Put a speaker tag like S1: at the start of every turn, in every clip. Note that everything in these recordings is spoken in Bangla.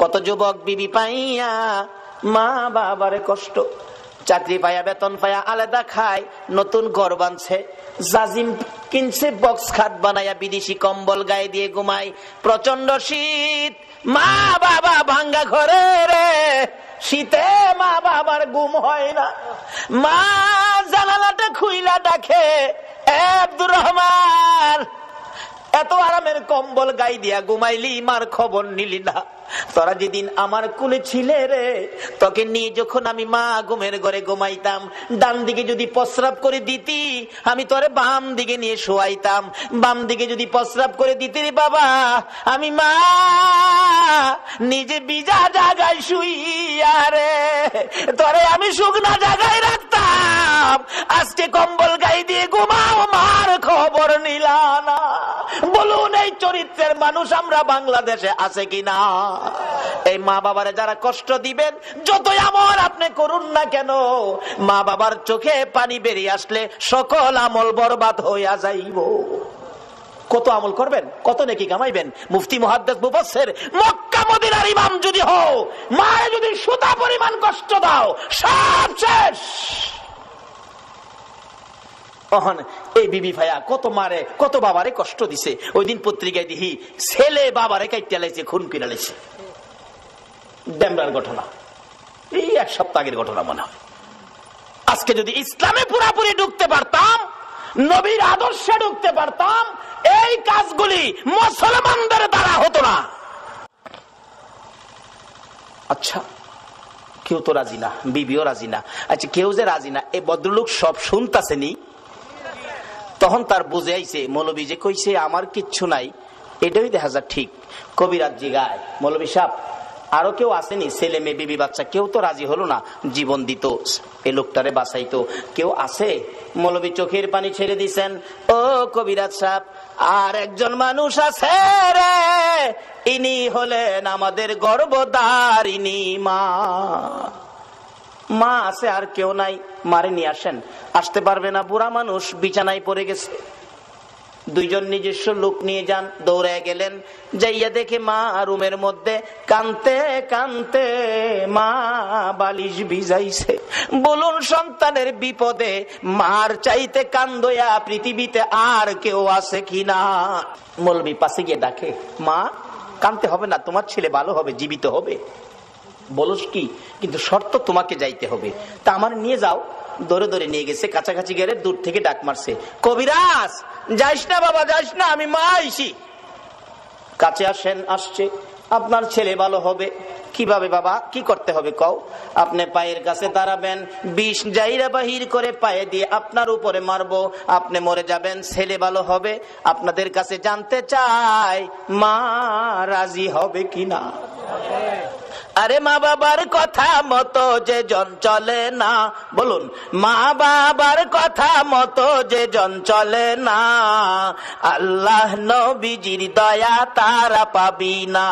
S1: কত যুবক বিবি পাইয়া মা বাবার কষ্ট, চাকরি পাইয়া বেতন পাইয়া আলাদা খায়, নতুন ঘর বানছে, জাজিম কিনছে, বক্স খাট বানাইয়া বিদেশি কম্বল গায়ে দিয়ে ঘুমায়, প্রচন্ড শীত, মা বাবা ভাঙ্গা ঘরে রে, শীতে মা বাবার ঘুম হয় না। মা জানালাটা খুইলা ডাকে, আব্দুর রহমান, এত আরামের কম্বল গায়ে দিয়া ঘুমাইলি, মার খবর নিলি না। তোরা যেদিন আমার কুলে ছিলে রে, তোকে নিয়ে যখন আমি মা ঘুমের ঘরে ঘুমাইতাম, ডান দিকে যদি প্রস্রাব করে দিতি আমি তোরে বাম দিকে নিয়ে শোয়াইতাম, বাম দিকে যদি প্রস্রাব করে দিতি রে বাবা, আমি মা নিজে ভিজা জায়গায় শুইয়া রে তোরে আমি শুকনা জায়গায় রাখতাম। আজকে কম্বল গায়ে দিয়ে ঘুমাও, মার খবর নিলা না। বলুন এই চরিত্রের মানুষ আমরা বাংলাদেশে আছে কিনা? এই মা বাবারে যারা কষ্ট দিবেন, যতই আমল আপনি করুন না কেন, মা বাবার চোখে পানি বেরিয়ে আসলে সকল আমল বরবাদ হইয়া যাইব। কত আমল করবেন, কত নেকি কামাইবেন? মুফতি মুহাদ্দিস মুফাসসির মক্কা মদিনার ইমাম যদি হও, মায়ে যদি সুতা পরিমাণ কষ্ট দাও, সব শেষ। এই বিবি ভাইয়া কত মারে কত বাবারে কষ্ট দিছে। ওই দিন পত্রিকায় দেখি ছেলে বাবারে কাইতে লাইছে, খুন করে লাইছে। ডেমরার ঘটনা, এই এক সপ্তাহ আগের ঘটনা মনে হয়। আজকে যদি ইসলামে পুরাপুরি ঢুকতে পারতাম, নবীর আদর্শে ঢুকতে পারতাম, এই কাজগুলি মুসলমানদের দ্বারা হতো না। আচ্ছা, কেউ তো রাজি না, বিবিও রাজি না। আচ্ছা, কেউ যে রাজি না, এই ভদ্রলোক সব শুনতাছেনি। তখন তার বুঝে আইছে মৌলবী যে কইছে আমার কিচ্ছু নাই, এটাই দেখা যায় ঠিক। কবিরাজ জিগায়, মৌলবী সাহেব আরো কেউ আসেনি? ছেলে মেয়ে বিবি বাচ্চা কেউ তো রাজি হলো না, জীবন দিত, এই লোকটারে বাঁচাইতো, কেউ আছে? মৌলবী চোখের পানি ছেড়ে দিছেন, ও কবিরাজ সাহেব আর একজন মানুষ আছে রে, ইনি হলেন আমাদের গর্ভধারিণী মা। মা আছে, আর কেউ নাই, মারে নিয়ে আসেন। আসতে পারবে না, বুড়া মানুষ বিছানায় পড়ে গেছে। দুইজন নিজস্ব লোক নিয়ে যান, দৌড়ে গেলেন, যাইয়া দেখে মা রুমের মধ্যে কানতে কানতে মা বালিশ ভিজাইছে। বলুন সন্তানের বিপদে মার চাইতে কান্দয়া পৃথিবীতে আর কেউ আছে কিনা? মৌলবী পাশে গিয়ে ডাকে, মা কানতে হবে না, তোমার ছেলে ভালো হবে, জীবিত হবে। বলস কি? কিন্তু শর্ত তোমাকে যাইতে হবে। তা আমার নিয়ে যাও। দৌড়ে দৌড়ে নিয়ে গেছে, কাছাকাছি গেলে দূর থেকে ডাক মারছে, কবিরাজ যাইস না বাবা, যাইস না, আমি মা আইছি। কাছে আসেন, আসছে, আপনার ছেলে ভালো হবে। কিভাবে বাবা, কি করতে হবে কও? আপনি পায়ের কাছে দাঁড়াবেন, বিষ জাইরা বাহির করে পায়ে দিয়ে আপনার উপরে মারবো, আপনি মরে যাবেন, ছেলে ভালো হবে। আপনাদের কাছে জানতে চাই মা রাজি হবে কিনা? আরে মা বাবার কথা মতো যে জন চলে না, বলুন মা বাবার কথা মতো যে জন চলে না, আল্লাহ নবীজির দয়া তারা পাবি না।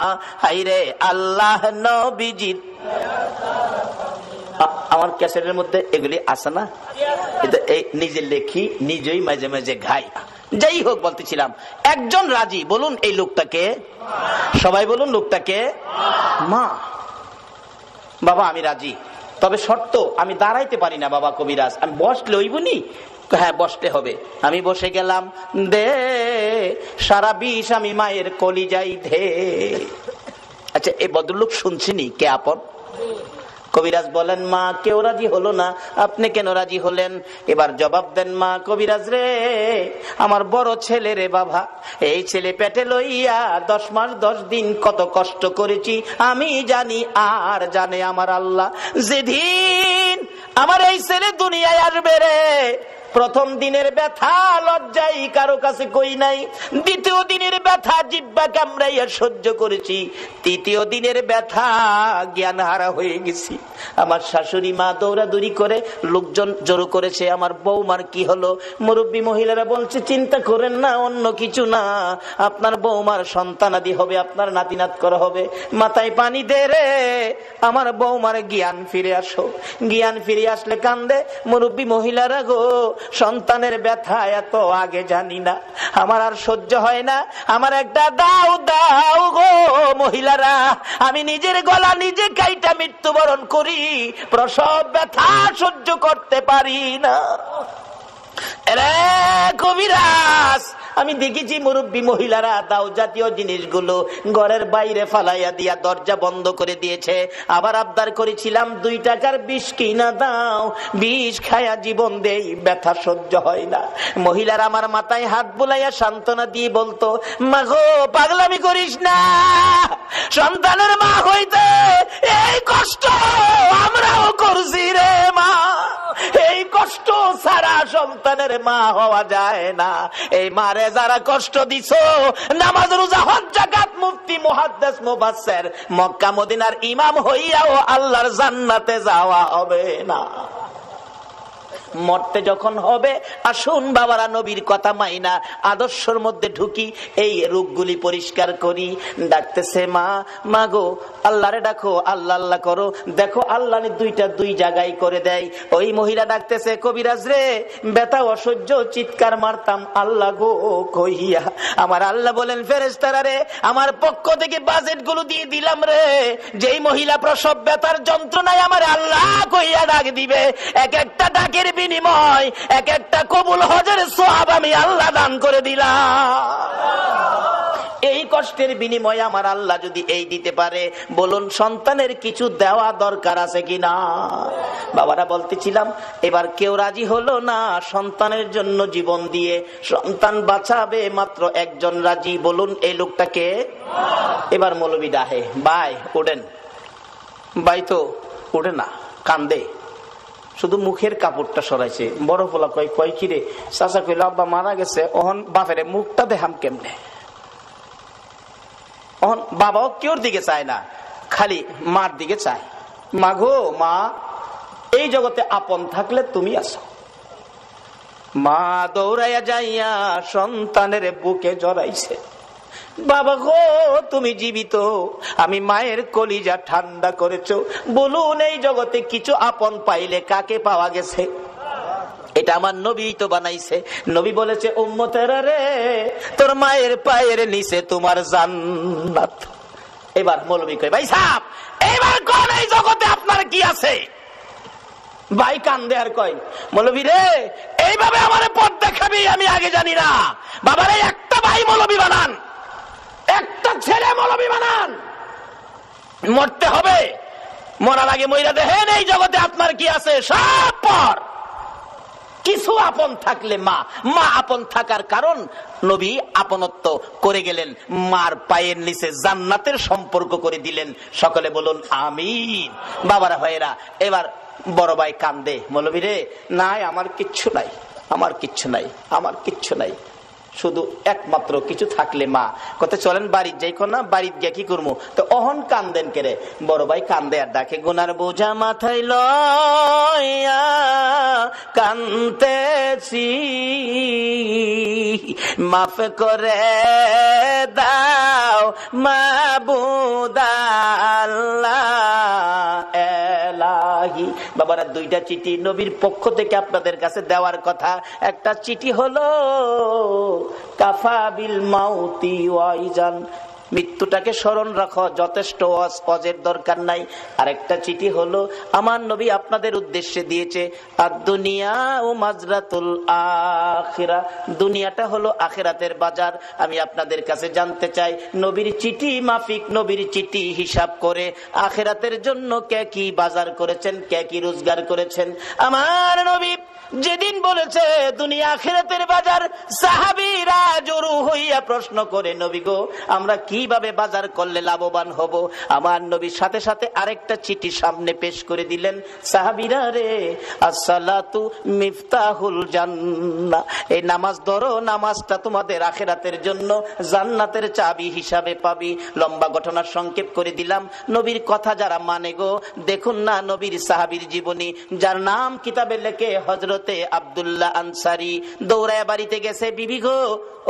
S1: হাইরে আল্লাহ নবীজির। আমার ক্যাসেটের মধ্যে এগুলি আছে না, নিজে লেখি, নিজেই মাঝে মাঝে গাই। যাই হোক, বলতেছিলাম একজন রাজি। বলুন এই লোকটাকে, সবাই বলুন লোকটাকে মা। বাবা আমি রাজি, তবে শর্ত আমি দাঁড়াইতে পারি না বাবা কবিরাজ, আমি বসলে হইবনি? হ্যাঁ বসতে হবে। আমি বসে গেলাম, দে সারা বিষ আমি মায়ের কলিজাই ধে। আচ্ছা, এই ভদ্রলোক শুনছিনি কে আপন? কবিরাজ বলেন, মা কেউ রাজি হলো না, আপনি কেন রাজি হলেন? এবার জবাব দেন, মা কবিরাজ রে, আমার বড় ছেলে রে বাবা, এই ছেলে পেটে লইয়া 10 মাস 10 দিন কত কষ্ট করেছি আমি জানি, আর জানে আমার আল্লাহ। যেদিন আমার এই ছেলে দুনিয়ায় আসবে রে, প্রথম দিনের ব্যথা লজ্জাই কারো কাছে কই নাই, দ্বিতীয় দিনের ব্যথা জিহ্বা কামড়াইয়া সহ্য করেছি, তৃতীয় দিনের ব্যথা জ্ঞান হারা হয়ে গেছি। আমার শাশুড়ি মা দৌড়াদৌড়ি করে, লোকজন জড়ো করেছে, আমার বৌমার কি হলো? মুরব্বী মহিলারা বলছে, চিন্তা করেন না, অন্য কিছু না, আপনার বৌমার সন্তানাদি হবে, আপনার নাতিনাত করা হবে। মাথায় পানি দে রে, আমার বৌমার জ্ঞান ফিরে আসো। জ্ঞান ফিরে আসলে কান্দে মুরব্বী মহিলারা, গো সন্তানের ব্যথা এত আগে জানি না, আমার আর সহ্য হয় না, আমার একটা দাও দাও গো মহিলারা, আমি নিজের গলা নিজে কাইটা মৃত্যুবরণ করি, প্রসব ব্যথা সহ্য করতে পারি না। রে কবিরাজ, আমি দেখেছি মুরব্বী মহিলারা দাও জাতীয় জিনিসগুলো ঘরের বাইরে ফালাইয়া দিয়া দরজা বন্ধ করে দিয়েছে। আবার আবদার করেছিলাম 2 টাকার বিষ কিনা দাও, বিষ খায়া জীবন দেই, ব্যথা সহ্য হয় না। মহিলারা আমার মাথায় হাত বুলাইয়া সান্ত্বনা দিয়ে বলতো, মা গো পাগলামি করিস না, সন্তানের মা হইতে এই কষ্ট আমরাও করছি রে মা, এই কষ্ট ছাড়া সন্তানের মা হওয়া যায় না। এই মারে যারা কষ্ট দিছো, নামাজ রোজা হজ যাকাত মুফতি মুহাদ্দিস মুফাসসির মক্কা মদিনার ইমাম হইয়াও আল্লাহর জান্নাতে যাওয়া হবে না। মরতে যখন হবে, আসুন বাবারা নবীর কথা মাইনা আদর্শের মধ্যে ঢুকি, এই রোগগুলি পরিষ্কার করি। ডাকতেছে মা, মা গো আল্লাহরে ডাকো, আল্লাহ আল্লাহ করো, দেখো আল্লাহ 2টা 2 জায়গায় করে দেয়। ওই মহিলা ডাকতেছে, কবিরাজ রে ব্যথা অসহ্য, চিৎকার মারতাম আল্লাহ গো কইয়া। আমার আল্লাহ বলেন, ফেরেশতারা রে আমার পক্ষ থেকে বাজেট গুলো দিয়ে দিলাম রে, যেই মহিলা প্রসব ব্যথার যন্ত্রণায় আমার আল্লাহ কইয়া ডাক দিবে, এক একটা ডাকের বিনিময় এক একটা কবুল হজের সওয়াব আমি আল্লাহ দান করে দিলাম। এই কষ্টের বিনিময়ে আমার আল্লাহ যদি এই দিতে পারে, বলুন সন্তানের কিছু দেওয়া দরকার আছে কিনা? বাবারা বলতেছিলাম, এবার কেউ রাজি হলো না সন্তানের জন্য জীবন দিয়ে সন্তান বাঁচাবে, মাত্র একজন রাজি। বলুন এই লোকটাকে? এবার মৌলবি ডাহে, ভাই ওঠেন। ভাই তো ওঠে না, কান্দে, শুধু মুখের কাপড়টা সরাইছে। বড় পোলা কয় কিরে? চাচা কইল আব্বা মারা গেছে, ওহন বাপের মুখটা দেখাম কেমনে? ওহন বাবাও কেউর দিকে চায় না, খালি মার দিকে চায়। মা গো মা, এই জগতে আপন থাকলে তুমি আছো। মা দৌড়াইয়া যাইয়া সন্তানের বুকে জড়াইছে, বাবা গো তুমি জীবিত, আমি মায়ের কলিজা ঠান্ডা করেছো। বলুন এই জগতে কিছু আপন পাইলে কাকে পাওয়া গেছে? এটা আমার নবী তো বানাইছে। নবী বলেছে, উম্মতেরা রে তোর মায়ের পায়ের নিচে তোমার জান্নাত। এবার মৌলবী কয়, ভাই সাহেব এবার কোন এই জগতে আপনার কি আছে? ভাই কান্দে আর কয়, মৌলবী রে এইভাবে আমার পথ দেখাবি আমি আগে জানি না। বাবারে একটা ভাই মৌলবী বানান, একটা ছেলে মৌলবী বানান, মরতে হবে, মরার আগে মইরা দেখেন এই জগতে আপনার কি আছে। সব পর কিছু আপন থাকলে মা, মা আপন থাকার কারণ নবী আপনত্ব করে গেলেন, মার পায়ের নিচে জান্নাতের সম্পর্ক করে দিলেন। সকলে বলুন আমিন। বাবারা ভাইয়েরা, এবার বড় ভাই কান্দে, মৌলবী রে নাই আমার কিচ্ছু নাই, আমার কিচ্ছু নাই, আমার কিচ্ছু নাই, শুধু একমাত্র কিছু থাকলে মা। কত চলেন বাড়ির যাই, না বাড়ির গিয়ে কি করবো? তো অহন কান্দেন কেরে? বড় ভাই কান্দে আর ডাকে, গুনার বোঝা মাথায় লইয়া কান্দেছি, মাফ করে দাও মাবুদ আল্লাহ এলাহি। বাবারা 2টা চিঠি নবীর পক্ষ থেকে আপনাদের কাছে দেওয়ার কথা। একটা চিঠি হলো কাফা বিল মাউতি ওয়াইজান, মৃত্যুটাকে স্মরণ রাখো, যথেষ্ট অজের দরকার নাই। আরেকটা চিঠি হলো আমার নবী আপনাদের উদ্দেশ্যে দিয়েছে, আদ-দুনিয়া ও মাজরাতুল আখিরা, দুনিয়াটা হলো আখিরাতের বাজার। আমি আপনাদের কাছে জানতে চাই, নবীর চিঠি মাফিক, নবীর চিঠি হিসাব করে আখিরাতের জন্য কে কি বাজার করেছেন, কে কি রোজগার করেছেন। আমার নবী যেদিন বলেছে দুনিয়া আখিরাতের বাজার, সাহাবীরা জড়ো হইয়া প্রশ্ন করে, নবী গো আমরা কিভাবে বাজার করলে লাভবান হব? আমার নবীর সাথে সাথে আরেকটা চিঠি সামনে পেশ করে দিলেন, সাহাবীরা রে আসসালাতু মিফতাহুল জান্নাহ, এই নামাজ ধরো, নামাজটা তোমাদের আখিরাতের জন্য জান্নাতের চাবি হিসাবে পাবি। লম্বা ঘটনার সংক্ষেপ করে দিলাম। নবীর কথা যারা মানে গো, দেখুন না নবীর সাহাবীর জীবনী, যার নাম কিতাবে লেখে হযরত আব্দুল্লাহ আনসারী, দৌড়ায় বাড়িতে গেছে, বিবি গো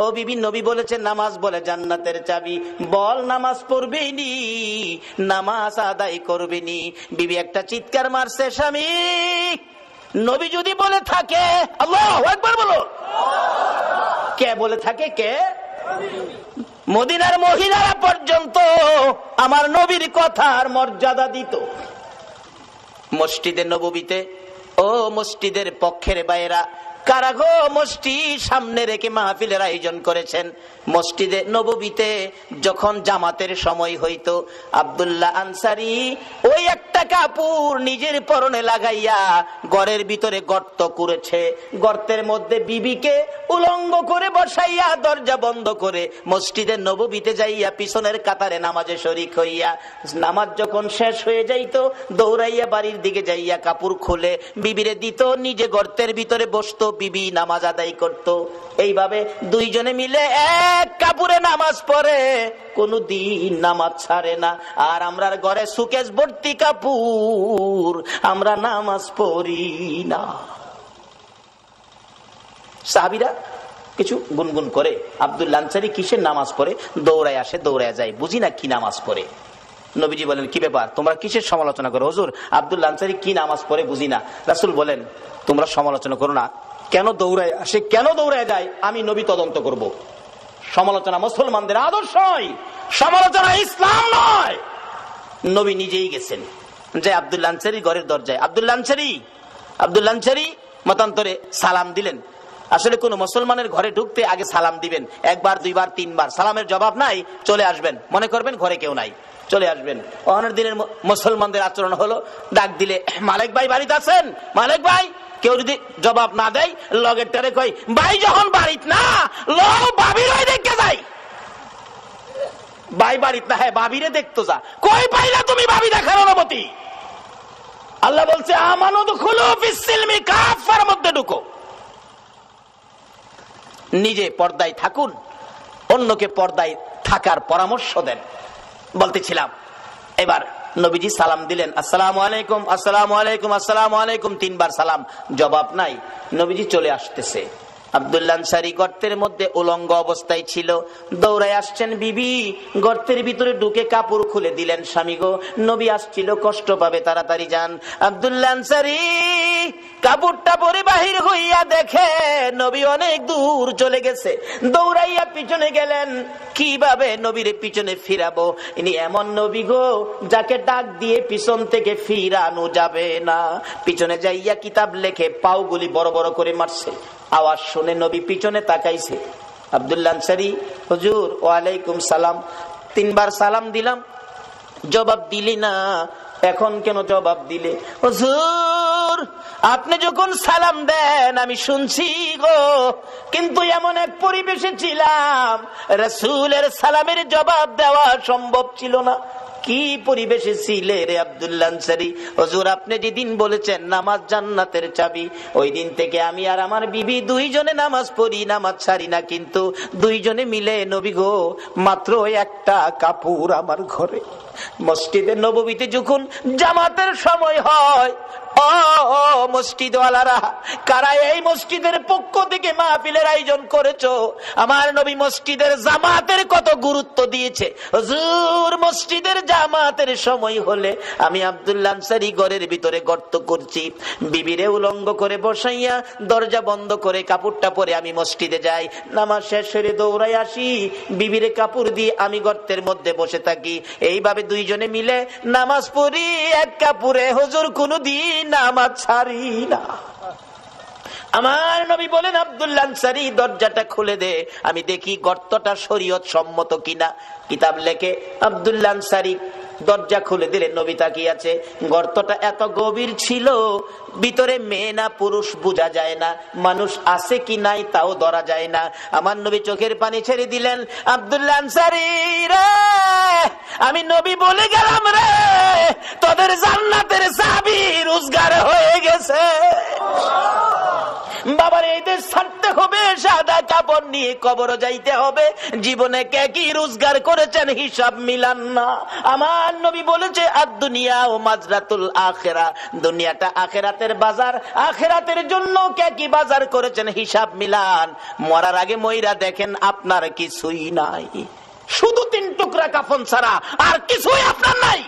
S1: ও বিবি, নবী বলেছে নামাজ বলে জান্নাতের চাবি, বল নামাজ পড়বেই নি, নামাজ আদায় করবে নি। বিবি একটা চিৎকার মারছে, স্বামী নবী যদি বলে থাকে, আল্লাহু আকবার বলো, কে বলে থাকে? কে? মদিনার মহিলারা পর্যন্ত আমার নবীর কথার মর্যাদা দিত। মসজিদে নববীতে, ও মসজিদের পক্ষের বাইরা, কারা গো মসজিদ সামনে রেখে মাহফিলের আয়োজন করেছেন? মসজিদে নববীতে যখন জামাতের সময় হইতো, আব্দুল্লাহ আনসারী ওই একটা কাপড় নিজের পরনে লাগাইয়া ঘরের ভিতরে গর্ত করেছে, গর্তের মধ্যে বিবিকে উলঙ্গ করে বসাইয়া দরজা বন্ধ করে মসজিদে নববীতে যাইয়া পিছনের কাতারে নামাজে শরীক হইয়া, নামাজ যখন শেষ হয়ে যাইতো দৌড়াইয়া বাড়ির দিকে যাইয়া কাপড় খুলে বিবিরে দিত, নিজে গর্তের ভিতরে বসতো, বিবি নামাজ আদায় করত। এইভাবে দুইজনে মিলে এক কাপড়ে নামাজ পড়ে, কোনদিন নামাজ ছাড়ে না। আর আমরার ঘরে সুকেশ ভর্তি কাপড়, আমরা নামাজ পড়ি না। সাহাবীরা কিছু গুনগুন করে, আব্দুল্লাহ আনসারী কিসের নামাজ পড়ে? দৌড়ায় আসে, দৌড়ায় যায়, বুঝি না কি নামাজ পড়ে। নবীজি বলেন, কি ব্যাপার, তোমরা কিসের সমালোচনা করো? হুজুর, আব্দুল্লাহ আনসারী কি নামাজ পড়ে বুঝি না। রাসূল বলেন, তোমরা সমালোচনা করো না, কেন দৌড়ায় আসে, কেন দৌড়ায় যায়, আমি নবী তদন্ত করব। সমালোচনা মুসলমানদের আদর্শ নয়, সমালোচনা ইসলাম নয়। নবী নিজেই গেছেন, যে আব্দুল্লাহ আনসারী ঘরের দরজায়, আব্দুল্লাহ আনসারী মতান্তরে সালাম দিলেন। আসলে কোন মুসলমানের ঘরে ঢুকতে আগে সালাম দিবেন, একবার, দুইবার, তিনবার। সালামের জবাব নাই, চলে আসবেন, মনে করবেন ঘরে কেউ নাই, চলে আসবেন। অনেক দিনের মুসলমানদের আচরণ হলো, ডাক দিলে, মালিক ভাই বাড়িতে আছেন? মালিক ভাই, কেউ যদি জবাব না দেয়, লগের টারে কই, ভাই যখন বাড়িত না, লো ভাবির দেখতে যাই। ভাই বাড়িত না, হ্যাঁ ভাবিরে দেখতো যা। কই পাইলা তুমি ভাবি দেখার অনুমতি? আল্লাহ বলছে, আমানু দুখুলু ফিস সিলমি কাফার, মধ্যে ঢুকো। নিজে পর্দায় থাকুন, অন্যকে পর্দায় থাকার পরামর্শ দেন। বলতেছিলাম, এবার নবীজি সালাম দিলেন, আসসালামু আলাইকুম, আসসালামু আলাইকুম, আসসালামু আলাইকুম, তিনবার সালাম, জবাব নাই। নবীজি চলে আসতেছে, আব্দুল্লাহ আনসারী গর্তের মধ্যে উলঙ্গ অবস্থায় ছিল, দৌড়ায় আসছেন। বিবি গর্তের ভিতরে ঢুকে কাপড় খুলে দিলেন, স্বামী গো, নবী আসছিল, কষ্ট পাবে, তাড়াতাড়ি যান। আব্দুল্লাহ আনসারী কাপড়টা পরে বাহির হইয়া দেখে নবী অনেক দূর চলে গেছে, দৌড়াইয়া পিছনে গেলেন। কিভাবে নবীর পিছনে ফিরাবো? ইনি এমন নবী গো, যাকে ডাক দিয়ে পিছন থেকে ফিরানো যাবে না। পিছনে যাইয়া কিতাব লেখে পাওগুলি বড় বড় করে মারছে। আওয়াজ শুনে নবী পিছনে তাকাইছে। আব্দুল্লাহ আনসারী, হুজুর, ওয়ালাইকুম সালাম। তিনবার সালাম দিলাম, জবাব দিলি না, এখন কেন জবাব দিলে? হুজুর, আপনি যখন সালাম দেন আমি শুনছি গো, কিন্তু এমন এক পরিবেশে ছিলাম রাসূলের সালামের জবাব দেওয়া সম্ভব ছিল না। কি পরিবেশে ছিলে রে আব্দুল্লাহ আনসারী? হুজুর, আপনি যেদিন বলেছেন নামাজ জান্নাতের চাবি, ওই দিন থেকে আমি আর আমার বিবি দুইজনে নামাজ পড়ি, নামাজ ছাড়ি না। কিন্তু দুইজনে মিলে নবী গো, মাত্র একটা কাপড় আমার ঘরে। মসজিদে নববীতে যখন জামাতের সময় হয়, ও মসজিদওয়ালারা, কারা এই মসজিদের পক্ষ থেকে মাহফিলের আয়োজন করেছো? আমার নবী মসজিদের জামাতের কত গুরুত্ব দিয়েছে। হুজুর, মসজিদের জামাতের সময় হলে আমি আব্দুল্লাহ আনসারী ঘরের ভিতরে গর্ত করছি, বিবিরে উলঙ্গ করে বসাইয়া দরজা বন্ধ করে কাপড়টা পরে আমি মসজিদে যাই, নামাজ শেষ করে দৌড়াই আসি, বিবিরে কাপড় দিয়ে আমি গর্তের মধ্যে বসে থাকি। এইভাবে দুইজনে মিলে নামাজ পড়ি এক কাপড়ে। হুজুর, কোনদিন নামাজ ছাড়ি না। আমার নবী বলেন, আব্দুল্লাহ আনসারী দরজাটা খুলে দে, আমি দেখি গর্তটা শরীয়ত সম্মত কিনা। কিতাব লেখে আব্দুল্লাহ আনসারী দরজা খুলে দিলে, নবী তাকিয়ে আছে। গর্তটা এত গভীর ছিল, ভিতরে মেয়ে না পুরুষ বোঝা যায় না, মানুষ আছে কি নাই তাও ধরা যায় না। আমার নবী চোখের পানি ছেড়ে দিলেন, আব্দুল্লাহ আনসারী রে, আমি নবী বলে গেলাম রে, তোদের জান্নাতের চাবি রোজগার হয়ে গেছে। বাবার এই দেশ ছাড়তে হবে, সাদা কাপড় নিয়ে কবর যাইতে হবে। জীবনে কে কি রোজগার করেছেন হিসাব মিলান না। আমার নবী বলেছে, আদ-দুনিয়া ও মাজরাতুল আখিরা, দুনিয়াটা আখিরাতের বাজার, আখিরাতের জন্য কে কি বাজার করেছেন হিসাব মিলান। মরার আগে মইরা দেখেন আপনার কিছুই নাই, শুধু 3 টুকরা কাফন ছাড়া আর কিছুই আপনার নাই।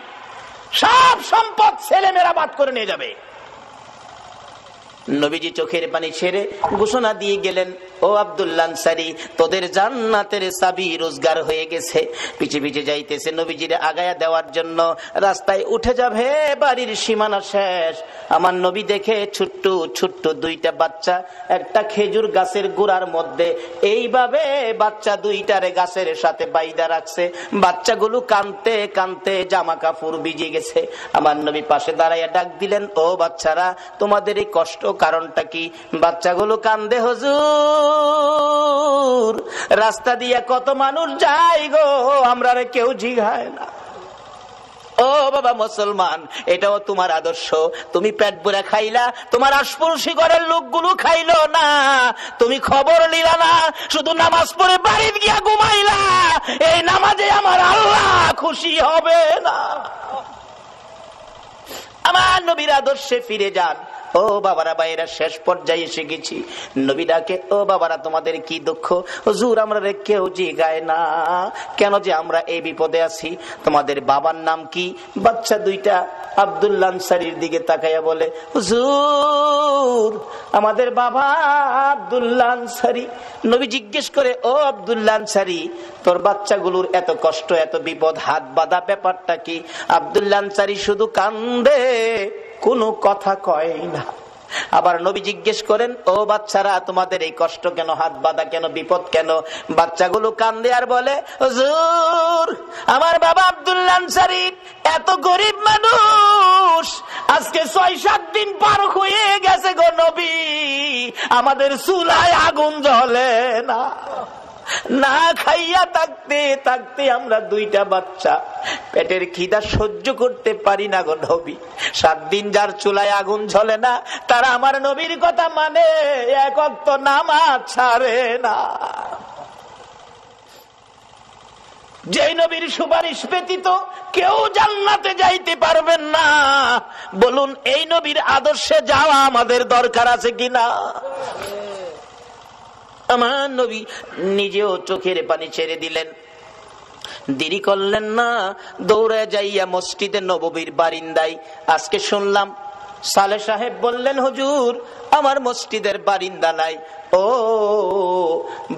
S1: সব সম্পদ ছেলেমেয়েরা বাদ করে নিয়ে যাবে। নবীজি চোখের পানি ছেড়ে ঘোষণা দিয়ে গেলেন, ও আব্দুল্লাহ আনসারী, তোদের জান্নাতের চাবি রোজগার হয়ে গেছে। পিছে পিছে যাইতেছে নবীজিরে আগায়া দেওয়ার জন্য। রাস্তায় উঠে যাবে, বাড়ির সীমানা শেষ। আমার নবী দেখে ছোট্ট ছোট্ট দুইটা বাচ্চা একটা খেজুর গাছের গোড়ার মধ্যে এইভাবে বাচ্চা দুইটারে গাছের সাথে বাইদা রাখছে। বাচ্চাগুলো কানতে কানতে জামা কাপড় ভিজে গেছে। আমার নবী পাশে দাঁড়াইয়া ডাক দিলেন, ও বাচ্চারা, তোমাদের এই কষ্ট কারণটা কি? বাচ্চাগুলো কান্দে, হুজুর রাস্তা দিয়ে কত মানুষ যায় গো, আমরা কেউ জিগায় না। ও বাবা মুসলমান, এটাও তোমার আদর্শ? তুমি পেট ভরে খাইলা, তোমার আশপাশি ঘরের লোকগুলো খাইলো না, তুমি খবর নিলা না, শুধু নামাজ পড়ে বাড়ি গিয়া ঘুমাইলা। এই নামাজে আমার আল্লাহ খুশি হবে না। আমার নবীর আদর্শে ফিরে যান। ও বাবারা, ভাইয়েরা, শেষ পর্যায়ে এসে গেছি। নবী ডাকে, ও বাবারা, তোমাদের কি দুঃখ? হুজুর আমরা কেউ জিগায় না কেন যে আমরা এই বিপদে আছি। তোমাদের বাবার নাম কি? বাচ্চা দুইটা আব্দুল্লাহ আনসারীর দিকে তাকাইয়া বলে, হুজুর আমাদের বাবা আব্দুল্লাহ আনসারী। নবী জিজ্ঞেস করে, ও আব্দুল্লাহ আনসারী, তোর বাচ্চাগুলোর এত কষ্ট, এত বিপদ, হাত বাঁধা ব্যাপারটা কি? আব্দুল্লাহ আনসারী শুধু কান্দে, কোনো কথা কয় না। আবার নবী জিজ্ঞেস করেন, ও বাচ্চারা, তোমাদের এই কষ্ট কেন, হাত বাঁধা কেন, বিপদ কেন? বাচ্চাগুলো কান্দে আর বলে, হুজুর আমার বাবা আব্দুল্লাহ আনসারী এত গরিব মানুষ, আজকে 6-7 দিন পার হয়ে গেছে গো নবী, আমাদের চুলায় আগুন জ্বলে না। না খাইয়া থাকতে থাকতে আমরা দুইটা বাচ্চা পেটের খিদা সহ্য করতে পারি না গো নবী। 7 দিন যার চুলায় আগুন জ্বলে না, তারা আমার নবীর কথা মানে, এক ওয়াক্ত নামাজ ছাড়ে না। যে নবীর সুপারিশ ব্যতীত কেউ জান্নাতে যাইতে পারবেন না, বলুন এই নবীর আদর্শে যাওয়া আমাদের দরকার আছে কিনা? আমার নবী নিজেও চোখের পানি ছেড়ে দিলেন, দেরি করলেন না, দৌড়ে যাইয়া মসজিদে নববীর বারিন্দায়। আজকে শুনলাম সালে সাহেব বললেন, হুজুর আমার মসজিদের বারিন্দা নাই। ও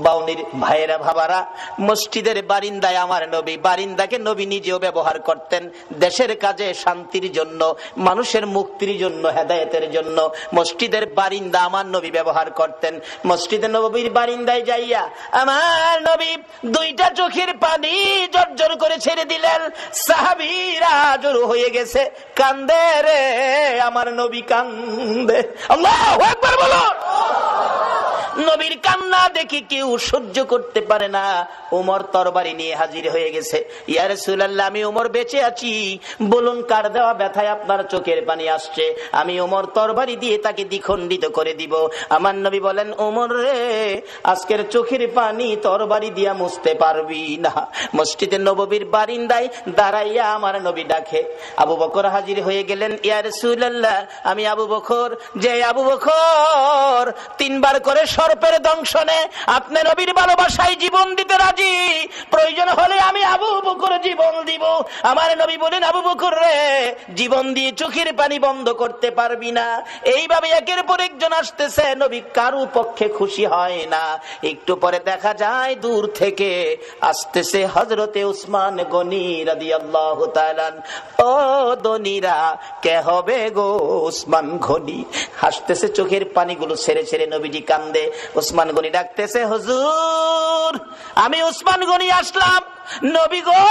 S1: বাউনির ভাইয়েরা, ভাবারা, মসজিদের বারিন্দায় আমার নবী, বারিন্দাকে নবী নিজেও ব্যবহার করতেন দেশের কাজে, শান্তির জন্য, মানুষের মুক্তির জন্য, হেদায়েতের জন্য। মসজিদের বারিন্দা আমার নবী ব্যবহার করতেন। মসজিদে নববীর বারিন্দায় যাইয়া আমার নবী দুইটা চোখের পানি জর্জর করে ছেড়ে দিলেন। সাহাবীরা জড়ো হয়ে গেছে, কান্দে রে আমার নবী কান্দে। আল্লাহু আকবার বলো। নবীর কান্না দেখি কেউ সহ্য করতে পারে না। উমর তরবারি নিয়ে হাজির হয়ে গেছে। ইয়া রাসূলুল্লাহ, আমি উমর বেঁচে আছি, বলুন কার দেওয়া ব্যথায় আপনার চোখের পানি আসছে, আমি উমর তরবারি দিয়ে তাকে দ্বিখণ্ডিত করে দিব। আমার নবী বলেন, উমর রে, আজকের চোখের পানি তরবারি দিয়া মুছতে পারবি না। মসজিদে নববীর বারিন্দায় দাঁড়াইয়া আমার নবী ডাকে। আবু বকর হাজির হয়ে গেলেন। ইয়া রাসূলুল্লাহ, আমি আবু বকর, যে আবু বকর 3 বার করে সর্পের দংশনে আপনি নবীর ভালোবাসায় জীবন দিতে রাজি, প্রয়োজন হলে আমি আবু বকর জীবন দিব। আমার নবী বলেন, আবু বকর রে, জীবন দিয়ে চোখের পানি বন্ধ করতে পারবি না। এইভাবে একের পর একজন আসতেছে, নবী কারো পক্ষে খুশি হয় না। একটু পরে দেখা যায় দূর থেকে আসতেছে হযরতে উসমান গনি রাদিয়াল্লাহু তাআলা। ও দনিরা, কে হবে গো উসমান গনি? হাসতেছে, চোখের পানিগুলো ছেড়ে ছেড়ে নবীজি কান্দে। উসমান গনি ডাকতেছে, হুজুর আমি উসমান গনি আসলাম। নবী গো,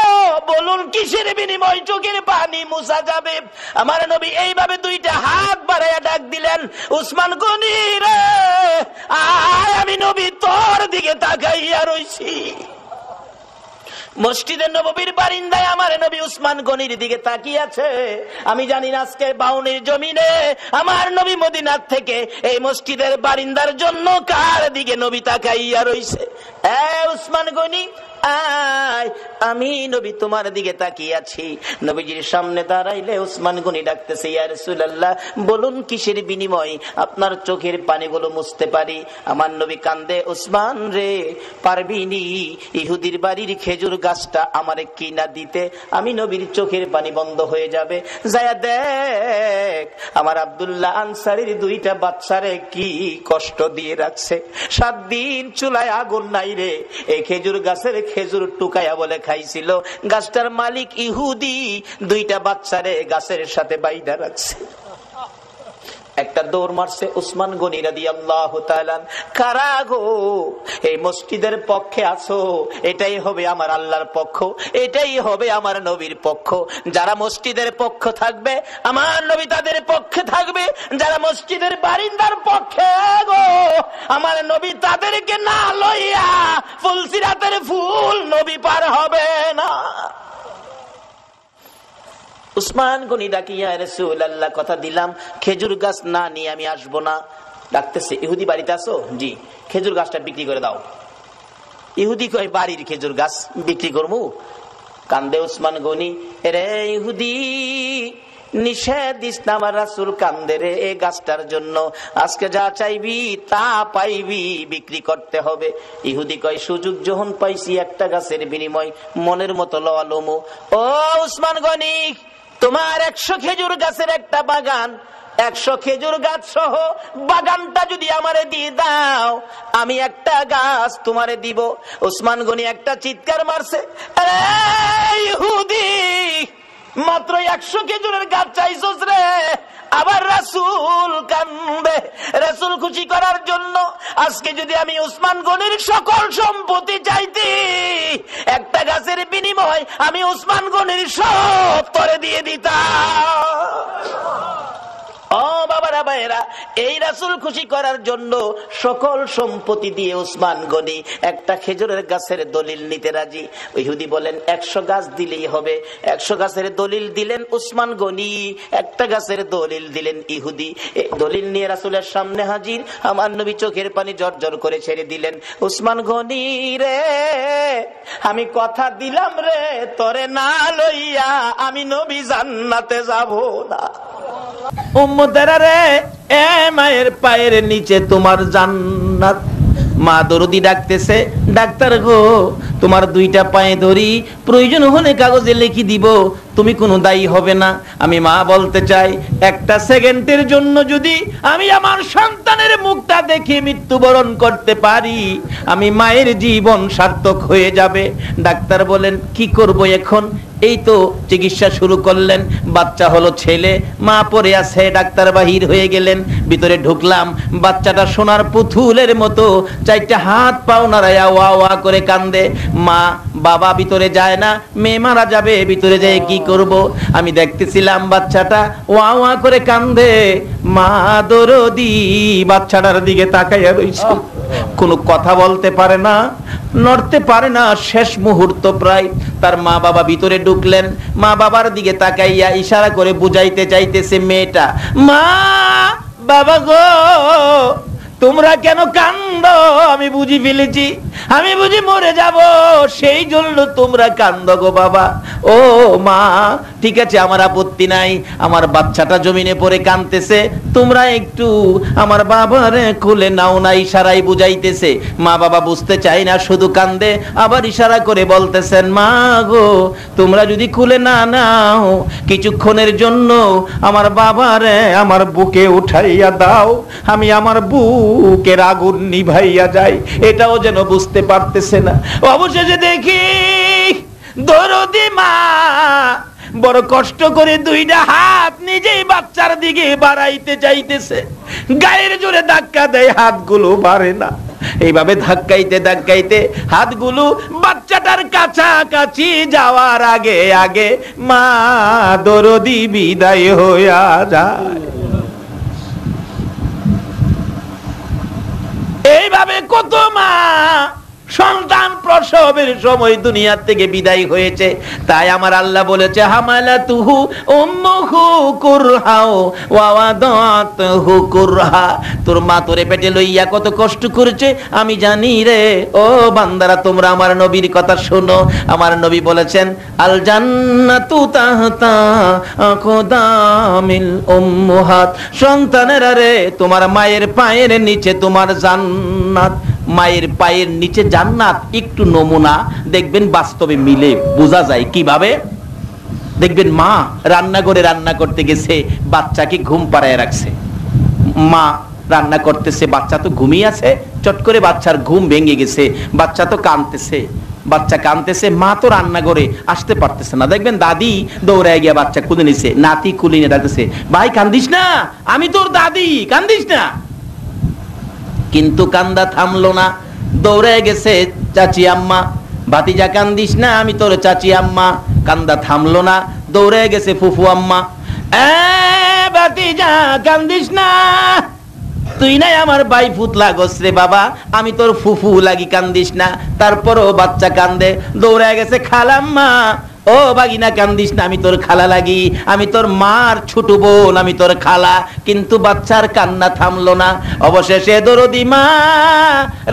S1: বলুন কিসের বিনিময় চোখের পানি মুছা যাবে? আমার নবী এইভাবে দুইটা হাত বাড়াইয়া ডাক দিলেন, উসমান গনি রে, আয়, আমি নবী তোর দিকে তাকাইয়া রইছি। মসজিদের নববীর বারিন্দায় আমার নবী উসমান গনির দিকে তাকিয়ে আছে। আমি জানি না আজকে বাউনির জমিনে আমার নবী মদিনার থেকে এই মসজিদের বারিন্দার জন্য কার দিকে নবী তাকাইয়া রইছে। উসমান গনি, আয়, আমি নবী তোমার দিকে তাকিয়ে আছি। নবীজির সামনে দাঁড়াইলে উসমান গনি ডাকতেছে, ইয়া রাসূলুল্লাহ, বলুন কিসের বিনিময় আপনার চোখের পানিগুলো মুছতে পারি? আমার নবী কান্দে, উসমান রে, পারবিনি ইহুদির বাড়ির খেজুর গাছটা আমারে কিনা দিতে? আমি নবীর চোখের পানি বন্ধ হয়ে যাবে। যায়া দেখ আমার আব্দুল্লাহ আনসারীর 2টা বাচ্চারে কি কষ্ট দিয়ে রাখছে। 7 দিন চুলায় আগুন নাই রে, এই খেজুর গাছের খেজুর টুকায়া বলে খাইছিল। গাছটার মালিক ইহুদি, 2টা বাচ্চারে গাছের সাথে বাইধা রাখছে। একটা দৌড় মারছে উসমান গনি রাদিয়াল্লাহু তাআলা। কারা গো এই মসজিদের পক্ষে আছো? এটাই হবে আমার আল্লাহর পক্ষ, এটাই হবে আমার নবীর পক্ষ। যারা মসজিদের পক্ষ থাকবে আমার নবী তাদের পক্ষে থাকবে, যারা মসজিদের বারিন্দার পক্ষে গো আমার নবী তাদেরকে না লইয়া ফুলসিরাতের ফুল নবী পার হবে না। উসমান গনি ডাকি, ইয়া রাসূলুল্লাহ, কথা দিলাম খেজুর গাছ না নিয়ে আমি আসবো না। ডাকতেছে, ইহুদি বাড়িতে আছো? জি। খেজুর গাছটা বিক্রি করে দাও। ইহুদি কয়, বাড়ির খেজুর গাছ বিক্রি করবো? কান্দে উসমান গনি, রে ইহুদি, নিষেধ দিস না, আমার রাসূল কান্দে রে এই গাছটার জন্য। আজকে যা চাইবি তা পাইবি, বিক্রি করতে হবে। ইহুদি কয়, সুযোগ যখন পাইছি একটা গাছের বিনিময় মনের মতো লওয়ালমু। ও উসমান গনি, তোমার 100 খেজুর গাছের একটা বাগান, 100 খেজুর গাছ সহ বাগানটা যদি আমারে দিয়ে দাও, আমি একটা গাছ তোমারে দিব। উসমান গনি একটা চিৎকার মারছে, আরে ইহুদি, মাত্র 100 খেজুরের গাছ চাইছস রে? আবার রাসূল কান্দে। রাসূল খুশি করার জন্য আজকে যদি আমি উসমান গনির সকল সম্পত্তি চাইতি, একটা গাছের বিনিময় আমি উসমান গনির সব তরে দিয়ে দিতাম। ও বাবারা ভাইরা, এই রাসূল খুশি করার জন্য সকল সম্পত্তি দিয়ে উসমান গনি একটা খেজুরের গাছের দলিল নিতে রাজি। ইহুদি বলেন 100 গাছ দিলেই হবে। 100 গাছের দলিল দিলেন উসমান গনি, একটা গাছের দলিল দিলেন ইহুদি। এই দলিল নিয়ে রাসূলের সামনে হাজির। আমার নবী চোখের পানি জর্জর করে ছেড়ে দিলেন, উসমান গনি রে, আমি কথা দিলাম রে, তোরে না লইয়া আমি নবী জান্নাতে যাব না। উম্মতেরা রে, এ মায়ের পায়ের নিচে তোমার জান্নাত। মা দরদি ডাকতেছে, ডাক্তার গো, তোমার 2টা পায়ে ধরি, প্রয়োজন হলে কাগজে লিখে দিব, তুমি কোনো দায়ী হবে না। আমি মা বলতে চাই, একটা সেকেন্ডের জন্য যদি আমি আমার সন্তানের মুখটা দেখে মৃত্যুবরণ করতে পারি, আমি মায়ের জীবন সার্থক হয়ে যাবে। ডাক্তার বলেন, কি করব এখন? এই তো চিকিৎসা শুরু করলেন, বাচ্চা হলো ছেলে, মা পড়ে আছে। ডাক্তার বাহির হয়ে গেলেন, ভিতরে ঢুকলাম, বাচ্চাটা সোনার পুতুলের মতো 4টা হাত পাও নাড়ায়া ওয়া ওয়া করে কান্দে। মা বাবা ভিতরে যায় না, মেয়ে মারা যাবে, ভিতরে যায় কি করব? আমি দেখতেছিলাম বাচ্চাটা ওয়া ওয়া করে কান্দে। মা দরদি বাচ্চাটার দিকে তাকাইয়া রইছে, কোনো কথা বলতে পারে না, নড়তে পারে না। শেষ মুহূর্ত প্রায়। তার মা বাবা ভিতরে ঢুকলেন, মা বাবার দিকে তাকাইয়া ইশারা করে বুঝাইতে চাইতেছে মেয়েটা, মা বাবা গো, তোমরা কেন কান্দো? আমি বুঝি ফেলেছি, আমি বুঝি মরে যাব, সেই জন্য তোমরা কান্দো গো বাবা। ও মা, ঠিক আছে, আমার আপত্তি নাই, আমার বাচ্চাটা জমিনে পড়ে কাঁদতেছে, তোমরা একটু আমার বাবারে কোলে নাও না। ইশারাই বুঝাইতেছে। মা বাবা বুঝতে চাই না, শুধু কান্দে, আবার ইশারা করে বলতেছেন, মা গো, তোমরা যদি কোলে না নাও, কিছুক্ষণের জন্য আমার বাবারে আমার বুকে উঠাইয়া দাও, আমি আমার বুকের আগুন নিভাইয়া যাই। এটাও যেন বুঝতে পারতেছে না। অবশেষে দেখি দরদি মা বড় কষ্ট করে 2টা হাত নিজেই বাচ্চার দিকে বাড়াইতে চাইতেছে, গায়ের জোরে ধাক্কা দেয়, হাতগুলো বাড়ে না। এইভাবে ধাক্কাইতে ধাক্কাইতে হাতগুলো বাচ্চাটার কাছাকাছি যাওয়ার আগে আগে মা দরদি বিদায় হইয়া যায়। এইভাবে কত মা সন্তান প্রসবের সময় দুনিয়া থেকে বিদায় হয়েছে। তাই আমার আল্লাহ বলেছে হামালাতুহু উম্মুহু কুরহা ওয়া ওয়াদাতুহু কুরহা, তোর মা তোরে পেটে লইয়া কত কষ্ট করেছে আমি জানি রে। ও বান্দারা, তোমরা আমার নবীর কথা শোনো। আমার নবী বলেছেন আল জান্নাতু তাহতা আকদামিল উম্মাহাত, সন্তানেরা রে তোমার মায়ের পায়ের নিচে তোমার জান্নাত। মায়ের পায়ের নিচে জান্নাত একটু নমুনা দেখবেন বাস্তবে মিলে বোঝা যায় কিভাবে। দেখবেন মা রান্নাঘরে রান্না করতে গেছে, বাচ্চাকে ঘুম পাড়ায় রাখছে। মা রান্না করতেছে, বাচ্চা তো ঘুমিয়ে আছে, চট করে বাচ্চার ঘুম ভেঙে গেছে, বাচ্চা তো কাঁদতেছে। বাচ্চা কাঁদতেছে, মা তো রান্নাঘরে আসতে পারতেছে না। দেখবেন দাদি দৌড়ায় গিয়া বাচ্চা কুলে নিছে, নাতি কুলে নিয়ে ডাকতেছে ভাই কান্দিস না, আমি তোর দাদি, কান্দিস না। কিন্তু কান্দা থামলো না, দৌড়ে গেছে চাচি আম্মা, ভাতিজা কান্দিস না, আমি তোর চাচি আম্মা। কান্দা থামলো না, দৌড়ে গেছে ফুফু আম্মা, এ ভাতিজা কান্দিস না, তুই নাই আমার ভাই ফুত লাগস রে বাবা, আমি তোর ফুফু লাগি, কান্দিস না। তারপরও বাচ্চা কান্দে, দৌড়ে গেছে খালাম্মা, ও বাগিনা কান্দিস না, আমি তোর খালা লাগি, আমি তোর মার ছোট বোন, আমি তোর খালা। কিন্তু বাচ্চার কান্না থামলো না। অবশেষে দরদি মা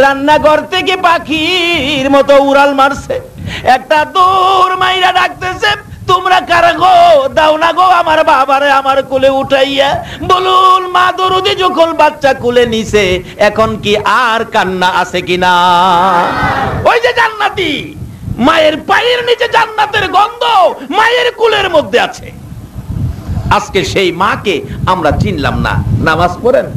S1: রান্নাঘর থেকে পাখির মতো উড়াল মারছে, একটা দৌড় মাইরা ডাকতেছে তোমরা কারা গো, দাও না গো আমার বাবারে আমার কোলে উঠাইয়া। বলুন মা দরদি যখন বাচ্চা কোলে নিছে, এখন কি আর কান্না আছে কিনা? ওই যে জান্নাতি মায়ের পায়ের নিচে জান্নাতের গন্ধ মায়ের কুলের মধ্যে আছে। আজকে সেই মাকে আমরা চিনলাম না। নামাজ পড়েন,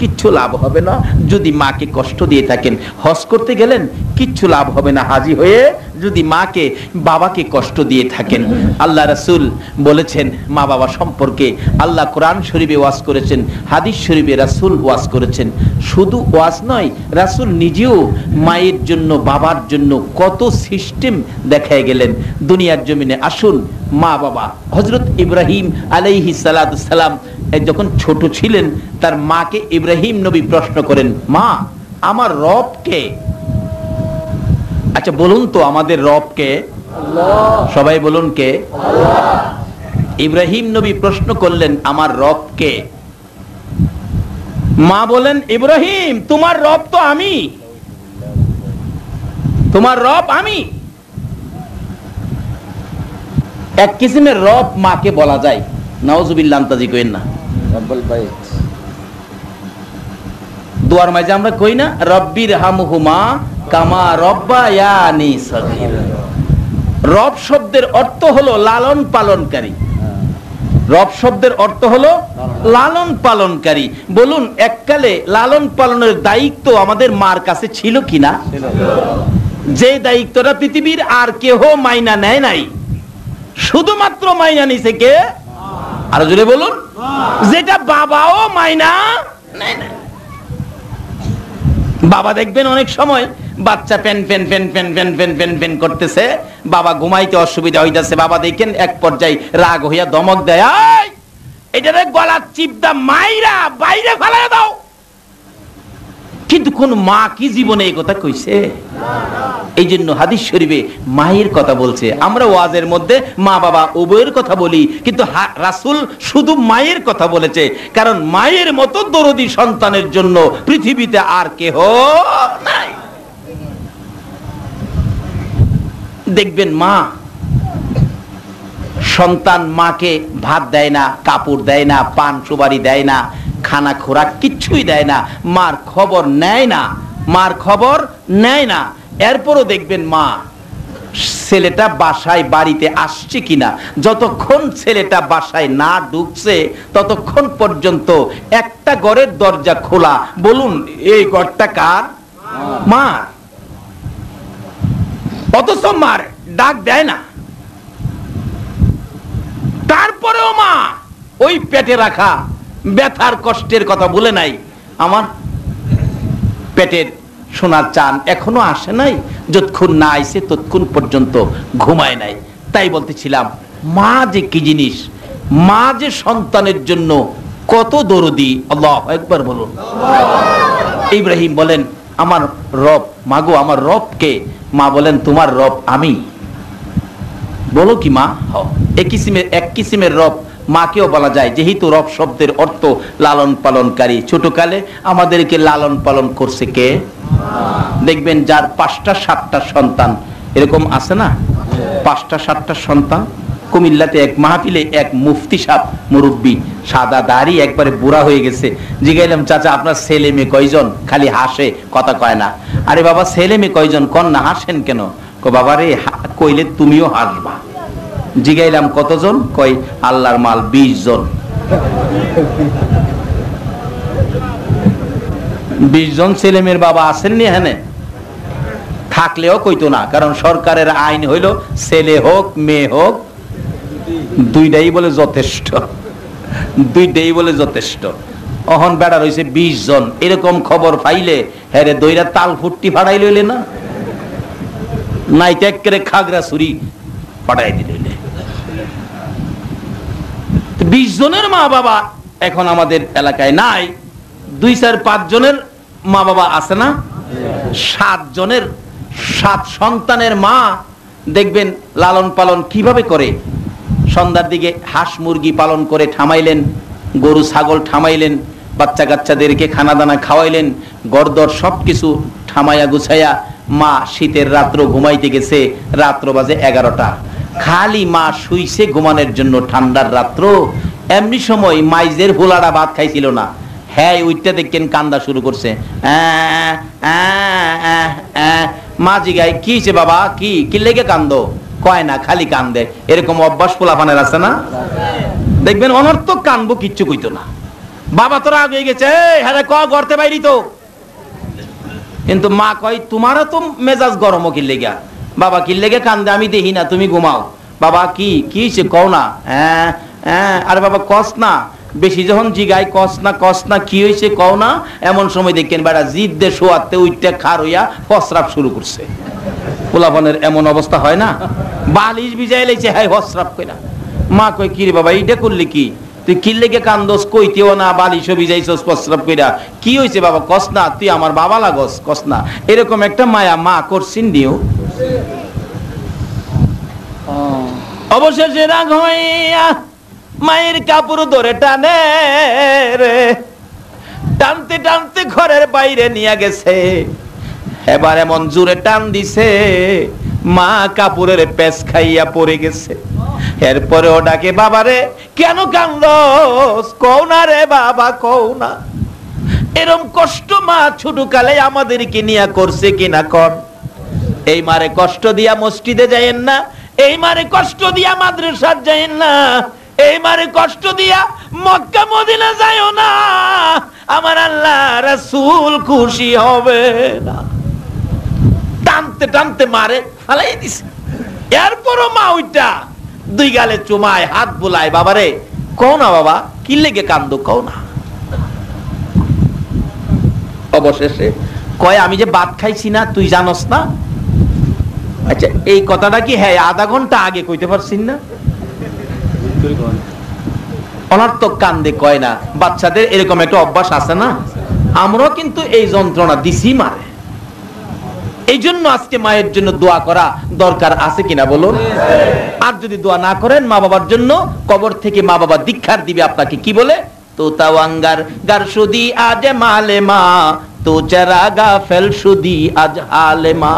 S1: কিচ্ছু লাভ হবে না যদি মাকে কষ্ট দিয়ে থাকেন। হজ করতে গেলেন, কিচ্ছু লাভ হবে না হাজী হয়ে যদি মাকে বাবাকে কষ্ট দিয়ে থাকেন। আল্লাহ রাসূল বলেছেন মা বাবা সম্পর্কে, আল্লাহ কোরআন শরীফে ওয়াজ করেছেন, হাদিস শরীফে রাসূল ওয়াজ করেছেন। শুধু ওয়াজ নয়, রাসূল নিজেও মায়ের জন্য বাবার জন্য কত সিস্টেম দেখায় গেলেন দুনিয়ার জমিনে। আসুন মা বাবা, হযরত ইব্রাহিম আলাইহিস সালাতু সালাম যখন ছোট ছিলেন, তার মাকে ইব্রাহিম নবী প্রশ্ন করেন, মা আমার রব কে? আচ্ছা বলুন তো আমাদের রব কে? আল্লাহ। সবাই বলুন কে? আল্লাহ। ইব্রাহিম নবী প্রশ্ন করলেন আমার রব কে? মা বলেন ইব্রাহিম তোমার রব তো আমি, তোমার রব আমি। এক কিসিমের রব মাকে বলা যায়, নাউজুবিল্লাহ, আন্তাজি কইেন না। রব্বুল বাইত দুয়ার মাঝে আমরা কই না রব্বির হামহুমা কামা রব্বায়ানি সগীরা। রব শব্দের অর্থ হলো লালন পালনকারী। রব শব্দের অর্থ হলো লালন পালনকারী। বলুন এককালে লালন পালনের দায়িত্ব আমাদের মার কাছে ছিল কিনা? যে দায়িত্বটা পৃথিবীর আর কেহ মাইনা নেয় নাই, শুধুমাত্র মাইনা নিছে কে? আর জোরে বলুন, যেটা বাবাও মাইনা নেয় না। বাবা দেখবেন অনেক সময় বাচ্চা পেন পেন পেন পেন পেন পেন পেন পেন করতেছে, বাবা ঘুমাইতে অসুবিধা হইতাছে, বাবা দেখেন এক পর্যায়ে রাগ হইয়া ধমক দেয়, এটারে গলা চিপদা মাইরা বাইরে ফেলায় দাও। কিন্তু কোন মা কি জীবনে এই কথা কইছে? এই জন্য হাদিস শরীফে মায়ের কথা বলছে। আমরা ওয়াজের মধ্যে মা বাবা উভয়ের কথা বলি, কিন্তু রাসূল শুধু মায়ের কথা বলেছে, কারণ মায়ের মতো দরদি সন্তানের জন্য পৃথিবীতে আর কেহ নাই। দেখবেন মা সন্তান মাকে ভাত দেয় না, কাপড় দেয় না, পান সুপারি দেয় না, খানা খোরাক কিচ্ছুই দেয় না, মার খবর নেয় না, মার খবর নেয় না। এরপরও দেখবেন মা ছেলেটা বাসায় বাড়িতে আসছে কিনা, যতক্ষণ ছেলেটা বাসায় না ঢুকছে ততক্ষণ পর্যন্ত একটা ঘরের দরজা খোলা। বলুন এই ঘরটা কার? মার। অথচ মার ডাক দেয় না। তারপরেও মা ওই পেটে রাখা ব্যথার কষ্টের কথা বলে নাই, আমার পেটের সোনার চান এখনো আসে নাই, যতক্ষণ না আইছে ততক্ষণ পর্যন্ত ঘুমায় নাই। তাই বলতেছিলাম মা যে কি জিনিস, মা যে সন্তানের জন্য কত দরদি। আল্লাহু আকবার বলুন। ইব্রাহিম বলেন আমার রব
S2: মা গো আমার রব কে? মা বলেন তোমার রব আমি। বলো কি মা? এক কিসিমের রব মাকেও বলা যায়, যেহেতু রব শব্দের অর্থ লালন পালনকারী। ছোটকালে আমাদেরকে লালন পালন করছে কে? দেখবেন যার 5টা 7টা সন্তান, এরকম আছে না, 5টা 7টা সন্তান। কুমিল্লাতে এক মাহফিলে এক মুফতি সাহেব, মুরব্বী, সাদা দাড়ি, একবারে বুড়া হয়ে গেছে। জিগাইলাম চাচা আপনার ছেলে মেয়ে কয়জন? খালি হাসে, কথা কয় না। আরে বাবা ছেলে মেয়ে কয়জন? কন না, হাসেন কেন? বাবা রে কইলে তুমিও হাসবা। জিগাইলাম কতজন? কয় আল্লাহর মাল 20 জন। 20 জন ছেলে মেয়ের বাবা আসেননি এখানে? থাকলেও কইতো না, কারণ সরকারের আইন হইল ছেলে হোক মেয়ে হোক দুইটাই বলে যথেষ্ট, দুইটাই বলে যথেষ্ট। অহন বেড়া রয়েছে 20 জন। এরকম খবর পাইলে হ্যাঁ দইরা তাল ফুটটি ফাড়াই লইলে না, নাই ত্যাগ করে খাগড়া ছুরি ফাটাই দিলে। 20 জনের মা বাবা এখন আমাদের এলাকায় নাই। 2-4-5 জনের মা বাবা আছে না? 7 জনের 7 সন্তানের মা দেখবেন লালন পালন কিভাবে করে। সন্ধ্যার দিকে হাঁস মুরগি পালন করে ঠামাইলেন, গরু ছাগল ঠামাইলেন, বাচ্চা কাচ্চাদেরকে খানা দানা খাওয়াইলেন, গড়দর সবকিছু ঠামাইয়া গুছাইয়া মা শীতের রাত্র ঘুমাইতে গেছে। রাত্র বাজে 11টা, খালি মা শুইছে ঘুমানোর জন্য ঠান্ডার রাত্র। এমনি সময় মাইজের ভোলাটা ভাত খাইছিল না, হ্যাঁ ওইটা দেখেন কান্দা শুরু করছে। মা জিগায় কি হয়েছে বাবা, কি লেগে কান্দো? কয় না, খালি কান্দে। এরকম অভ্যাস পোলাপানের আছে না? দেখবেন অনর্থক কানবো, কিচ্ছু কইতো না। বাবা তোরা আগে গেছে, হ্যাঁ ক গড়তে বাইরি তো। কিন্তু মা কয় তোমারও তো মেজাজ গরম, কি লেগা বাবা, কি লেগে কান্দে? আমি দেখি না, তুমি ঘুমাও। বাবা কি হয়েছে কও না? আরে বাবা কস না। বেশি যখন জিগাই কস না কি হয়েছে কও না, এমন সময় দেখেন বেড়া জিদ দে শোয়াতে উইটা খার হইয়া ফসরাপ শুরু করছে। পোলাপানের এমন অবস্থা হয় না? বালিশ ভিজাই লাইছে, হ্যাঁ ফসরাপ কইরা। মা কই কি রে বাবা এইটা করলি কি? তুই কি লেগে কান্দোস? কইতেও না, বালিশও ভিজাইছস ফসরাপ কইরা। কি হয়েছে বাবা কস না, তুই আমার বাবা লাগস, কস না। এরকম একটা মায়া মা করছিন দিও। অবশেষে রাগ হইয়া মায়ের কাপড় ধরে টানে রে, টানতে টানতে ঘরের বাইরে নিয়ে গেছে। এবার এমন জোরে টান দিছে মা কাপড়ের পেঁচ খাইয়া পড়ে গেছে। এরপরে ও ডাকে বাবারে কেন কান্দস? কও না রে বাবা, কও না। এরম কষ্ট মা ছোটকালে আমাদেরকে নিয়ে করছে কিনা কর। এই মারে কষ্ট দিয়া মসজিদে যাইয়েন না, এই মারে কষ্ট দিয়া মাদ্রাসা যাইয়েন না, এই মারে কষ্ট দিয়া মক্কা মদিনা যাইও না, আমার আল্লাহ রাসূল খুশি হবে না। টানতে টানতে মারে ফালাই দিছে। এরপরও মা ওইটা 2 গালে চুমায়, হাত বুলায়, বাবারে কও না বাবা, কি লেগে কান্দো কও না। অবশেষে কয় আমি যে ভাত খাইছি না তুই জানোস না? আচ্ছা এই কথাটা কি হ্যাঁ আধা ঘন্টা আগে কইতে পারছিস না? অনর্থক কান্দে কয় না। বাচ্চাদের এরকম একটা অভ্যাস আছে না? আমরাও কিন্তু এই যন্ত্রণা দিছি মারে। এই জন্য আজকে মায়ের জন্য দোয়া করা দরকার আছে কিনা বলুন। আর যদি দোয়া না করেন মা বাবার জন্য, কবর থেকে মা বাবা দীক্ষার দিবে আপনাকে, কি বলে? তো তাওয়াঙ্গার গার সুদি আজ মালে মা, তো চারা গাফেল সুদি আজ হালে মা।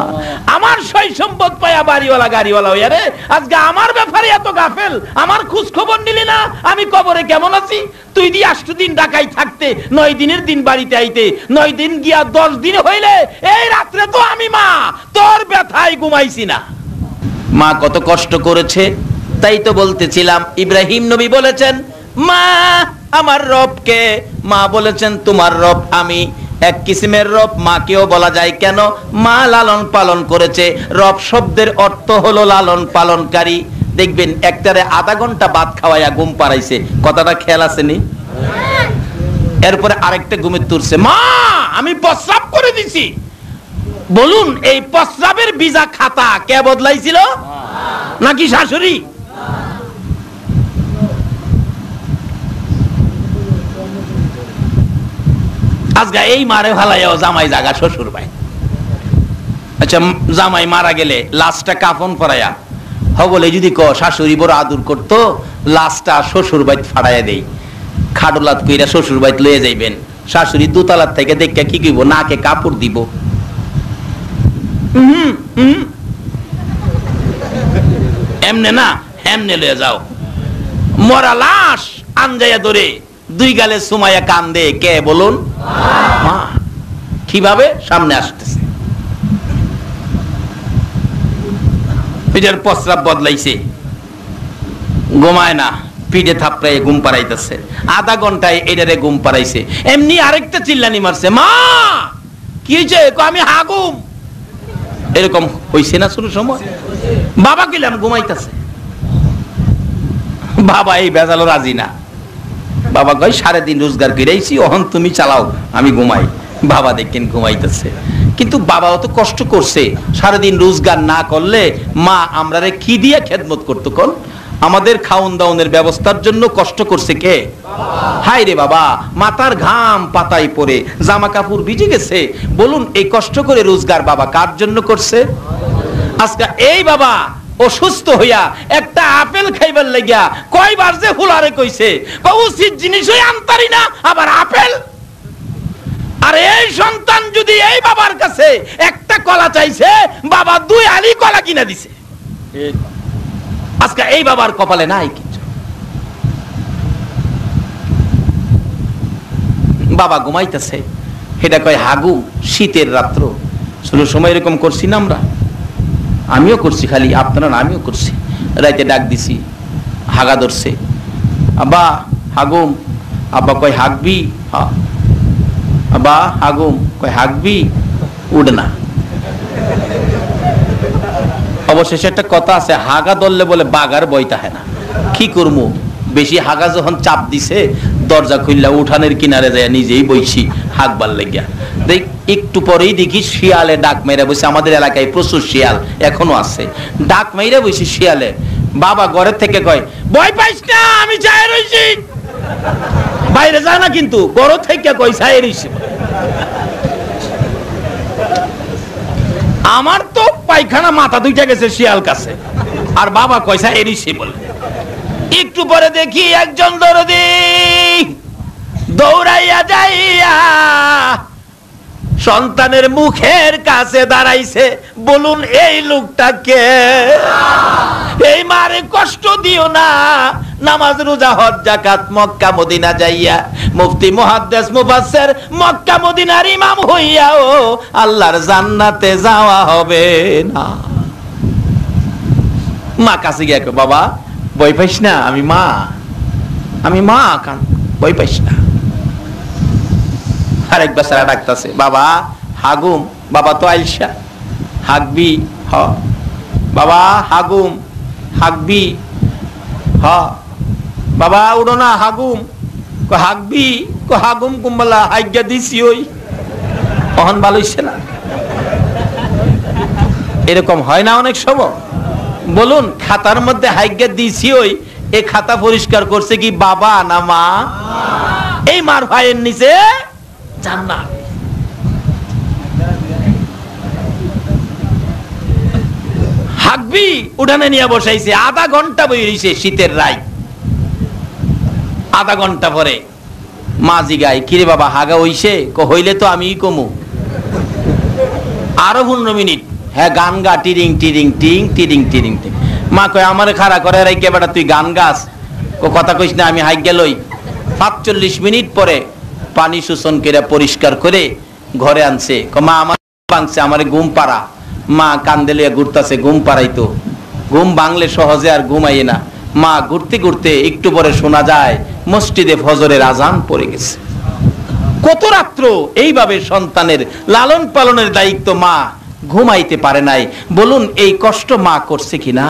S2: আমার সই সম্পদ পায়া বাড়িওয়ালা গাড়িওয়ালা হইয়া রে, আজকে আমার ব্যাপারে এত গাফেল, আমার খোঁজ খবর নিলি না আমি কবরে কেমন আছি। তুই দিয়ে 8 দিন ঢাকায় থাকতে, 9 দিনের দিন বাড়িতে আইতে, 9 দিন গিয়া 10 দিন হইলে এই রাত্রে তো আমি মা তোর ব্যথায় ঘুমাইছি না। মা কত কষ্ট করেছে। তাই তো বলতেছিলাম ইব্রাহিম নবী বলেছেন মা আমার রবকে, মা বলেছেন তোমার রব আমি। এক কিসিমের রব মাকেও বলা যায় কেন? মা লালন পালন করেছে। রব শব্দের অর্থ হলো লালন পালনকারী। দেখবেন একটারে আধা ঘন্টা ভাত খাওয়াইয়া ঘুম পাড়াইছে, কথাটা খেয়াল আসেনি? এরপরে আরেকটা ঘুমে তুলছে, মা আমি প্রস্রাব করে দিছি। বলুন এই প্রস্রাবের ভিজা খাতা কে বদলাইছিল? নাকি শাশুড়ি? আজকে এই মারে ভালাইও জামাই জাগা শ্বশুর ভাই। আচ্ছা জামাই মারা গেলে লাশটা কাফন পরায়া বলে যদি ক শাশুড়ি বড় আদর করতো, লাশটা শ্বশুর বাড়ি ফাড়াইয়া দেই, খাডলাত কইরা শ্বশুর বাড়ি লয়ে যাইবেন, শাশুড়ি দোতলার থেকে দেখে কি কইব, নাকে কাপড় দিব। এমনে না, এমনে লয়ে যাও। মরা লাশ আনজাইয়া ধরে দুই গালে সুমাইয়া কান্দে কে বলুন? মা। কিভাবে? সামনে আসতেছে, পিঠের প্রস্রাব বদলাইছে, ঘুমায় না, পিঠে থাপড়াই ঘুম পাড়াইতেছে, আধা ঘন্টায় এটারে ঘুম পাড়াইছে, এমনি আরেকটা চিল্লানি মারছে, মা কি হয়েছে? আমি হাগুম। এরকম হইছে না শুরু সময়? বাবা গেলাম ঘুমাইতেছে, বাবা এই বেজালো রাজি না। বাবা কয় সারা দিন রোজগার করেছি, অহন তুমি চালাও, আমি ঘুমাই। বাবা দেখেন ঘুমাইতেছে, কিন্তু বাবাও তো কষ্ট করছে, সারাদিন রোজগার না করলে মা আমরারে কি দিয়ে খেদমত করতো? কোন আমাদের খাওন দাওনের ব্যবস্থার জন্য কষ্ট করছে কে? হায় রে বাবা, মাথার ঘাম পাতায় পড়ে জামা কাপড় ভিজে গেছে, বলুন এই কষ্ট করে রোজগার বাবা কার জন্য করছে? আজকে এই বাবা অসুস্থ হইয়া একটা আপেল খাইবার লাগিয়া কয়বার যে হুলারে কইছে, উচিত জিনিসই আনতারি না, আবার আপেল। আর এই সন্তান যদি এই বাবার কাছে একটা কলা চাইছে, বাবা 2 আলি কলা কিনা দিছে। আজকে এই বাবার কপালে নাই কিছু। বাবা ঘুমাইতেছে, এটা কয় হাগু, শীতের রাত্র। শুরু সময় এরকম করছি না আমরা? আমিও করছি, খালি আপনারা না, আমিও করছি। রাইতে ডাক দিছি, হাগা ধরছে, আব্বা হাগুম। আব্বা কয় হাগবি? আব্বা হাগুম। কয় হাগবি? উড়ে না। অবশেষে একটা কথা আছে, হাগা ধরলে বলে বাগার বইতা হয় না। কি করবো, বেশি হাগা যখন চাপ দিছে, দরজা খুললা উঠানের কিনারে যায় নিজেই বইছি হাগবার লেগিয়া। দেখ একটু পরেই দেখি শিয়ালে ডাক মেরে বসে। আমাদের এলাকায় প্রচুর শিয়াল এখনো আছে, ডাক মেরে বসে শিয়ালে। বাবা ঘরের থেকে কয়, ভয় পাইস না, আমি চাই রইছি। বাইরে যায় না, কিন্তু ঘর থেকে কই চাই রইছি। আমার তো পায়খানা মাথা দুইটা গেছে শিয়াল কাছে, আর বাবা কয়সা এরিসি বলে। একটু পরে দেখি একজন দরদি দৌড়াইয়া যাইয়া সন্তানের মুখের কাছে দাঁড়াইছে। বলুন এই লোকটাকে? এই মারে কষ্ট দিও না, নামাজ রোজা হজ যাকাত মক্কা মদিনা যাইয়া মুফতি মুহাদ্দিস মুফাসসির মক্কা মদিনার ইমাম হইয়াও আল্লাহর জান্নাতে যাওয়া হবে না। মা কাছে গিয়ে কয়, বাবা ভয় পাইস না, আমি মা, আমি মা, কান ভয় পাইস না। আরেক বাসারা ডাকতেছে, বাবা হাগুম। বাবা তো আইসা, হাগবি? হ। বাবা হাগুম, হাগবি? হ। বাবা উড়ো না, হাগুম। হাগবি? হাগুম কুম্বলা হাইগা দিছি, ওই অহন ভালো হইছে না। এরকম হয় না অনেক সময়? বলুন খাতার মধ্যে হাইগা দিছি, ওই এই খাতা পরিষ্কার করছে কি বাবা না মা? এই মার ভাইয়ের নিচে জান্নাত। হাগবি উঠানে নিয়ে বসাইছে, আধা ঘন্টা বই রইছে, শীতের রাত। আধা ঘন্টা পরে মা জিগায়, কিরে বাবা হাগা হইছে? হইলে তো আমিই কমু। আরো 15 মিনিট, হ্যাঁ গান গা, টিরিং টিরিং টিং টিরিং টিরিং টিং। মা কয় আমারে খাড়া করে রাইকে বেটা তুই গান গাস? কথা কইস না, আমি হাইক গেলই। 45 মিনিট পরে পানি শোষণ করে পরিষ্কার করে ঘরে আনছে। মা আমার ভাঙছে, আমারে ঘুম পাড়া। মা কান্দে লইয়া ঘুরতাছে, ঘুম পাড়াইতো। ঘুম ভাঙলে সহজে আর ঘুমাইয়ে না। মা ঘুরতে ঘুরতে একটু পরে শোনা যায় মসজিদে ফজরের আজান পড়ে গেছে। কত রাত্র এইভাবে সন্তানের লালন পালনের দায়িত্ব মা ঘুমাইতে পারে নাই। বলুন এই কষ্ট মা করছে কিনা?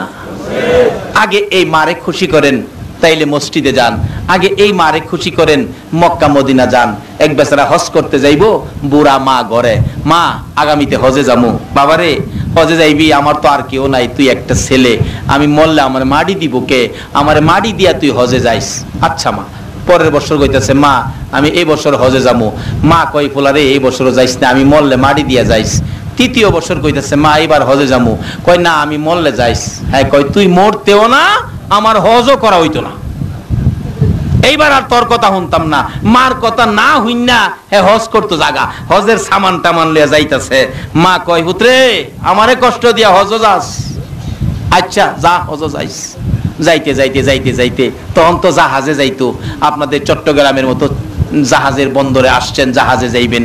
S2: আগে এই মারে খুশি করেন, তাইলে মসজিদে যান। আগে এই মারে খুশি করেন, মক্কা মদিনা যান। এক বেচারা হজ করতে যাইবো, বুড়া মা ঘরে, মা আগামীতে হজে যাবো। বাবারে হজে যাইবি? আমার তো আর কেউ নাই, তুই একটা ছেলে, আমি মরলে আমার মাটি দিব কে? আমার মাটি দিয়া তুই হজে যাইস। আচ্ছা মা। পরের বছর কইতেছে, মা আমি এই বছর হজে যাবো। মা কই পোলারে এই বছর যাইস না, আমি মরলে মাটি দিয়া যাইস। তৃতীয় বছর কইতেছে মা এবার হজে যামু। কয় না আমি মরলে যাইস। হ্যাঁ কয় তুই মরতেও না আমার হজও করা হইতো না। এইবার আর তোর কথা শুনতাম না। মার কথা না হইন না হ্যাঁ হজ করতো জাগা, হজের সামান টামান লিয়া যাইতাছে। মা কয় পুত্রে আমারে কষ্ট দিয়া হজ যাস? আচ্ছা যা হজ যাইস। যাইতে যাইতে যাইতে যাইতে তখন তো জাহাজে যাইতো, আপনাদের চট্টগ্রামের মতো জাহাজের বন্দরে আসছেন, জাহাজে যাইবেন।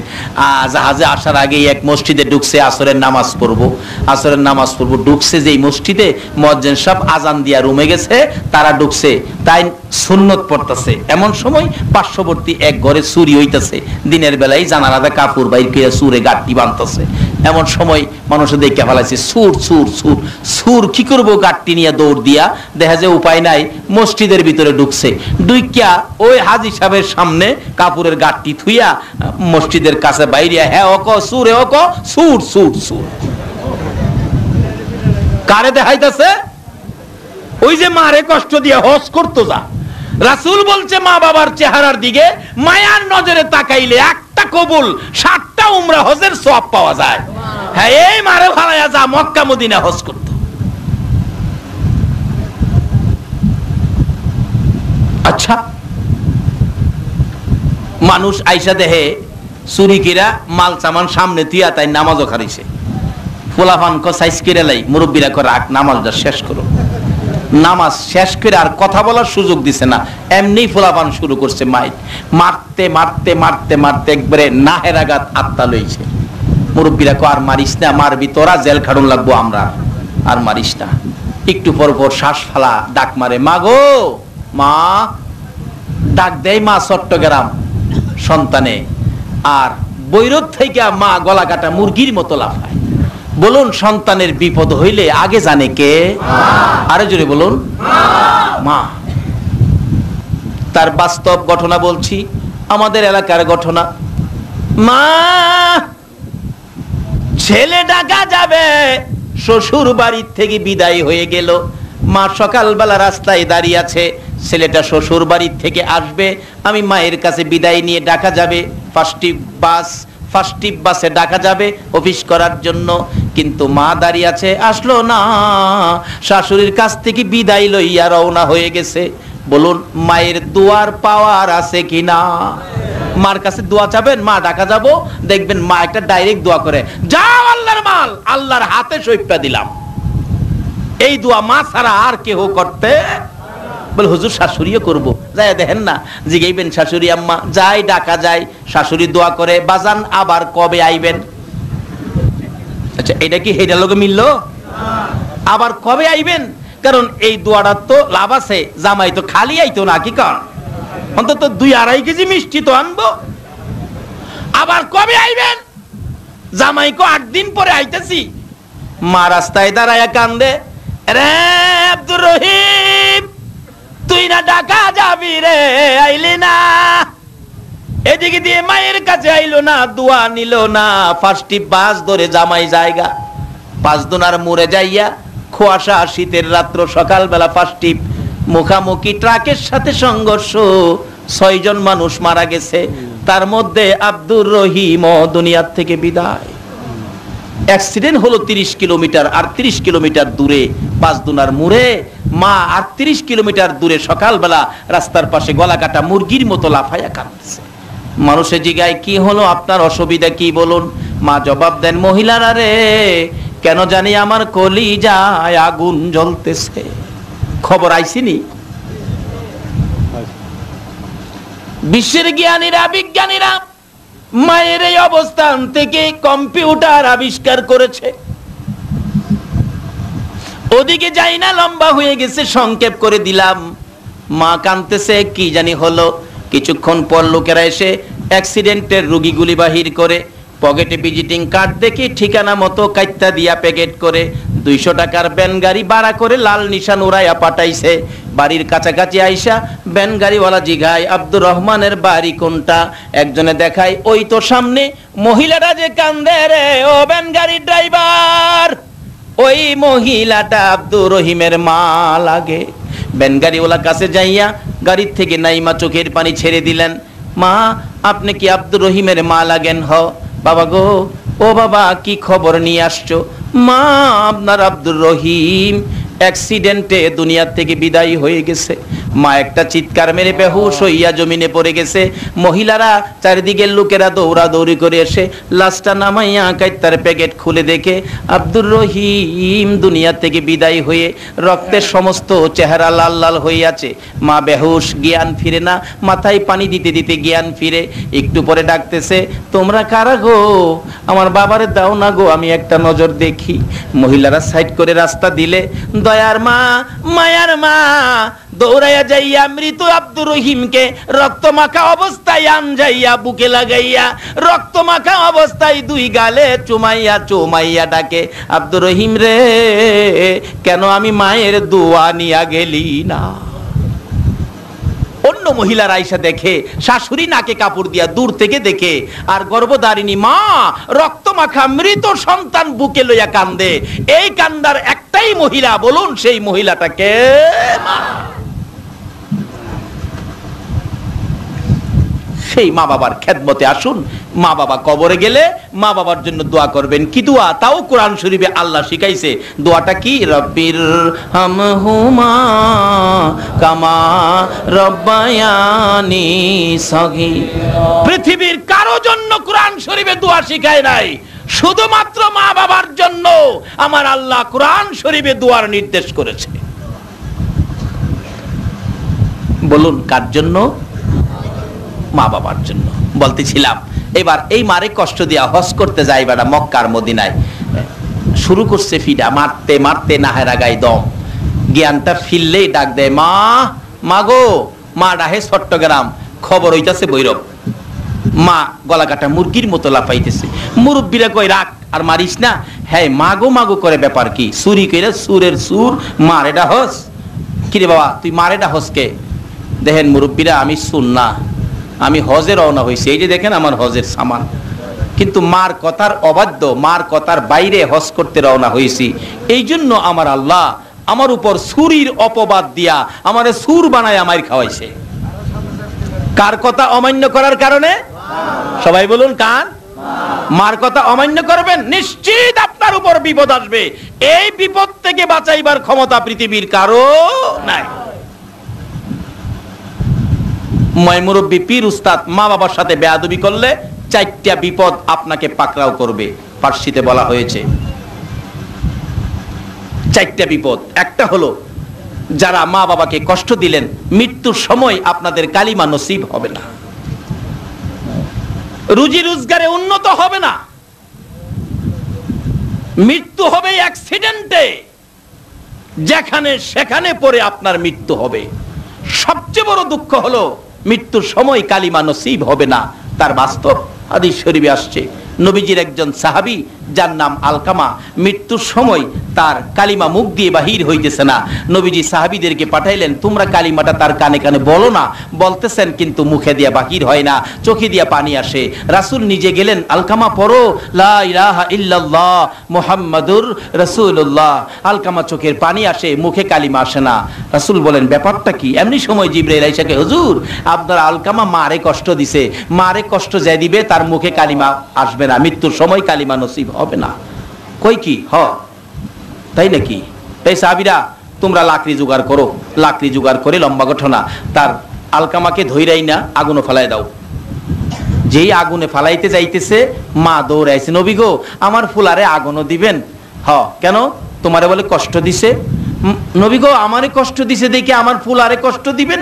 S2: জাহাজে আসার আগে এক মসজিদে ঢুকছে, আসরের নামাজ পড়বো, আসরের নামাজ পড়বো। ঢুকছে যেই মসজিদে মুয়াজ্জিন সাহেব আজান দিয়া রুমে গেছে, তারা ঢুকছে, তাই সুন্নত পড়তেছে। এমন সময় পার্শ্ববর্তী এক ঘরে চুরি হইতেছে। দিনের বেলায় জানালাতে কাপড় বাইর করে চুরে গাঁটটি বাঁধতেছে। এমন সময় মানুষের দেখে ফেলাইছে সুর সুর সুর সুর, কি করবো গাঁটটি নিয়ে দৌড় দিয়া, দেখা যায় উপায় নাই, মসজিদের ভিতরে ঢুকছে। ঢুকিয়া ওই হাজী সাহেবের সামনে কাপড়ের গাঁটটি থুইয়া মসজিদের কাছে বাইরে হ্যাঁ ওক সুরে ওক সুর সুর সুর। কারে দেখাইতেছে? ওই যে মারে কষ্ট দিয়ে হজ করতো যা। রাসূল বলছে মা বাবার চেহারার দিকে মায়ার নজরে তাকাইলে একটা কবুল 7টা উমরা হজের সওয়াব পাওয়া যায়। হ্যাঁ এই মারে ভাড়ায়া যা মক্কা মদিনা হজ করতো। আচ্ছা মানুষ আইসা দেহে চুরি কিরা মাল সামান সামনে তুইয়া তাই নামাজও খারিছে। ফুলাফান কো সাইজ কিরে লাই, মুরব্বীরা কো রাখ নামাজটা শেষ করো। নামাজ শেষ করে আর কথা বলার সুযোগ দিছে না, এমনি ফুলাফান শুরু করছে মাইক মারতে মারতে মারতে মারতে একবারে নাহের আঘাত আত্মা লইছে। মুরব্বীরা কো আর মারিস না, মারবি তোরা জেল খাড়ুন লাগবো আমরা, আর মারিস না। একটু পর পর শ্বাস ফালা ডাক মারে, মা গো মা, ডাক দেয় মা চট্টগ্রাম সন্তানে। আর বৈরত থেকে মা গলা কাটা মুরগির মতো লাফায়। বলুন সন্তানের বিপদ হইলে আগে জানে কে? আরে জোরে বলুন মা। তার বাস্তব ঘটনা বলছি, আমাদের এলাকার ঘটনা। মা ছেলে ডাকা যাবে, শ্বশুর বাড়ির থেকে বিদায় হয়ে গেল। মা সকালবেলা রাস্তায় দাঁড়িয়ে আছে, ছেলেটা শ্বশুর বাড়ির থেকে আসবে, আমি মায়ের কাছে বিদায় নিয়ে ডাকা যাবে। ফার্স্ট টিপ বাসে ডাকা যাবে অফিস করার জন্য, কিন্তু মা দাঁড়িয়ে আছে, আসলো না। শাশুড়ির কাছ থেকে বিদায় লইয়া রওনা হয়ে গেছে। বলুন মায়ের দোয়ার পাওয়ার আছে কিনা? মার কাছে দোয়া চাবেন, মা ডাকা যাব, দেখবেন মা একটা ডাইরেক্ট দোয়া করে, যাও আল্লাহর মাল আল্লাহর হাতে সইপা দিলাম। এই দোয়া মা ছাড়া আর কেউ করতে? বলে হুজুর শাশুড়িও করবো, যাই দেখেন না, জিগাইবেন শাশুড়ি আম্মা, যাই ডাকা যায়, শাশুড়ি দোয়া করে, বাজান আবার কবে আইবেন? আচ্ছা এটা কি হেডার লোকে মিললো? আবার কবে আইবেন? কারণ এই দোয়াটার তো লাভ আছে, জামাই তো খালি আইতো না, কি কারণ অন্তত 2-2.5 কেজি মিষ্টি তো আনবো। আবার কবে আইবেন? জামাই কো 8 দিন পরে আইতেছি। মা রাস্তায় দাঁড়ায় কান্দে, রে আব্দুর রহিম তুই না ঢাকা যাবি রে, আইলি না। এদিকে দিয়ে মায়ের কাছে আইলো না, দোয়া নিল না। ফার্স্ট বাস ধরে জামাই জায়গা 5 দুনার মোড়ে যাইয়া, কুয়াশা শীতের রাত্র, সকালবেলা ফার্স্ট মুখামুখি ট্রাকের সাথে সংঘর্ষ, 6 জন মানুষ মারা গেছে। তার মধ্যে আব্দুর রহিম দুনিয়ার থেকে বিদায়। অ্যাক্সিডেন্ট হলো 30 কিলোমিটার, আর 30 কিলোমিটার দূরে 5 দুনার মোড়ে মা 38 কিলোমিটার দূরে সকালবেলা রাস্তার পাশে গলা কাটা মুরগির মতো লাফাইয়া কাঁদতেছে। মানুষে জিগায় কি হলো, আপনার অসুবিধা কি বলুন? মা জবাব দেন, মহিলারা রে, কেন জানি আমার কলিজায় আগুন জ্বলতেছে। খবর আইসিনি? বিশ্বের জ্ঞানীরা বিজ্ঞানীরা মায়ের এই অবস্থান থেকে কম্পিউটার আবিষ্কার করেছে। ওদিকে যাই না, লম্বা হয়ে গেছে, সংক্ষেপ করে দিলাম। মা কাঁদতেছে, কি জানি হলো। কিছুক্ষণ পর লোকেরা এসে অ্যাক্সিডেন্টের রোগীগুলি বাহির করে, পকেটে ভিজিটিং কার্ড দেখে ঠিকানা মতো কাইত্তা দিয়া প্যাকেট করে 200 টাকার ব্যান গাড়ি ভাড়া করে লাল নিশান উড়াইয়া পাঠাইছে। বাড়ির কাছাকাছি আইসা ব্যান গাড়িওয়ালা জিগায়, আব্দুর রহমানের বাড়ি কোনটা? একজনে দেখায়, ওই তো সামনে। মহিলাটা যে কান্দে রে, ও ব্যান গাড়ির ড্রাইভার, ওই মহিলাটা আব্দুর রহিমের মা লাগে। ব্যান গাড়িওয়ালা কাছে যাইয়া গাড়ির থেকে নাইমা চোখের পানি ছেড়ে দিলেন। মা আপনি কি আব্দুর রহিমের মা লাগেন? হ বাবা গো, ও বাবা কি খবর নিয়ে আসছো? মা আপনার আব্দুর রহিম অ্যাক্সিডেন্টে দুনিয়া থেকে বিদায় হয়ে গেছে। মা একটা চিৎকার মেরে বেহুশ হইয়া জমিনে পড়ে গেছে। মহিলারা চারিদিকের লোকেরা দৌড়াদৌড়ি করে এসে লাশটা নামাইয়া কাইত্তার প্যাকেট খুলে দেখে আব্দুর রহিম দুনিয়া থেকে বিদায় হয়ে রক্তের সমস্ত চেহারা লাল লাল হয়ে আছে। মা বেহুশ, জ্ঞান ফিরে না, মাথায় পানি দিতে দিতে জ্ঞান ফিরে। একটু পরে ডাকতেছে, তোমরা কারা গো? আমার বাবারে দাও না গো, আমি একটা নজর দেখি। মহিলারা সাইড করে রাস্তা দিলে দয়ার মা, মায়ার মা দৌড়াইয়া যাইয়া মৃত আব্দুর রহিমকে রক্তমাখা অবস্থায় আনজাইয়া বুকে লাগাইয়া রক্তমাখা অবস্থায় দুই গালে চুমাইয়া চুমাইয়া ডাকে, আব্দুর রহিম রে, কেন আমি মায়ের দোয়া নিয়া গেলি না? অন্য মহিলারা আইসা দেখে শাশুড়ি নাকে কাপড় দিয়া দূর থেকে দেখে, আর গর্ভধারিণী মা রক্তমাখা মৃত সন্তান বুকে লইয়া কান্দে। এই কান্দার একটাই মহিলা, বলুন সেই মহিলাটাকে? মা। সেই মা বাবার খেদমতে আসুন। মা বাবা কবরে গেলে মা বাবার জন্য দোয়া করবেন। কি দোয়া? তাও কোরআন শরীফে আল্লাহ শিখাইছে। দোয়াটা কি? রব্বির হামহুমা কামা রব্বায়ানি সগীরা। পৃথিবীর কারো জন্য কোরআন শরীফে দোয়া শিখায় নাই, শুধুমাত্র মা বাবার জন্য আমার আল্লাহ কোরআন শরীফে দোয়ার নির্দেশ করেছে। বলুন কার জন্য? মা বাবার জন্য। বলতেছিলাম এবার এই মারে কষ্ট দিয়া হজ করতে যায় বেড়া মক্কার মদিনায়। শুরু করছে ফিডা, মারতে মারতে নাহেরা গাই দম। জ্ঞানটা ফিরলেই ডাক দেয়, মা, মা গো। মা ডাহে চট্টগ্রাম, খবর হইতাছে বৈরব। মা গলা কাটা মুরগির মতো লাফাইতেছে। মুরব্বীরা কই রাখ আর মারিস না। হ্যাঁ মাগো মাগো করে ব্যাপার কি? চুরি কইরা সুরের সুর মারে ডাহস। কিরে বাবা তুই মারে ডাহস কে? দেখেন মুরব্বীরা, আমি সুন্নাহ, আমি হজে রওনা হয়েছি, এই যে দেখেন আমার হজের সামান। কিন্তু মার কথার অবাধ্য, মার কথার বাইরে হজ করতে রওনা হয়েছি। এই জন্য আমার আল্লাহ আমার উপর সুরির অপবাদ দিয়া আমারে সুর বানায় আমায় খাওয়াইছে। কার কথা অমান্য করার কারণে? সবাই বলুন কার? মার কথা অমান্য করবেন, নিশ্চিত আপনার উপর বিপদ আসবে। এই বিপদ থেকে বাঁচাইবার ক্ষমতা পৃথিবীর কারো নাই। মুরব্বী পীর উস্তাদ মা বাবার সাথে বেয়াদবি করলে 4টা বিপদ আপনাকে পাকড়াও করবে। ফার্সিতে বলা হয়েছে 4টা বিপদ। একটা হলো যারা মা বাবাকে কষ্ট দিলেন, মৃত্যুর সময় আপনাদের কালিমা নসিব হবে না, রুজি রোজগারে উন্নত হবে না, মৃত্যু হবে অ্যাক্সিডেন্টে, যেখানে সেখানে পড়ে আপনার মৃত্যু হবে। সবচেয়ে বড় দুঃখ হলো মৃত্যুর সময় কালিমা নসিব হবে না। তার বাস্তব হাদিস শরীফে আসছে, নবীজির একজন সাহাবী যার নাম আলকামা, মৃত্যুর সময় তার কালিমা মুখ দিয়ে বাহির হইতেছে না। নবীজি সাহাবীদেরকে পাঠাইলেন, তোমরা কালিমাটা তার কানে কানে বলো না। বলতেছেন কিন্তু মুখে দিয়া বাহির হয় না, চোখে দিয়া পানি আসে। রাসূল নিজে গেলেন, আলকামা পড়ো লা ইলাহা ইল্লাল্লাহ মুহাম্মাদুর রাসূলুল্লাহ। আলকামা চোখের পানি আসে, মুখে কালিমা আসে না। রাসূল বলেন ব্যাপারটা কি? এমনি সময় জিবরাইল আইসা কয়, হুজুর আপনার আলকামা মারে কষ্ট দিছে, মারে কষ্ট যে দিবে তার মুখে কালিমা আসবে না, মৃত্যুর সময় কালিমা নসিব হবে না। কই কি? হ তাই নাকি? এই সাহাবীরা তোমরা লাকড়ি জোগাড় করো। লাকড়ি জোগাড় করে, লম্বা ঘটনা, তার আলকামাকে ধইরাই না আগুনে ফেলাই দাও। যেই আগুনে ফালাইতে যাইতেছে মা দৌড়াইছে, নবী গো আমার ফুলারে আগুনও দিবেন? হ কেন? তোমারে বলে কষ্ট দিছে। নবী গো আমারে কষ্ট দিছে দেখে আমার ফুলারে কষ্ট দিবেন?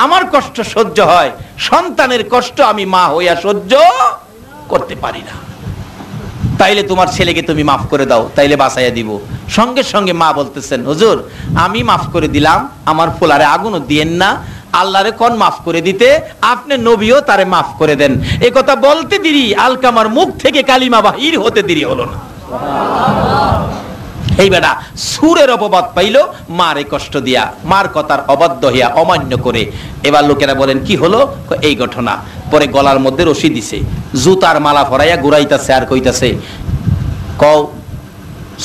S2: আমার কষ্ট সহ্য হয়, সন্তানের কষ্ট আমি মা হইয়া সহ্য করতে পারি না। তাইলে তোমার ছেলেকে তুমি মাফ করে দাও, তাইলে বাঁচাইয়া দিব। সঙ্গে সঙ্গে মা বলতেছেন, হুজুর আমি মাফ করে দিলাম, আমার ফুলারে আগুনও দিয়েন না। আল্লাহরে কোন মাফ করে দিতে, আপনি নবীও তারে মাফ করে দেন। এই কথা বলতে দেরি আলকামার মুখ থেকে কালিমা বাহির হতে দেরি হলো না। এই বেটা সুরের অপবাদ পাইল, মারে কষ্ট দিয়া, মার কথার অবাধ্য হইয়া অমান্য করে। এবার লোকেরা বলেন কি হলো? এই ঘটনা। পরে গলার মধ্যে রশি দিছে, জুতার মালা ফরাইয়া ঘুরাইতাছে আর কইতাছে, কও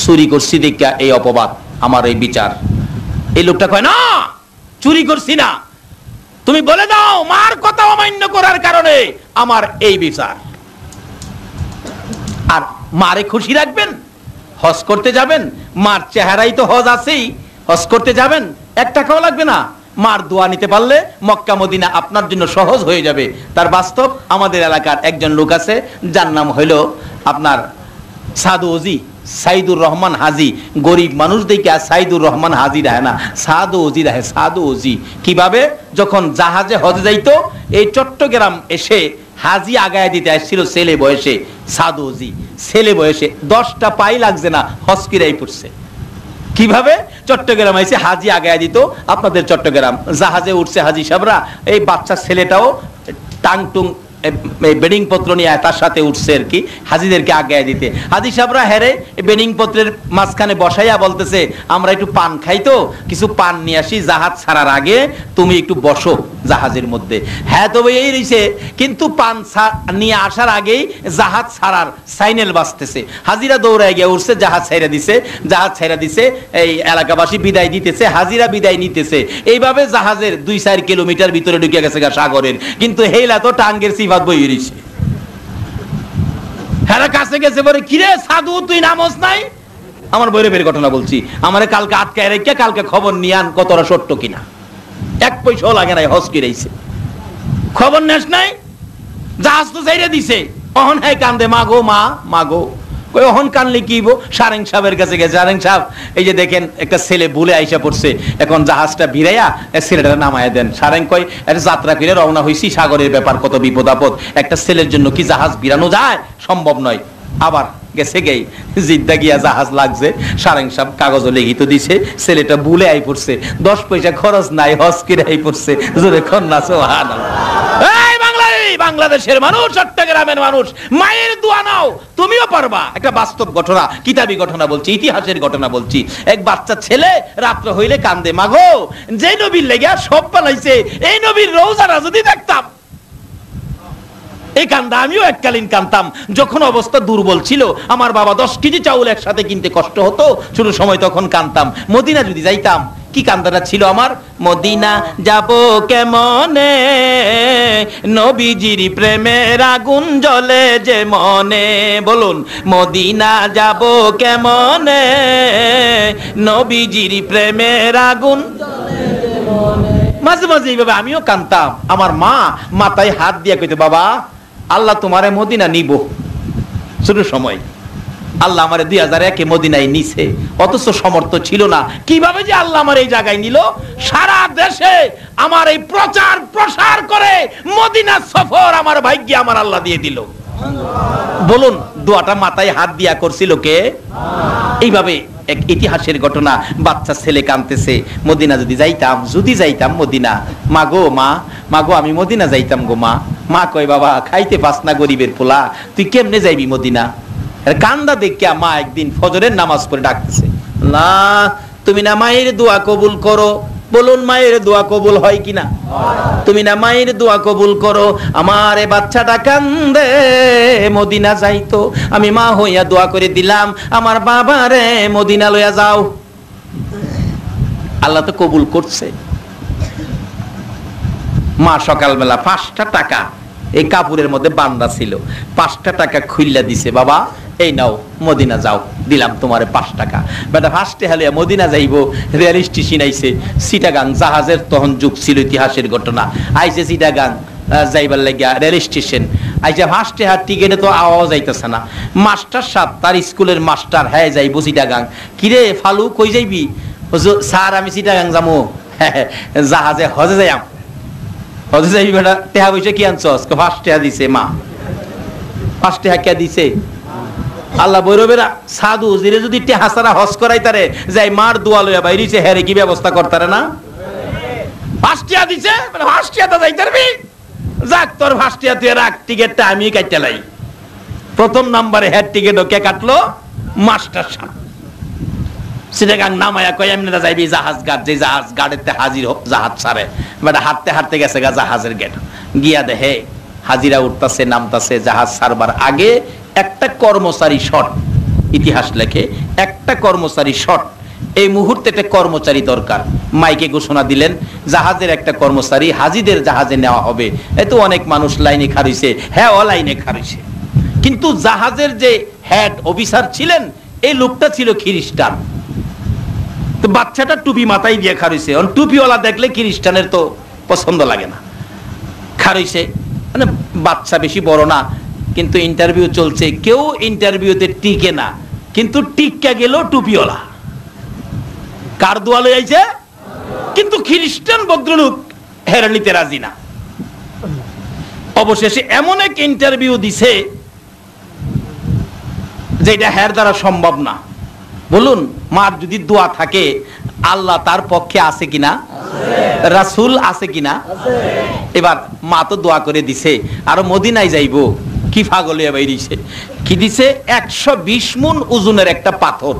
S2: চুরি করছি দেখা এই অপবাদ, আমার এই বিচার। এই লোকটা কয় না চুরি করছি না, তুমি বলে দাও মার কথা অমান্য করার কারণে আমার এই বিচার। আর মারে খুশি রাখবেন? হজ করতে যাবেন, মার চেহারাই তো হজ আছেই, হজ করতে যাবেন, 1 টাকাও লাগবে না। মার দোয়া নিতে পারলে মক্কা মদিনা আপনার জন্য সহজ হয়ে যাবে। তার বাস্তব আমাদের এলাকার একজন লোক আছে, যার নাম হইল আপনার সাদু ওজি, সাইদুর রহমান হাজি। গরিব মানুষ দেখে সাইদুর রহমান হাজি রাহে না, সাদু ওজি রাহে, সাদু ওজি। কিভাবে? যখন জাহাজে হজে যাইতো, এই চট্টগ্রাম এসে হাজি আগায় দিতে আসছিল ছেলে বয়সে, সাদু ওজি ছেলে বয়সে, 10টা পাই লাগছে না, হজ কিরাই পড়ছে। কিভাবে? চট্টগ্রাম এসে হাজি আগায় দিত। আপনাদের চট্টগ্রাম জাহাজে উঠছে হাজি সাহেবরা, এই বাচ্চা ছেলেটাও টাং টুং বেডিং পত্র নিয়ে তার সাথে উঠছে আর কি, হাজিদেরকে আগায় দিতে। হাজি সাহেবরা হেরে বেডিং পত্রের মাঝখানে বসাইয়া বলতেছে, আমরা একটু পান খাই, তো কিছু পান নিয়ে আসি, জাহাজ ছাড়ার আগে তুমি একটু বসো জাহাজের মধ্যে। হ্যাঁ তবে এই রয়েছে, কিন্তু পান নিয়ে আসার আগেই জাহাজ ছাড়ার সাইনেল বাজতেছে। হাজিরা দৌড়ায় গিয়ে উঠছে, জাহাজ ছাইরা দিছে, জাহাজ ছাইরা দিছে, এই এলাকাবাসী বিদায় দিতেছে, হাজিরা বিদায় নিতেছে। এইভাবে জাহাজের 2-4 কিলোমিটার ভিতরে ঢুকে গেছে সাগরের, কিন্তু হেলা তো টাঙ্গের সিফাত বই রয়েছে। হ্যাঁ কাছে গেছে বলে, কিরে সাধু তুই নামস নাই? আমার বৈরবের ঘটনা বলছি, আমারে কালকে আটকায় রেখে কালকে খবর নিয়ে আন কতটা সত্য কিনা। 1 পয়সাও লাগে নাই, হজ কিরাইছে, খবর নেস নাই, জাহাজ তো চাইরে দিছে। অহন হ্যাঁ কান্দে, মাগো মা, মাগো। কই অহন কানলে কি হইব? সারেং সাহেবের কাছে গেছে, সারেং সাহেব এই যে দেখেন একটা ছেলে ভুলে আইসা পড়ছে, এখন জাহাজটা ভিড়াইয়া ছেলেটা নামায় দেন। সারেং কই, একটা যাত্রা করে রওনা হইছি, সাগরের ব্যাপার, কত বিপদ আপদ, একটা ছেলের জন্য কি জাহাজ ভিড়ানো যায়? সম্ভব নয়। আবার গেছে গেই জিদ্দা গিয়া জাহাজ লাগছে, সারেং সাহেব কাগজও লিখিত দিছে, ছেলেটা ভুলে আই পড়ছে, 10 পয়সা খরচ নাই, হজ করে আই পড়ছে। জোরে কন্যা সুবহানাল্লাহ। বাংলাদেশের মানুষ, চট্টগ্রামের মানুষ, মায়ের দোয়া নাও, তুমিও পারবা। একটা বাস্তব ঘটনা, কিতাবি ঘটনা বলছি, ইতিহাসের ঘটনা বলছি। এক বাচ্চা ছেলে রাত্র হইলে কান্দে, মাগো যে নবীর লেগে সব বানাইছে, এই নবীর রওজাটা যদি দেখতাম। এই কান্দা আমিও এককালীন কান্দতাম, যখন অবস্থা দুর্বল ছিল, আমার বাবা 10 কেজি চাউল একসাথে কিনতে কষ্ট হতো, শুরু সময় তখন কান্দতাম। মদিনা যদি যাইতাম, কি কান্দাটা ছিল আমার, মদিনা যাব কেমনে, নবীজির প্রেমের আগুন জ্বলে যে মনে। বলুন, মদিনা যাব কেমনে, নবীজির প্রেমের আগুন। মাঝে মাঝে এইভাবে আমিও কান্দতাম। আমার মা মাথায় হাত দিয়া কইতে, বাবা আল্লাহ তোমারে মদিনা নিব। শুরু সময় আল্লাহ আমারে 2001-এ মদিনায় নিছে, অথচ সমর্থ ছিল না। কিভাবে যে আল্লাহ আমার এই জায়গায় নিল, সারা দেশে আমার এই প্রচার প্রসার করে মদিনা সফর আমার ভাগ্যে আমার আল্লাহ দিয়ে দিল। বলুন, দোয়াটা মাথায় হাত দিয়া করছিল কে? এইভাবে এক ইতিহাসের ঘটনা, বাচ্চা ছেলে কাঁদতেছে, মদিনা যদি যাইতাম, যদি যাইতাম মদিনা, মাগো মা, মাগো আমি মদিনা যাইতাম গো মা। মা কয়, বাবা খাইতে পাস না, গরিবের পোলা, তুই কেমনে যাইবি মদিনা? কান্দা দেখিয়া মা একদিন ফজরের নামাজ পড়ে ডাকতেছে, না তুমি না মায়ের দোয়া কবুল করো। বলুন, মায়ের দোয়া কবুল হয় কিনা? তুমি না মায়ের দোয়া কবুল করো, আমার এই বাচ্চাটা কান্দে, মদিনা যাইতো, আমি মা হইয়া দোয়া করে দিলাম, আমার বাবারে মদিনা লইয়া যাও। আল্লাহ তো কবুল করছে। মা সকালবেলা 5টা টাকা এই কাপড়ের মধ্যে বান্দা ছিল, 5টা টাকা খুইল্লা দিছে, বাবা এই নাও মদিনা যাও, দিলাম তোমারে 5 টাকা। বেটা ফার্স্টে হালিয়া মদিনা যাইবো, রেল স্টেশন আইছে, চিটাগাং, জাহাজের তখন যুগ ছিল, ইতিহাসের ঘটনা। আইছে চিটাগাং যাইবার লাগিয়া রেল স্টেশন আইসা ফার্স্টে হাত টিকেটে তো আওয়াজ যাইতেছে না। মাস্টার সাহেব, তার স্কুলের মাস্টার, হ্যাঁ যাইবো চিটাগাং। কিরে ফালু কই যাইবি? স্যার আমি চিটাগাং যাবো, জাহাজে হজে যাইম। হজে যাইবি বেটা, টেহা পয়সা কি আনছস? 5 টাকা দিছে মা। 5 টাকা কে দিছে? আল্লাহ বৈরবেরা সাধু জিরে যদি টেহা ছাড়া হজ করাই তারে যাই মার দোয়া লইয়া বাইরিছে, হ্যারে কি ব্যবস্থা করতারে না? 5 টাকা দিছে, 5 টাকা যাইতে পারবি? যাক তোর 5 টাকা তুই রাখ, টিকেটটা আমি কাটতে লাই। প্রথম নাম্বারে হেড টিকেট কে কাটলো? মাস্টার সাহেব। চিটাগাং নামায়া কয় এমনি যাইবি জাহাজ ঘাট, যে জাহাজ ঘাটেতে হাজির জাহাজ ছাড়ে, বেটা হাঁটতে হাঁটতে গেছে গা জাহাজের গেট, গিয়া দেখে হাজিরা উঠতাছে নামতাছে। জাহাজ ছাড়বার আগে একটা কর্মচারী শট, ইতিহাস লেখে একটা কর্মচারী শট, এই মুহূর্তে একটা কর্মচারী দরকার। মাইকে ঘোষণা দিলেন, জাহাজের একটা কর্মচারী হাজিদের জাহাজে নেওয়া হবে। এত অনেক মানুষ লাইনে খাড়িছে, হ্যাঁ ও লাইনে খাড়িছে, কিন্তু জাহাজের যে হেড অফিসার ছিলেন, এই লোকটা ছিল খ্রিস্টান। তো বাচ্চাটা টুপি মাথায় দিয়ে খারইছে, টুপিওয়ালা দেখলে খ্রিস্টানের তো পছন্দ লাগে না, খারইছে। মানে বাচ্চা বেশি বড় না, কিন্তু ইন্টারভিউ চলছে, কেউ ইন্টারভিউতে টিকে না, কিন্তু টিকা গেল টুপিওয়ালা। কার দোয়ালে আইছে? কিন্তু খ্রিস্টান ভদ্রলোক হেরে নিতে রাজি না। অবশেষে এমন এক ইন্টারভিউ দিছে যেটা হের দ্বারা সম্ভব না। বলুন, মার যদি দোয়া থাকে, আল্লাহ তার পক্ষে আছে কিনা, রাসূল আছে কিনা। এবার মা তো দোয়া করে দিছে, আর মদিনায় যাইবো, কি পাগল হয়ে বাইরিছে, কি দিছে 120 মুন ওজনের একটা পাথর।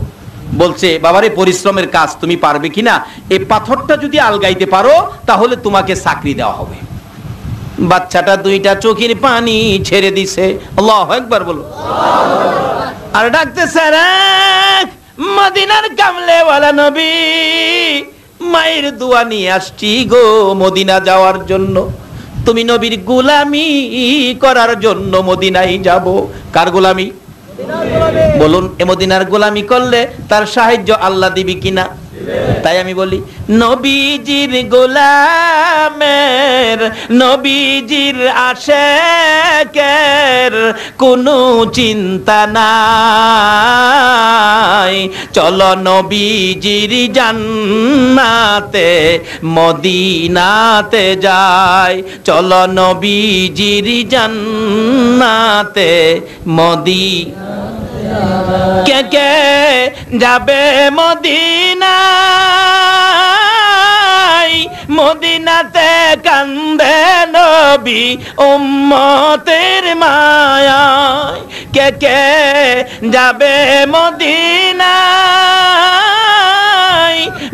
S2: বলছে, বাবারে পরিশ্রমের কাজ তুমি পারবে কিনা, এই পাথরটা যদি আলগাইতে পারো তাহলে তোমাকে চাকরি দেওয়া হবে। বাচ্চাটা দুইটা চোখের পানি ছেড়ে দিছে। আল্লাহু আকবার বলো। আর ডাকতেছে, রে মদিনার কামলেওয়ালা নবী, মায়ের দোয়া নিয়ে আসছি গো মদিনা যাওয়ার জন্য। তুমি নবীর গোলামি করার জন্য মদিনায় যাব। কার গোলামি? বলুন, এ মদিনার গোলামি করলে তার সাহায্য আল্লাহ দিবি কিনা? তাই আমি বলি, নবীজির গোলামের, নবীজির আশেকের কোনো চিন্তা নাই। চলো নবীজির জান্নাতে মদিনাতে যাই, চলো নবীজির জান্নাতে কে কে যাবে মদিনায়, মদিনাতে কান্দে নবী উম্মতের মায়ায়। কে কে যাবে মদিনায়,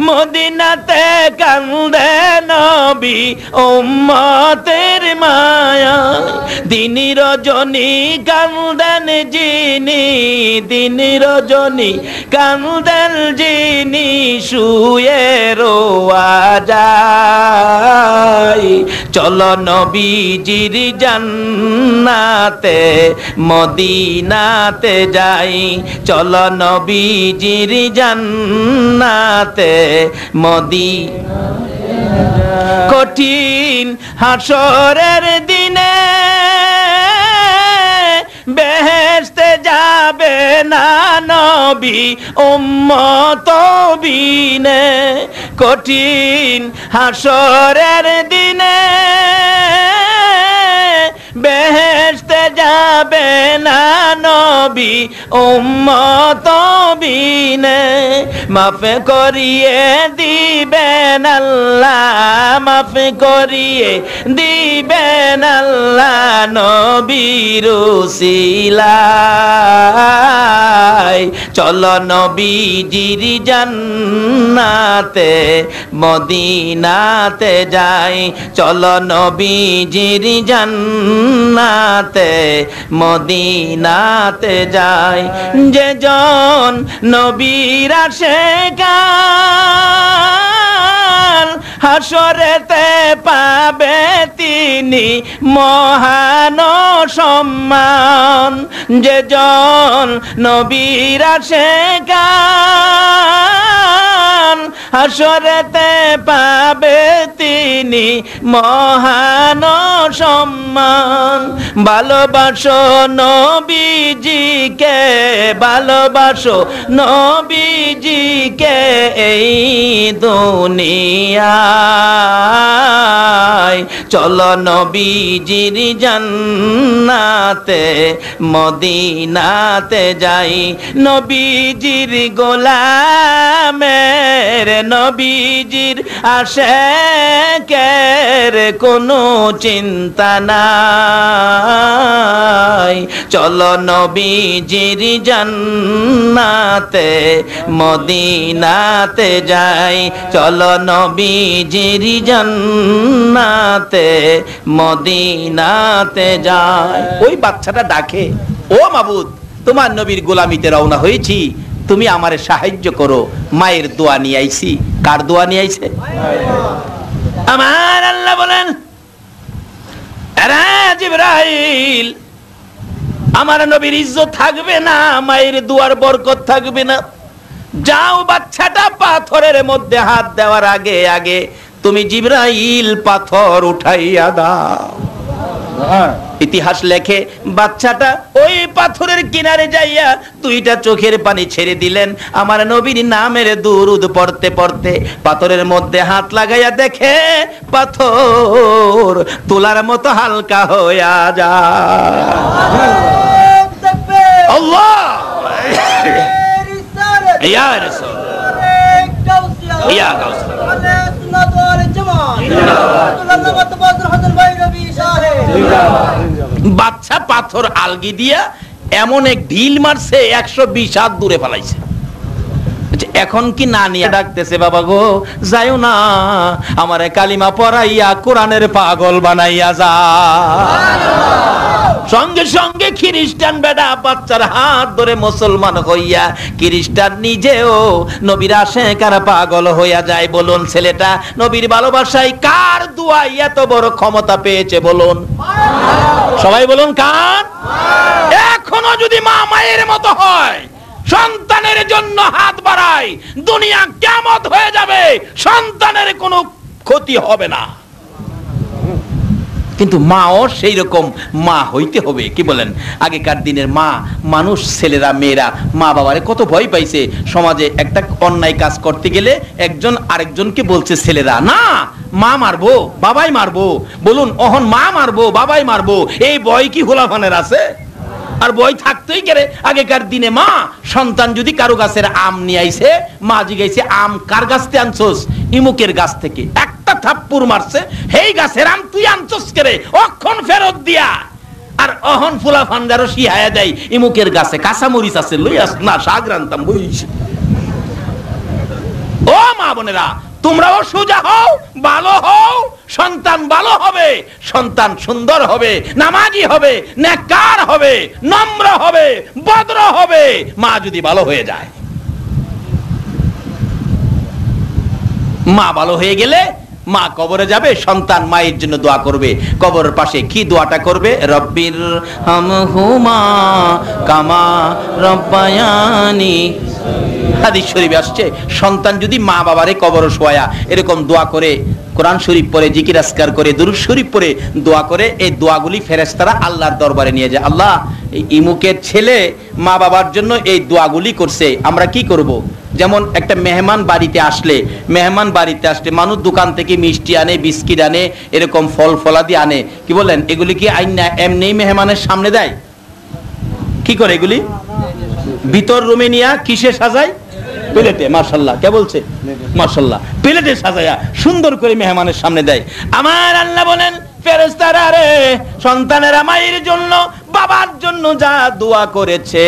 S2: মদিনাতে কান্দে নবী উম্মতের মায়ায়। দিন রজনী কান্দেন যিনি, দিন রজনী কান্দেন যিনি, শুয়ে রোয়া যায়। চলো নবীজির জান্নাতে মদিনাতে যাই, চলো নবীজির জান্নাতে কঠিন হাসরের দিনে বেহেশতে যাবে না নবী উম্মত বিনে। কঠিন হাসরের দিনে বেহেশতে যাবে না নবী উম্মত বিনে। মাফ করিয়ে দিবেন আল্লাহ, মাফ করিয়ে দিবেন আল্লাহ নবীর উসিলায়। চলো নবীজির জান্নাতে মদিনাতে যাই, চলো নবীজির জান্নাতে মদিনাতে যাই। যে জন নবীর আশিকান হাসরেতে পাবে তিনি মহান সম্মান। যে জন নবীর আশিকান হাসরেতে পাবে তিনি মহান সম্মান। ভালোবাসো নবীজিকে, ভালোবাসো নবীজিকে এই দুনিয়ায়। চলো নবীজির জান্নাতে মদিনাতে যাই, নবীজির গোলামের, নবীজির আশিকের কোনো চিন্তা নাই। চলো নবীজির জান্নাতে মদিনাতে যাই, চলো নবীজির জান্নাতে মদিনাতে যাই। ওই বাচ্চাটা ডাকে, ও মাবুদ, তোমার নবীর গোলামিতে রওনা হয়েছি, তুমি আমারে সাহায্য করো। মায়ের দোয়া নিয়ে আইছি। কার দোয়া নিয়ে আইছে? আমার আল্লাহ বলেন, আরে জিবরাইল, আমার নবীর ইজ্জত থাকবে না, মায়ের দুয়ার বরকত থাকবে না। যাও বাচ্চাটা পাথরের মধ্যে হাত দেওয়ার আগে আগে তুমি জিবরাইল পাথর উঠাইয়া দাও। ইতিহাস লেখে বাচ্চাটা ওই পাথরের কিনারে যাইয়া দুইটা চোখের পানি ছেড়ে দিলেন। আমার নবীর নামের দুরূদ পড়তে পড়তে পাথরের মধ্যে হাত লাগাইয়া দেখে পাথর তোলার মতো হালকা হইয়া যায়। আল্লাহ ইয়া রাসূল ইয়া গাউস বাচ্চা পাথর আলগি দিয়া এমন এক ঢিল মারছে 120 হাত দূরে ফেলাইছে। এখন কি না নিয়ে ডাকতেছে, বাবা গো যাইও না, আমারে কালিমা পড়াইয়া কোরআনের পাগল বানাইয়া যা। সঙ্গে সঙ্গে খ্রিস্টান বেটা বাচ্চার হাত ধরে মুসলমান হইয়া খ্রিস্টান নিজেও নবীর আশিকার পাগল হইয়া যায়। বলুন ছেলেটা নবীর ভালোবাসায় কার দুয়াই এত বড় ক্ষমতা পেয়েছে বলুন? সবাই বলুন কার? এখনো যদি মা মায়ের মতো হয়, সন্তানের জন্য হাত বাড়ায়, দুনিয়া কিয়ামত হয়ে যাবে, সন্তানের কোনো ক্ষতি হবে না। কিন্তু মাও সেই রকম মা হইতে হবে। কি বলেন? আগেকার দিনের মা মানুষ, ছেলেরা মেয়েরা মা বাবারে কত ভয় পাইছে। সমাজে একটা অন্যায় কাজ করতে গেলে একজন আরেকজনকে বলছে ছেলেরা, না মা মারবো বাবাই মারবো। বলুন অহন মা মারবো বাবাই মারবো, এই ভয় কি হোলাফানের আছে? আর বই থাকতেই গেলে আগেকার দিনে মা সন্তান যদি কারো গাছের আম নিয়ে আইছে, মা জিগাইছে আম কার গাছ থেকে আনছস? ইমুকের গাছ থেকে। একটা থাপ্পড় মারছে, হেই গাছের আম তুই আনছস কেরে, অক্ষণ ফেরত দিয়া। আর অহন ফুলা ফান্ডারও শিহায়া দেয় ইমুকের গাছে কাঁচা মরিচ আছে, লই আস না শাক রান্তাম বইছে। ও মা বোনেরা, তোমরাও সোজা হও, ভালো হও, সন্তান ভালো হবে, সন্তান সুন্দর হবে, নামাজি হবে, নেককার হবে, নম্র হবে, ভদ্র হবে, মা যদি ভালো হয়ে যায়। মা ভালো হয়ে গেলে মা কবরে যাবে, সন্তান মায়ের জন্য দোয়া করবে। কবরের পাশে কি দোয়াটা করবে? রব্বির হামহুমা কামা রব্বায়ানি। হাদিস শরীফে আসছে, সন্তান যদি মা বাবারে কবরে শোয়া এরকম দোয়া করে, কোরআন শরীফ পড়ে, জিকির আজকার করে, দুরূদ শরীফ পড়ে দোয়া করে, এই দোয়াগুলি ফেরেশতারা আল্লাহর দরবারে নিয়ে যায়। আল্লাহ এই ইমুকের ছেলে মা বাবার জন্য এই দোয়াগুলি করছে, আমরা কি করব? যেমন একটা মেহমান বাড়িতে আসলে, মানুষ দোকান থেকে মিষ্টি আনে, বিস্কিট আনে, এরকম ফল ফলাদি আনে। কি বলেন? এগুলি কি আইনা এমনি মেহমানের সামনে দেয়? কি করে এগুলি? ভিতর রুমে নিয়া কিসে সাজায়? প্লেটে। মাশাআল্লাহ, কে বলছে? মাশাআল্লাহ, প্লেটে সাজায়া সুন্দর করে মেহমানের সামনে দেয়। আমার আল্লাহ বলেন, ফেরেশতারা রে, সন্তানেরা মায়ের জন্য বাবার জন্য যা দোয়া করেছে,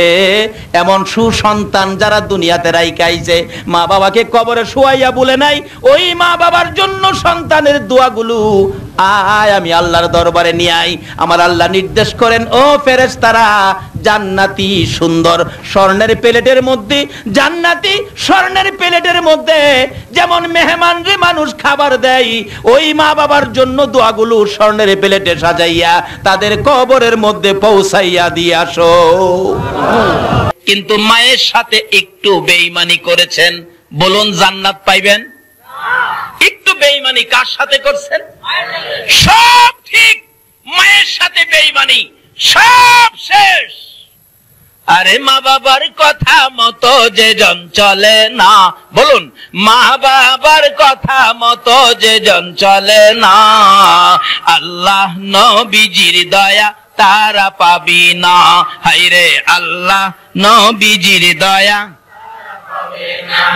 S2: এমন সুসন্তান যারা দুনিয়াতে রাইখাইছে, মা বাবাকে কবরে শুয়াইয়া বলে নাই, ওই মা বাবার জন্য সন্তানের দোয়াগুলো আয় আমি আল্লাহর দরবারে নিয়ে আই। আমার আল্লাহ নির্দেশ করেন, ও ফেরেশতারা, জান্নাতি সুন্দর স্বর্ণের প্লেটের মধ্যে, জান্নাতি স্বর্ণের প্লেটের মধ্যে যেমন মেহমান রে মানুষ খাবার দেয়, ওই মা বাবার জন্য দোয়াগুলো স্বর্ণের প্লেটে সাজাইয়া তাদের কবরের মধ্যে পৌঁছাইয়া দিয়ে আসো। কিন্তু মায়ের সাথে একটু বেঈমানি করেছেন, বলুন জান্নাত পাইবেন? একটু বেঈমানি কার সাথে করছেন? সব ঠিক, মায়ের সাথে বেঈমানি, সব শেষ। আরে মা বাবার কথা মতো যে জন চলে না, বলুন মা বাবার কথা মতো যে জন চলে না, আল্লাহ নবীজির দয়া তারা পাবি না। হায়রে আল্লাহ নবীজির দয়া।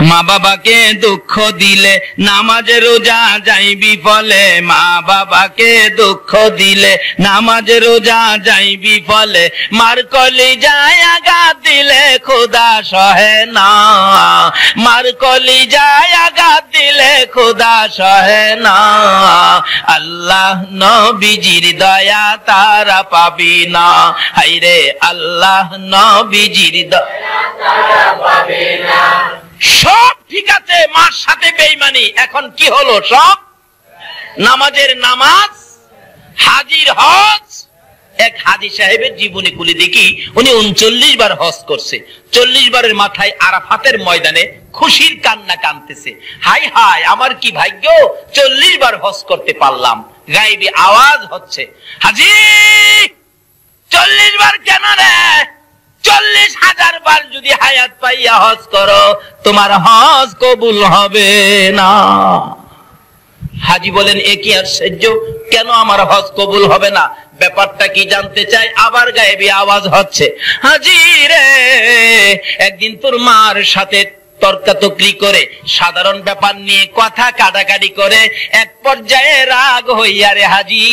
S2: মা বাবাকে দুঃখ দিলে নামাজ রোজা যাইবি ফলে, মা বাবাকে দুঃখ দিলে নামাজ রোজা যাইবি ফলে, মার কলিজায় আঘাত দিলে খোদা সহে না, মার কলিজায় আঘাত দিলে খোদা সহে না, আল্লাহ নবীজির দয়া তারা পাবি না। হায়রে আল্লাহ নবীজির দয়া তারা পাবি না। সব ঠিক আছে, মার সাথে বেঈমানি, এখন কি হলো? সব নামাজের নামাজ, হাজির হজ, এক হাজী সাহেবের জীবনী খুলে দেখি উনি 39 বার হজ করছে। 40 বারের মাথায় আরাফাতের ময়দানে খুশির কান্না কাঁদতেছে, হাই হাই আমার কি ভাগ্য, 40 বার হজ করতে পারলাম। গায়েবী আওয়াজ হচ্ছে, হাজী 40 বার কেন রে? 40,000 বার যদি হায়াত পাইয়া হজ করো তোমার হজ কবুল হবে না। হাজী বলেন, এ কি আশ্চর্য, কেন আমার হজ কবুল হবে না? ব্যাপারটা কি জানতে চাই। আবার গায়েবী আওয়াজ হচ্ছে, হাজী রে একদিন তোর মার সাথে তর্কাতর্কি করে সাধারণ ব্যাপার নিয়ে কথা কাটাকাটি করে এক পর্যায়ে রাগ হইয়া রে হাজী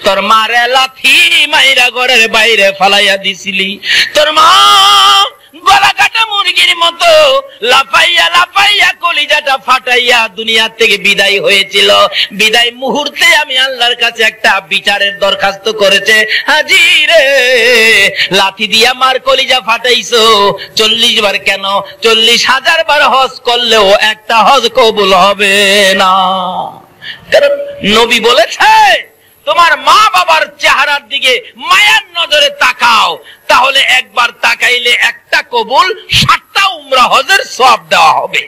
S2: তোর মারে লাথি মাইরা ঘরের বাইরে ফালাইয়া দিছিলি। তোর মা গলা কাটা মুরগির মতো লাফাইয়া লাফাইয়া কলিজাটা ফাটাইয়া দুনিয়া থেকে বিদায় হয়েছিল। বিদায় মুহূর্তে আমি আল্লাহর কাছে একটা বিচারের দরখাস্ত করেছে, হাজী রে লাথি দিয়া মার কলিজা ফাটাইছো 40 বার কেন? 40,000 বার হজ করলেও একটা হজ কবুল হবে না। কারণ নবী বলেছে তোমার মা বাবার চেহারার দিকে মায়ার নজরে তাকাও, তাহলে একবার তাকাইলে একটা কবুল 7টা উমরা হজের সওয়াব দেওয়া হবে।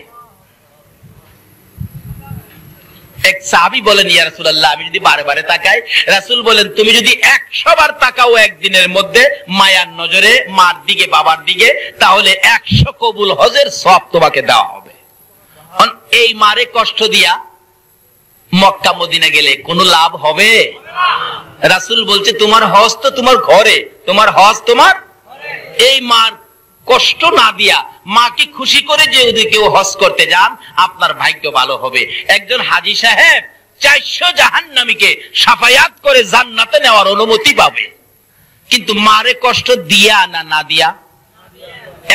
S2: এক সাহাবী বলেন, ইয়া রাসূলুল্লাহ আমি যদি বারে বারে তাকাই? রাসূল বলেন, তুমি যদি 100 বার তাকাও একদিনের মধ্যে মায়ার নজরে মার দিকে বাবার দিকে, তাহলে 100 কবুল হজের সওয়াব তোমাকে দেওয়া হবে। এই মারে কষ্ট দিয়া মক্কা মদিনা গেলে কোনো লাভ হবে? রাসূল বলছে তোমার হজ তো তোমার ঘরে, তোমার হজ তোমার। এই মার কষ্ট না দিয়া মাকে খুশি করে যদি কেউ হজ করতে যান আপনার ভাগ্য ভালো হবে। একজন হাজী সাহেব 400 জাহান্নামীকে সাফায়াত করে জান্নাতে নেওয়ার অনুমতি পাবে, কিন্তু মারে কষ্ট দিয়া না দিয়া?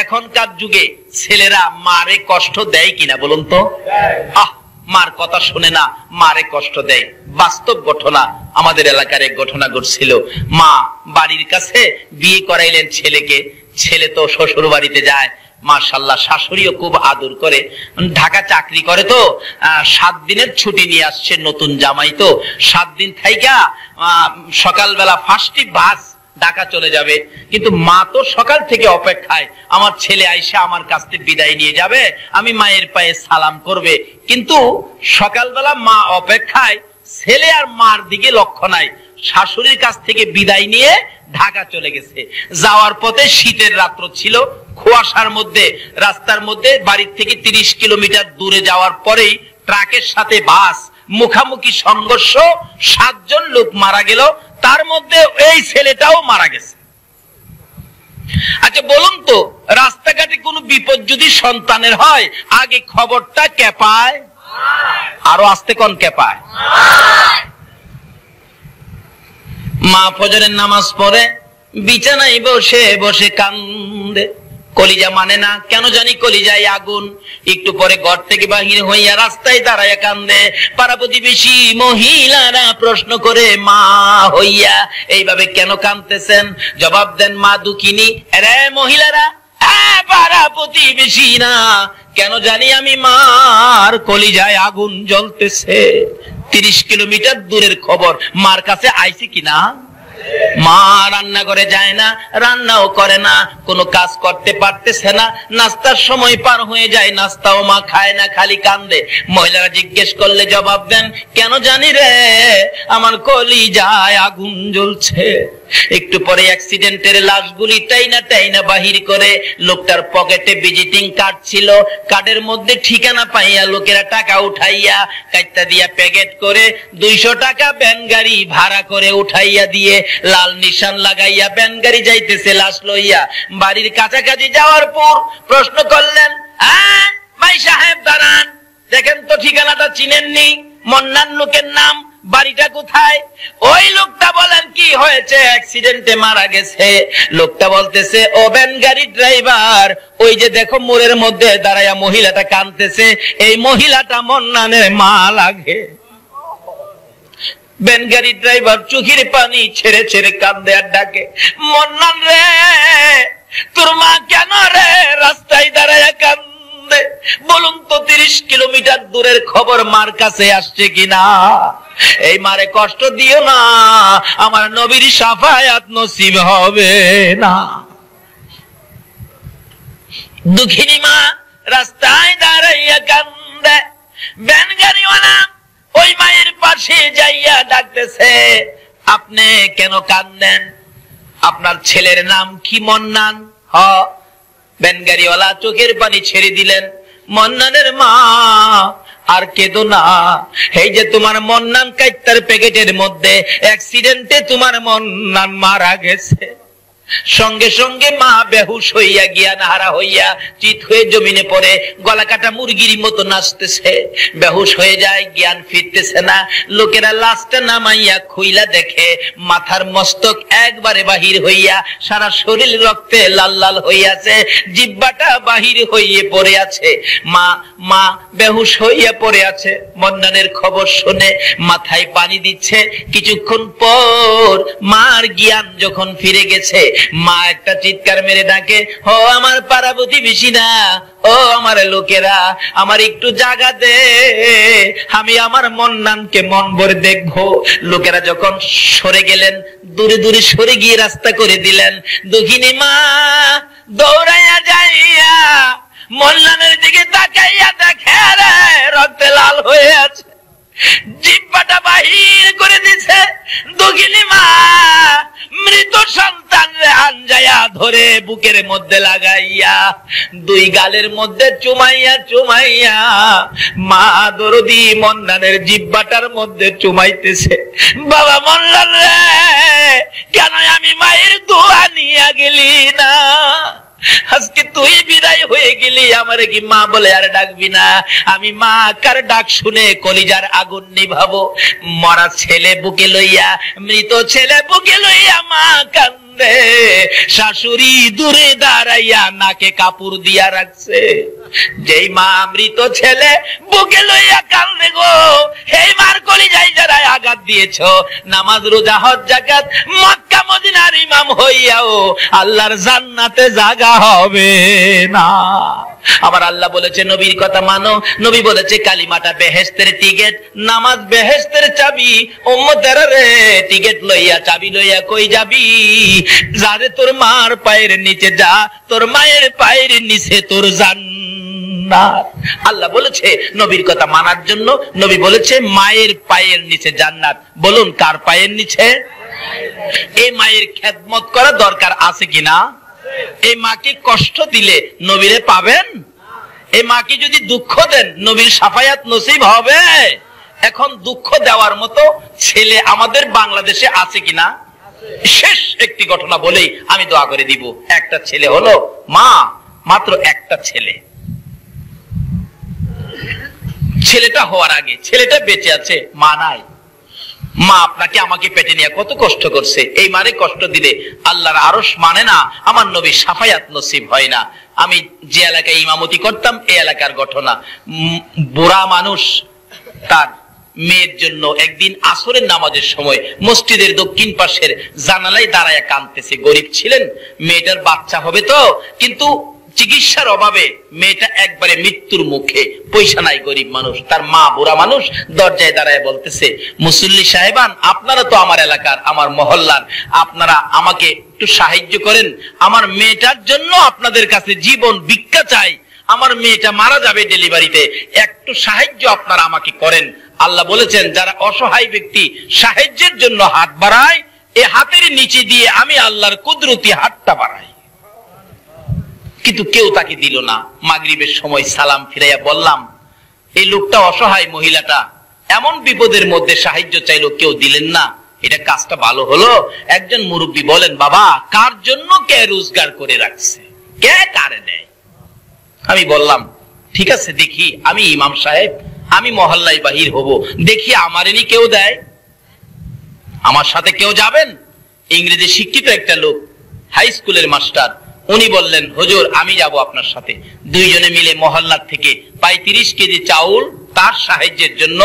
S2: এখনকার যুগে ছেলেরা মারে কষ্ট দেয় কিনা বলুন তো? মার কথা শুনে না, মারে কষ্ট দেয়। বাস্তব ঘটনা, আমাদের এলাকার এক ঘটনা ঘটছিল। মা বাড়ির কাছে বিয়ে করাইলেন ছেলেকে। ছেলে তো শ্বশুর বাড়িতে যায়, মাশাআল্লাহ শাশুড়িও খুব আদর করে। ঢাকা চাকরি করে তো 7 দিনের ছুটি নিয়ে আসছে, নতুন জামাই তো। 7 দিন থাইকা সকালবেলা ফার্স্টই বাস ঢাকা চলে যাবে। কিন্তু মা তো সকাল থেকে অপেক্ষায়, আমার ছেলে আইসা আমার কাছ থেকে বিদায় নিয়ে যাবে, আমি মায়ের পায়ে সালাম করবে। কিন্তু সকালবেলা মা অপেক্ষায়, ছেলে আর মার দিকে লক্ষ্য নাই। শাশুড়ির কাছ থেকে বিদায় নিয়ে ঢাকা চলে গেছে। যাওয়ার পথে শীতের রাত্র ছিল, কুয়াশার মধ্যে রাস্তার মধ্যে বাড়ির থেকে 30 কিলোমিটার দূরে যাওয়ার পরেই ট্রাকের সাথে বাস মুখামুখি সংঘর্ষ, 7 জন লোক মারা গেল, তার মধ্যে এই ছেলেটাও মারা গেছে। আচ্ছা বলুন তো, রাস্তাঘাটে কোনো বিপদ যদি সন্তানের হয় আগে খবরটা কে পায়? আরো আস্তে কোন কে পায়? মা ফজরের নামাজ পড়ে বিছানায় বসে বসে কান্দে, কলিজা মানে না, কেন জানি কলিজায় আগুন। একটু পরে ঘর থেকে বাহির হইয়া রাস্তায় দাঁড়ায় কান্দে। পাড়া প্রতিবেশী মহিলারা প্রশ্ন করে, মা হইয়া এইভাবে কেন কাঁদতেছেন? জবাব দেন, মা দুঃখিনী। আরে মহিলারা, পাড়া প্রতিবেশী না, কেন জানি আমি মার কলিজায় আগুন জ্বলতেছে। 30 কিলোমিটার দূরের খবর, মার কাছে আইছি কিনা? মা রান্না করে যায় না, রান্নাও করে না, কোনো কাজ করতে পারতেছে না। নাস্তার সময় পার হয়ে যায়, নাস্তাও মা খায় না, খালি কান্দে। মহিলারা জিজ্ঞেস করলে জবাব দেন, কেন জানি রে আমার কলিজায় আগুন জ্বলছে। একটু পরে অ্যাক্সিডেন্টের লাশগুলি টাইনা টাইনা বাহির করে, লোকটার পকেটে ভিজিটিং কার্ড ছিল, কার্ডের মধ্যে ঠিকানা পাইয়া লোকেরা টাকা উঠাইয়া কাইটা দিয়া প্যাকেট করে 200 টাকা ভ্যান গাড়ি ভাড়া করে উঠাইয়া দিয়ে লাল নিশান লাগাইয়া ভ্যান গাড়ি যাইতেছে লাশ লইয়া। বাড়ির কাছাকাছি যাওয়ার পর প্রশ্ন করলেন, ভাই সাহেব দাঁড়ান, দেখেন তো ঠিকানাটা চিনেননি? মন্নান লোকের নাম, বাড়িটা কোথায়? ওই লোকটা বলেন, কি হয়েছে? অ্যাক্সিডেন্টে মারা গেছে। লোকটা বলতেছে, ও ভ্যান গাড়ির ড্রাইভার, ওই যে দেখো মোড়ের মধ্যে দাঁড়ায়া মহিলাটা কাঁদতেছে, এই মহিলাটা মন্নানের মা লাগে। ভ্যান গাড়ির ড্রাইভার চোখের পানি ছেড়ে ছেড়ে কান্দে আর ডাকে, মন্নান রে তোর মা কেন রে রাস্তায় দাঁড়ায়া কান্দে? মধ্যে, বলুন তো 30 কিলোমিটার দূরের খবর মার কাছে আসছে কিনা? এই মারে কষ্ট দিও না, আমার নবীর শাফায়াত নসিব হবে না। দুঃখিনী মা রাস্তায় দাঁড়াইয়া কান্দে, ভ্যান গাড়িওয়ালা ওই মায়ের পাশে যাইয়া ডাকতেছে, আপনি কেন কান্দেন? আপনার ছেলের নাম কি? মন্নান। হ। ভ্যান গাড়িওয়ালা চোখের পানি ছেড়ে দিলেন, মন্নানের মা আর কেঁদো না, এই যে তোমার মন্নান কাইত্তার প্যাকেটের মধ্যে অ্যাক্সিডেন্টে তোমার মন্নান মারা গেছে। সঙ্গে সঙ্গে মা বেহুশ হইয়া জ্ঞান হারা হইয়া চিত হয়ে জমিনে পড়ে গলা কাটা মুরগির মতো নাচতেছে, বেহুশ হয়ে যায়, জ্ঞান ফিরতেছে না। লোকেরা লাশটা নামাইয়া খুইলা দেখে মাথার মস্তক একবারে বাহির হইয়া সারা শরীর রক্তে লাল লাল হইয়াছে, জিহ্বাটা বাহির হইয়ে পড়ে আছে। মা মা বেহুশ হইয়া পড়ে আছে। মন্নানের খবর শুনে মাথায় পানি দিচ্ছে। কিছুক্ষণ পর মার জ্ঞান যখন ফিরে গেছে, মা একটা চিৎকার মেরে ডাকে, ও আমার পাড়া প্রতিবেশীরা, ও আমার লোকেরা, আমার একটু জায়গা দে, আমি আমার মন্নানকে মন ভরে দেখবো। লোকেরা যখন সরে গেলেন, দূরে দূরে সরে গিয়ে রাস্তা করে দিলেন, দুঃখিনী মা দৌড়াইয়া যাইয়া মন্নানের দিকে তাকাইয়া দেখে রে রক্তে লাল হয়ে আছে, জিহ্বাটা বাহির করে দিছে। দুঃখিনী মা মৃত সন্তান আঞ্জায়া ধরে বুকের মধ্যে লাগাইয়া দুই গালের মধ্যে চুমাইয়া চুমাইয়া মা দরদি মন্নানের জিহ্বাটার মধ্যে চুমাইতেছে। বাবা মন্নান রে, কেন আমি মায়ের দোয়া নিয়ে গেলি না? আজকে তুই বিদায় হয়ে গেলি, আমারে কি মা বলে আর ডাকবি না? আমি মা কার ডাক শুনে কলিজার আগুন নিভাবো। মরা ছেলে বুকে লইয়া, মৃত ছেলে বুকে লইয়া মা কান্দে, শাশুড়ি দূরে দাঁড়াইয়া নাকে কাপড় দিয়া রাখছে। যেই মা মৃত ছেলে বুকে লইয়া কান্দে গো, এই মার কলিজায় যারা আঘাত দিয়েছ, নামাজ রোজা হজ যাকাত মক্কা মদিনার ইমাম হইয়াও আল্লাহর জান্নাতে জায়গা হবে না। আমার আল্লাহ বলেছে নবীর কথা মানো, নবী বলেছে কালিমাটা বেহেশতের টিকেট, নামাজ বেহেশতের চাবি। উম্মতের রে টিকেট লইয়া চাবি লইয়া কই যাবি? যারে তোর মার পায়ের নিচে যা, তোর মায়ের পায়ের নিচে তোর জান্নাত। আল্লাহ বলেছে নবীর কথা মানার জন্য, নবী বলেছে মায়ের পায়ের নিচে জান্নাত। বলুন কার পায়ের নিচে? এই মায়ের খেদমত করা দরকার আছে কিনা? এই মাকে কষ্ট দিলে নবীরে পাবেন? এই মাকে যদি দুঃখ দেন নবীর শাফায়াত নসিব হবে? এখন দুঃখ দেওয়ার মতো ছেলে আমাদের বাংলাদেশে আছে কিনা? শেষ একটি ঘটনা বলেই আমি দোয়া করে দিব। একটা ছেলে হলো, মা মাত্র একটা ছেলে, ছেলেটা হওয়ার আগে ছেলেটা বেঁচে আছে, মা নাই। মা আপনাকে আমাকে পেটে নিয়ে কত কষ্ট করছে, এই মারে কষ্ট দিলে আল্লাহর আরশ মানে না, আমার নবীর শাফায়াত নসিব হয় না। আমি যে এলাকায় ইমামতি করতাম, এই এলাকার ঘটনা, বুড়া মানুষ তার মেয়ের জন্য একদিন আসরের নামাজের সময় মসজিদের দক্ষিণ পাশের জানালায় দাঁড়ায় কাঁদতেছে। গরিব ছিলেন, মেয়েটার বাচ্চা হবে তো, কিন্তু চিকিৎসার অভাবে মেয়েটা একবারে মৃত্যুর মুখে, পয়সা নাই, গরিব মানুষ। তার মা বুড়া মানুষ দরজায় দাঁড়ায় বলতেছে, মুসল্লি সাহেবান, আপনারা তো আমার এলাকার, আমার মহল্লার, আপনারা আমাকে একটু সাহায্য করেন, আমার মেয়েটার জন্য আপনাদের কাছে জীবন ভিক্ষা চাই, আমার মেয়েটা মারা যাবে ডেলিভারিতে, একটু সাহায্য আপনারা আমাকে করেন। আল্লাহ বলেছেন যারা অসহায় ব্যক্তি সাহায্যের জন্য হাত বাড়ায়, এই হাতের নিচে দিয়ে আমি আল্লাহর কুদরতি হাতটা বাড়াই। কিন্তু কেউ তাকে দিল না। মাগরিবের সময় সালাম ফিরাইয়া বললাম, এই লোকটা অসহায়, মহিলাটা এমন বিপদের মধ্যে সাহায্য চাইলো, কেউ দিলেন না, এটা কাজটা ভালো হলো? একজন মুরব্বী বলেন, বাবা কার জন্য কে রোজগার করে রাখছে, কে কারে নেয়? আমি বললাম ঠিক আছে, দেখি আমি ইমাম সাহেব, আমি মহল্লায় বাহির হব, দেখি আমারেনি কেউ দেয়, আমার সাথে কেউ যাবেন? ইংরেজি শিক্ষিত একটা লোক, হাই স্কুলের মাস্টার, উনি বললেন, হুজুর আমি যাব আপনার সাথে। দুইজনে মিলে মহল্লার থেকে 35 কেজি চাউল তার সাহায্যের জন্য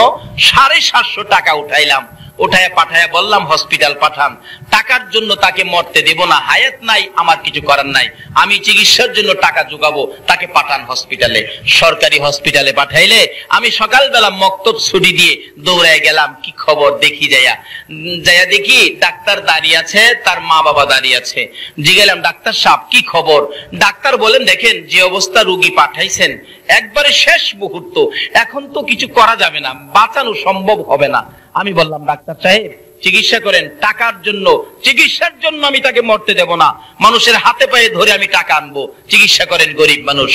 S2: 750 টাকা উঠাইলাম। উঠায় পাঠায় বললাম হসপিটাল পাঠান। টাকা টাকার জন্য তাকে মরতে দেব না, হায়াত নাই, আমার কিছু করার নাই, আমি চিকিৎসার জন্য টাকা জোগাবো, তাকে পাঠান হসপিটালে। সরকারি হসপিটালে পাঠাইলে আমি সকালবেলা মক্তব ছুটি দিয়ে দৌড়ায় গেলাম, কি খবর দেখি যাইয়া দেখি ডাক্তার দাঁড়িয়ে আছে, তার মা বাবা দাঁড়িয়ে আছে। জিজ্ঞাসলাম, ডাক্তার সাহেব কি খবর? ডাক্তার বলেন, দেখেন যে অবস্থা রোগী পাঠাইছেন, একবারে শেষ মুহূর্ত, এখন তো কিছু করা যাবে না, বাঁচানো সম্ভব হবে না। আমি বললাম, ডাক্তার সাহেব চিকিৎসা করেন, টাকার জন্য, চিকিৎসার জন্য আমি তাকে মরতে দেব না, মানুষের হাতে পায়ে ধরে আমি টাকা আনবো, চিকিৎসা করেন, গরিব মানুষ।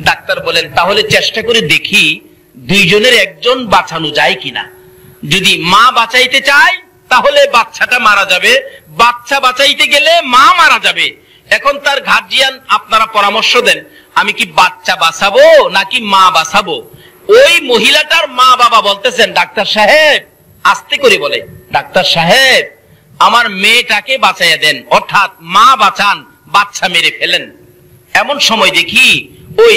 S2: ডাক্তার বলেন, তাহলে চেষ্টা করে দেখি দুইজনের একজন বাঁচানো যায় কিনা। যদি মা বাঁচাইতে চায় তাহলে বাচ্চাটা মারা যাবে, বাচ্চা বাঁচাইতে গেলে মা মারা যাবে। এখন তার গার্জিয়ান আপনারা পরামর্শ দেন, আমি কি বাচ্চা বাঁচাবো নাকি মা বাঁচাবো? ওই মহিলাটার মা বাবা বলতেছেন, ডাক্তার সাহেব, আস্তে করে বলে, ডাক্তার সাহেব আমার মেয়েটাকে বাঁচাইয়া দেন, অর্থাৎ মা বাঁচান, বাচ্চা মেরে ফেলেন। এমন সময় দেখি ওই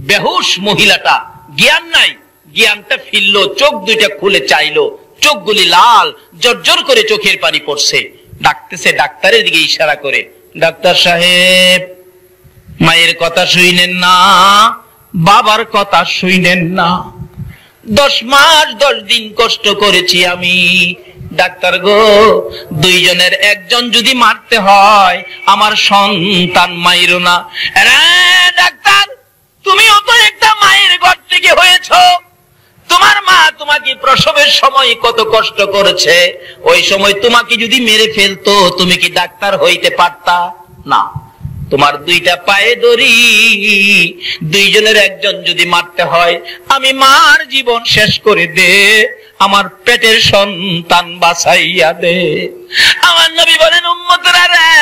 S2: বেহুশ মহিলাটা, জ্ঞান নাই, জ্ঞানটা ফিরলো, চোখ দুইটা খুলে চাইলো, চোখগুলি লাল, জর্জর করে চোখের পানি পড়ছে। ডাকতেছে, ডাক্তারের দিকে ইশারা করে, ডাক্তার সাহেব মায়ের কথা শুইনেন না, বাবার কথা শুইনেন না, 10 মাস 10 দিন কষ্ট করেছি আমি, ডাক্তার গো, দুইজনের একজন যদি মারতে হয় আমার সন্তান মাইরো না। ডাক্তার, তুমিও তো একটা মায়ের ঘর থেকে হয়েছ, তোমার মা তোমাকে প্রসবের সময় কত কষ্ট করেছে, ওই সময় তোমাকে যদি মেরে ফেলতো তুমি কি ডাক্তার হইতে পারতা? না। তোমার দুইটা পায়ে ধরি, দুইজনের একজন যদি মারতে হয় আমি মার জীবন শেষ করে দে, আমার পেটের সন্তান বাঁচাইয়া দে। আমার নবী বলেন, উম্মতরা রে,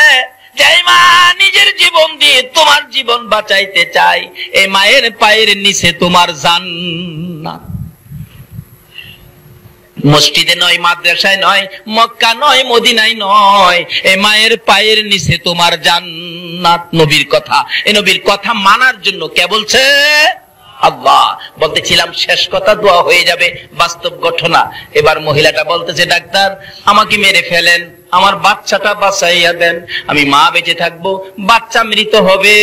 S2: যেই মা নিজের জীবন দিয়ে তোমার জীবন বাঁচাইতে চাই, এই মায়ের পায়ের নিচে তোমার জান্নাত। মসজিদে নয়, মাদ্রাসায় নয়, মক্কা নয়, মদিনায় নয়, এই মায়ের পায়ের নিচে তোমার জান্নাত। নবীর কথা, এই নবীর কথা মানার জন্য কে বলছে? আল্লাহ। বলতেছিলাম শেষ কথা, দোয়া হয়ে যাবে, বাস্তব ঘটনা। এবার মহিলাটা বলতেছে, ডাক্তার আমাকে মেরে ফেলেন, আমার বাচ্চাটা বাঁচাইয়া দেন, আমি মা বেঁচে থাকবো, বাচ্চা মৃত হবে,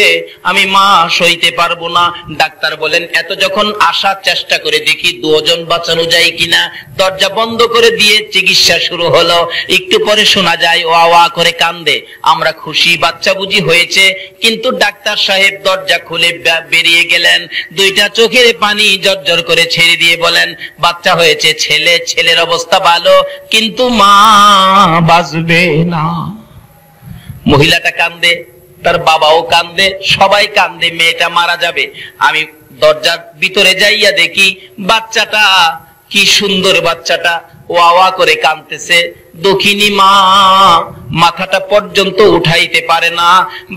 S2: আমি মা সইতে পারবো না। ডাক্তার বলেন, এত যখন আসা, চেষ্টা করে দেখি দুজন বাঁচানো যায় কিনা। দরজা বন্ধ করে দিয়ে চিকিৎসা শুরু হলো। একটু পরে শোনা যায় ও আওয়া করে কান্দে। আমরা খুশি, বাচ্চা বুঝি হয়েছে। কিন্তু ডাক্তার সাহেব দরজা খুলে বেরিয়ে গেলেন, দুইটা চোখের পানি জর্জর করে ছেড়ে দিয়ে বলেন, বাচ্চা হয়েছে ছেলে, ছেলের অবস্থা ভালো, কিন্তু মা বাঁচবে না। মহিলাটা কান্দে, তার বাবাও কান্দে, সবাই কান্দে, মেয়েটা মারা যাবে। আমি দরজার ভিতরে যাইয়া দেখি বাচ্চাটা, কি সুন্দর বাচ্চাটা, ও আওয়া করে কাঁদতেছে। দক্ষিণী মা মাথাটা পর্যন্ত উঠাইতে পারে না,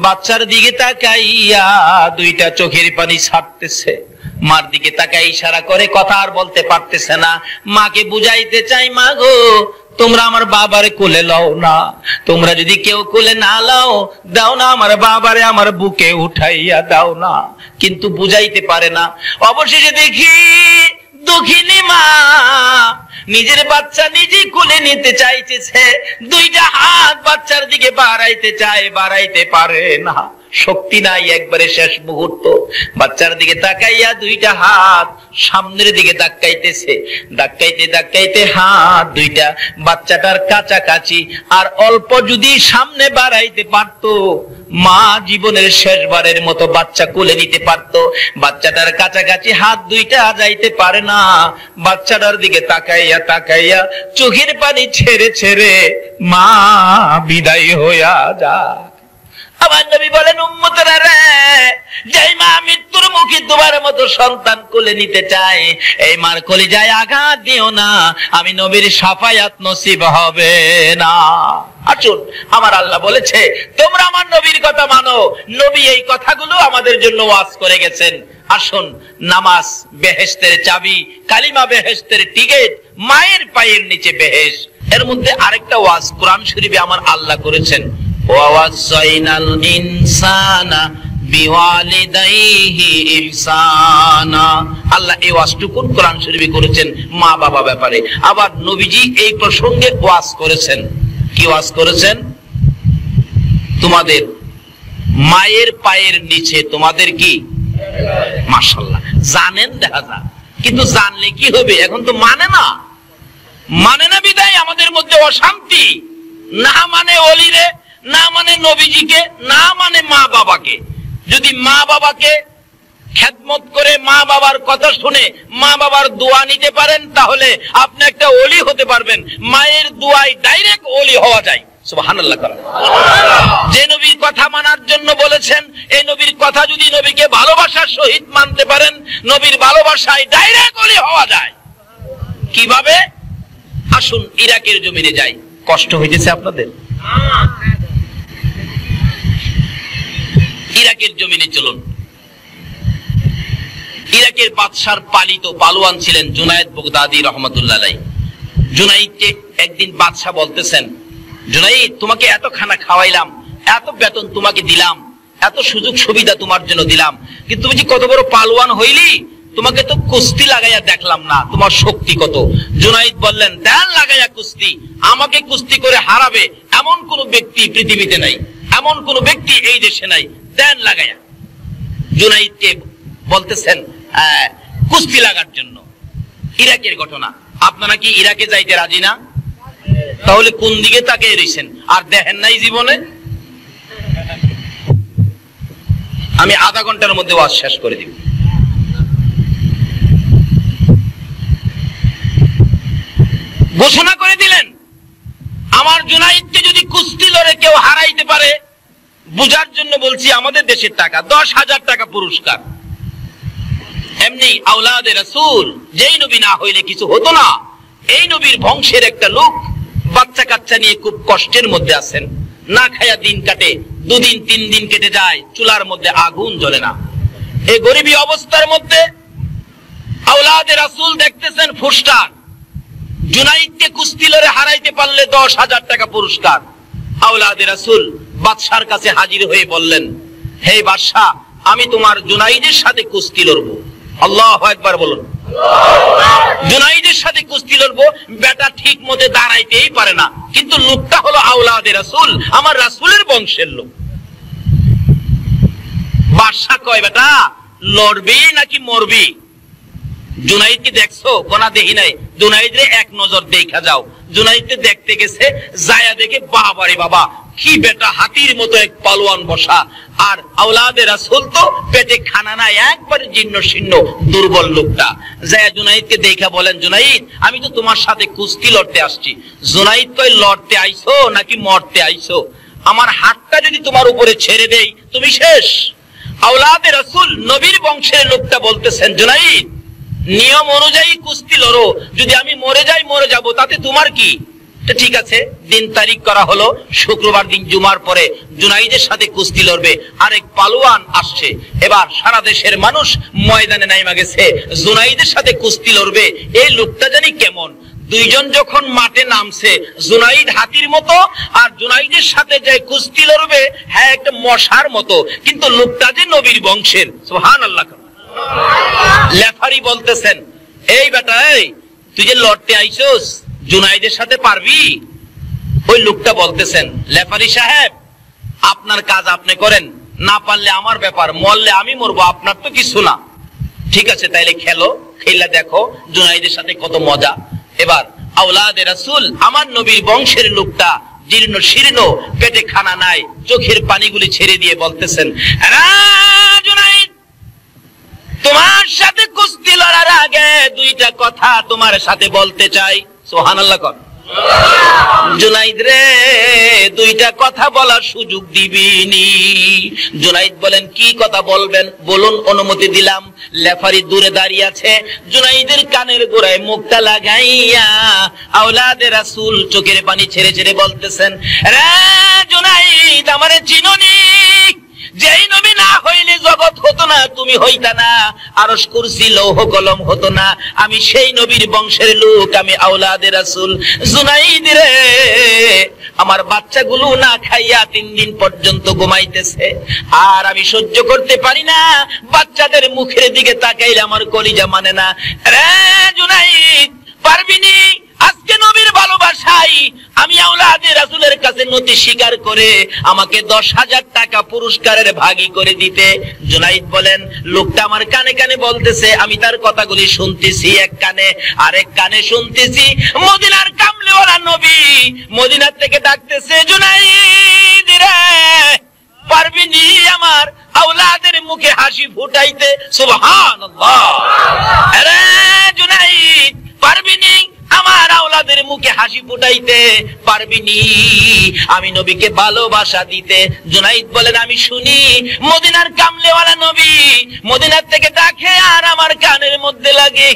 S2: বাচ্চার দিকে তাকাইয়া দুইটা চোখের পানি ছাড়তেছে। মার দিকে তাকাই ইশারা করে, কথা আর বলতে পারতেছে না। মাকে বুঝাইতে চাই, মা গো তোমরা আমার বাবারে কোলে লও না, তোমরা যদি কেউ কোলে না লাও, দাও না আমার বাবারে আমার বুকে উঠাইয়া দাও না, কিন্তু বুঝাইতে পারে না। অবশেষে দেখি দুঃখিনী মা নিজের বাচ্চা নিজে কোলে নিতে চাইতেছে, দুইটা হাত বাচ্চার দিকে বাড়াইতে চায়, বাড়াইতে পারে না, শক্তি নাই, একবারে শেষ মুহূর্ত। বাচ্চার দিকে তাকাইয়া দুইটা হাত সামনের দিকে ধাক্কাইতেছে, ধাক্কাইতে ধাক্কাইতে হাত দুইটা বাচ্চাটার কাছাকাছি। আর অল্প যদি সামনে বাড়াইতে পারতো, মা জীবনের শেষবারের মতো বাচ্চা কোলে নিতে পারতো। বাচ্চাটার কাছাকাছি হাত দুইটা যাইতে পারে না। বাচ্চাটার দিকে তাকাইয়া তাকাইয়া চোখের পানি ছেড়ে ছেড়ে মা বিদায় হইয়া যায়। আমার নবী বলেন, উম্মতরা রে, যেই মা মৃত্যুর মুখে তোমার মতো সন্তান কোলে নিতে চায়, এই মার কলিজায় আঘাত দিও না, আমি নবীর শাফায়াত নসিব হবে না। আসুন, আমার আল্লাহ বলেছে তোমরা আমার নবীর কথা মানো। নবী এই কথাগুলো আমাদের জন্য ওয়াজ করে গেছেন। আসুন, নামাজ বেহেশতের চাবি, কালিমা বেহেশতের টিকিট, মায়ের পায়ের নিচে বেহেশত। এর মধ্যে আরেকটা ওয়াজ কোরআন শরীফে আমার আল্লাহ করেছেন, ওয়াসাইনাল ইনসানা বিওয়ালিদাইহি ইহসানা। আল্লাহ এই ওয়াজটুকু কোরআন শরীফে করেছেন মা বাবা ব্যাপারে। আবার নবীজি এই প্রসঙ্গে ওয়াজ করেছেন। কি ওয়াজ করেছেন? তোমাদের মায়ের পায়ের নিচে তোমাদের কি, মাশাআল্লাহ, জানেন দেখা যায়, কিন্তু জানলে কি হবে? এখন তো মানে না বিদায় আমাদের মধ্যে অশান্তি। না মানে অলিরে, না মানে নবীজিকে, না মানে মা বাবাকে। যদি মা বাবাকে খেদমত করে মা বাবার কথা শুনে মা বাবার দোয়া নিতে পারেন, তাহলে আপনি একটা ওলি হতে পারবেন। মায়ের দোয়ায় ডাইরেক্ট ওলি হওয়া যায়। সুবহানাল্লাহ। যে নবীর কথা মানার জন্য বলেছেন, এই নবীর কথা যদি নবীকে ভালোবাসার সহিত মানতে পারেন, নবীর ভালোবাসায় ডাইরেক্ট ওলি হওয়া যায়। কিভাবে? আসুন ইরাকের জমিনে যাই। কষ্ট হইতেছে আপনাদের? ইরাকের জমিনে চলুন। ইরাকের বাদশার পালিত পালোয়ান ছিলেন জুনায়েদ বাগদাদী রহমতুল্লাহ আলাইহি। জুনায়েদকে একদিন বাদশা বলতেছেন, জুনায়েদ, তোমাকে এত খানা খাওয়াইলাম, এত বেতন তোমাকে দিলাম, এত সুযোগ সুবিধা তোমার জন্য দিলাম, কিন্তু তুমি যে কত বড় পালোয়ান হইলি, তোমাকে তো কুস্তি লাগাইয়া দেখলাম না, তোমার শক্তি কত। জুনায়েদ বললেন, দেন লাগাইয়া কুস্তি, আমাকে কুস্তি করে হারাবে এমন কোন ব্যক্তি পৃথিবীতে নাই, এমন কোন ব্যক্তি এই দেশে নাই, দেন লাগাইয়া। জুনায়েদকে বলতেছেন কুস্তি লাগার জন্য। ইরাকের ঘটনা, আপনারা কি ইরাকে যাইতে রাজি না? তাহলে কোন দিকে তাকিয়ে রইছেন? আর দেখেন নাই জীবনে? আমি আধা ঘন্টার মধ্যে ওয়াজ শেষ করে দিব। ঘোষণা করে দিলেন, আমার জুনায়েদকে যদি কুস্তি লড়ে কেউ হারাইতে পারে, বুঝার জন্য বলছি, আমাদের দেশের টাকা 10,000 টাকা পুরস্কার। এমনি আওলাদে রাসূল, যেই নবী না হইলে কিছু হতো না, এই নবীর বংশের একটা লোক বাচ্চা কাচ্চা নিয়ে খুব কষ্টের মধ্যে আছেন, না খায়া দিন কাটে, 2 দিন 3 দিন কেটে যায়, চুলার মধ্যে আগুন জ্বলে না। এই গরিবী অবস্থার মধ্যে আওলাদে রাসূল দেখতেছেন ফুসটান, জুনায়েদকে কুস্তি লড়ে হারাইতে পারলে 10,000 টাকা পুরস্কার। আওলাদে রাসূল বাদশার কাছে হাজির হয়ে বললেন, হে বাদশা, আমি তোমার জুনায়েদের সাথে কুস্তি লড়বো। আল্লাহু আকবার বলুন। জুনায়েদের সাথে কুস্তি লড়বো। বেটা ঠিক মতো দাঁড়াইতেই পারে না, কিন্তু লোকটা হলো আওলাদে রাসূল, আমার রাসূলের বংশের লোক। বাদশা কয়, বেটা লড়বি নাকি মরবি? জুনায়েদকে দেখছো? কোনা দেখি নাই। জুনায়েদরে এক নজর দেখা যাও। জুনায়েদকে দেখতে গেছে, যায়া দেখে বাবারে বাবা, কি বেটা হাতির মতো এক পালোয়ান বসা, আর আওলাদে রাসূল তো পেটে খানা নাই, একবারে জীর্ণ শীর্ণ দুর্বল লোকটা। যায়া জুনায়েদকে দেখা বলেন, জুনায়েদ, আমি তো তোমার সাথে কুস্তি লড়তে আসছি। জুনায়েদ কয়, লড়তে আইছো নাকি মরতে আইছো? আমার হাতটা যদি তোমার উপরে ছেড়ে দেই তুমি শেষ। আওলাদে রাসূল নবীর বংশের লোকটা বলতেছেন, জুনায়েদ, নিয়ম অনুযায়ী কুস্তি লড়ো, যদি আমি মরে যাই মরে যাব, তাতে তোমার কি? ঠিক আছে, দিন তারিখ করা হলো, শুক্রবার দিন জুমার পরে জুনায়েদের সাথে কুস্তি লড়বে। আরেক পালোয়ান আসছে। এবার সারা দেশের মানুষ ময়দানে নাইমা গেছে, জুনায়েদের সাথে কুস্তি লড়বে। এই লোকটা জানি কেমন। দুইজন যখন মাঠে নামছে, জুনায়েদ হাতির মতো, আর জুনায়েদের সাথে যে কুস্তি লড়বে, হ্যাঁ একটা মশার মতো, কিন্তু লোকটা যে নবীর বংশের। সুবহানাল্লাহ। লেফারি বলতেছেন, এই বেটা, এই তুই যে লড়তে আইছস, জুনায়েদের সাথে পারবি? ওই লোকটা বলতেছেন, লেফারি সাহেব, আপনার কাজ আপনি করেন, না পারলে আমার ব্যাপার, মরলে আমি মরবো, আপনার তো কিছু না। ঠিক আছে, তাইলে খেলো, খেলা দেখো জুনায়েদের সাথে কত মজা। এবার আওলাদে রাসূল, আমার নবীর বংশের লোকটা জীর্ণ শীর্ণ, পেটে খানা নাই, চোখের পানিগুলি ছেড়ে দিয়ে বলতেছেন, জুনায়েদ, তোমার সাথে কুস্তি লড়ার আগে 2টা কথা তোমার সাথে বলতে চাই। সুবহানাল্লাহ। জুনায়েদ রে, 2টা কথা বলার সুযোগ দিবিনি। জুনায়েদ বলেন, কি কথা বলবেন বলুন, অনুমতি দিলাম। লেফারি দূরে দাঁড়িয়ে আছে, জুনায়েদের কানের গোড়ায় মুখটা লাগাইয়া আওলাদে রাসূল চোখের পানি ছেড়ে ছেড়ে বলতেছেন, রে জুনায়েদ, আমারে চিনোনি? যেই নবী না হইলে জগৎ হতো না, তুমি হইতা না, আরশ কুরসি লৌহ কলম হতো না। আমি সেই নবীর বংশের লোক, আমি আওলাদে রাসূল। জুনায়েদ রে, আমার বাচ্চাগুলো না খাইয়া 3 দিন পর্যন্ত ঘুমাইতেছে, আর আমি সহ্য করতে পারি না, বাচ্চাদের মুখের দিকে তাকাইলে আমার কলিজা মানে না। রে জুনায়েদ, পারবিনি? আজকে নবীর ভালোবাসাই আমি আওলাদে রাসূলের কাছে নতি স্বীকার করে আমাকে 10,000 টাকা পুরস্কারের ভাগী করে দিতে। জুনাইদ বলেন, লোকটা আমার কানে কানে বলতেছে, আমি তার কথাগুলি শুনতেছি এক কানে, আরেক কানে শুনতেছি মদিনার কামলিওয়ালা নবী মদিনার থেকে ডাকতেছে, জুনাইদ রে, পারবিনি আমার আওলাদের মুখে হাসি ফুটাইতে? সুবহানাল্লাহ। আরে জুনাইদ, পারবিনি আমার আওলাদের মুখে হাসি ফুটাইতে? পারবিনি আমি নবীকে ভালোবাসা দিতে? জুনাইদ বলেন, আমি শুনি মদিনার কামলেওয়ালা নবী মদিনার থেকে ডাকে আর আমার কানের মধ্যে লাগে।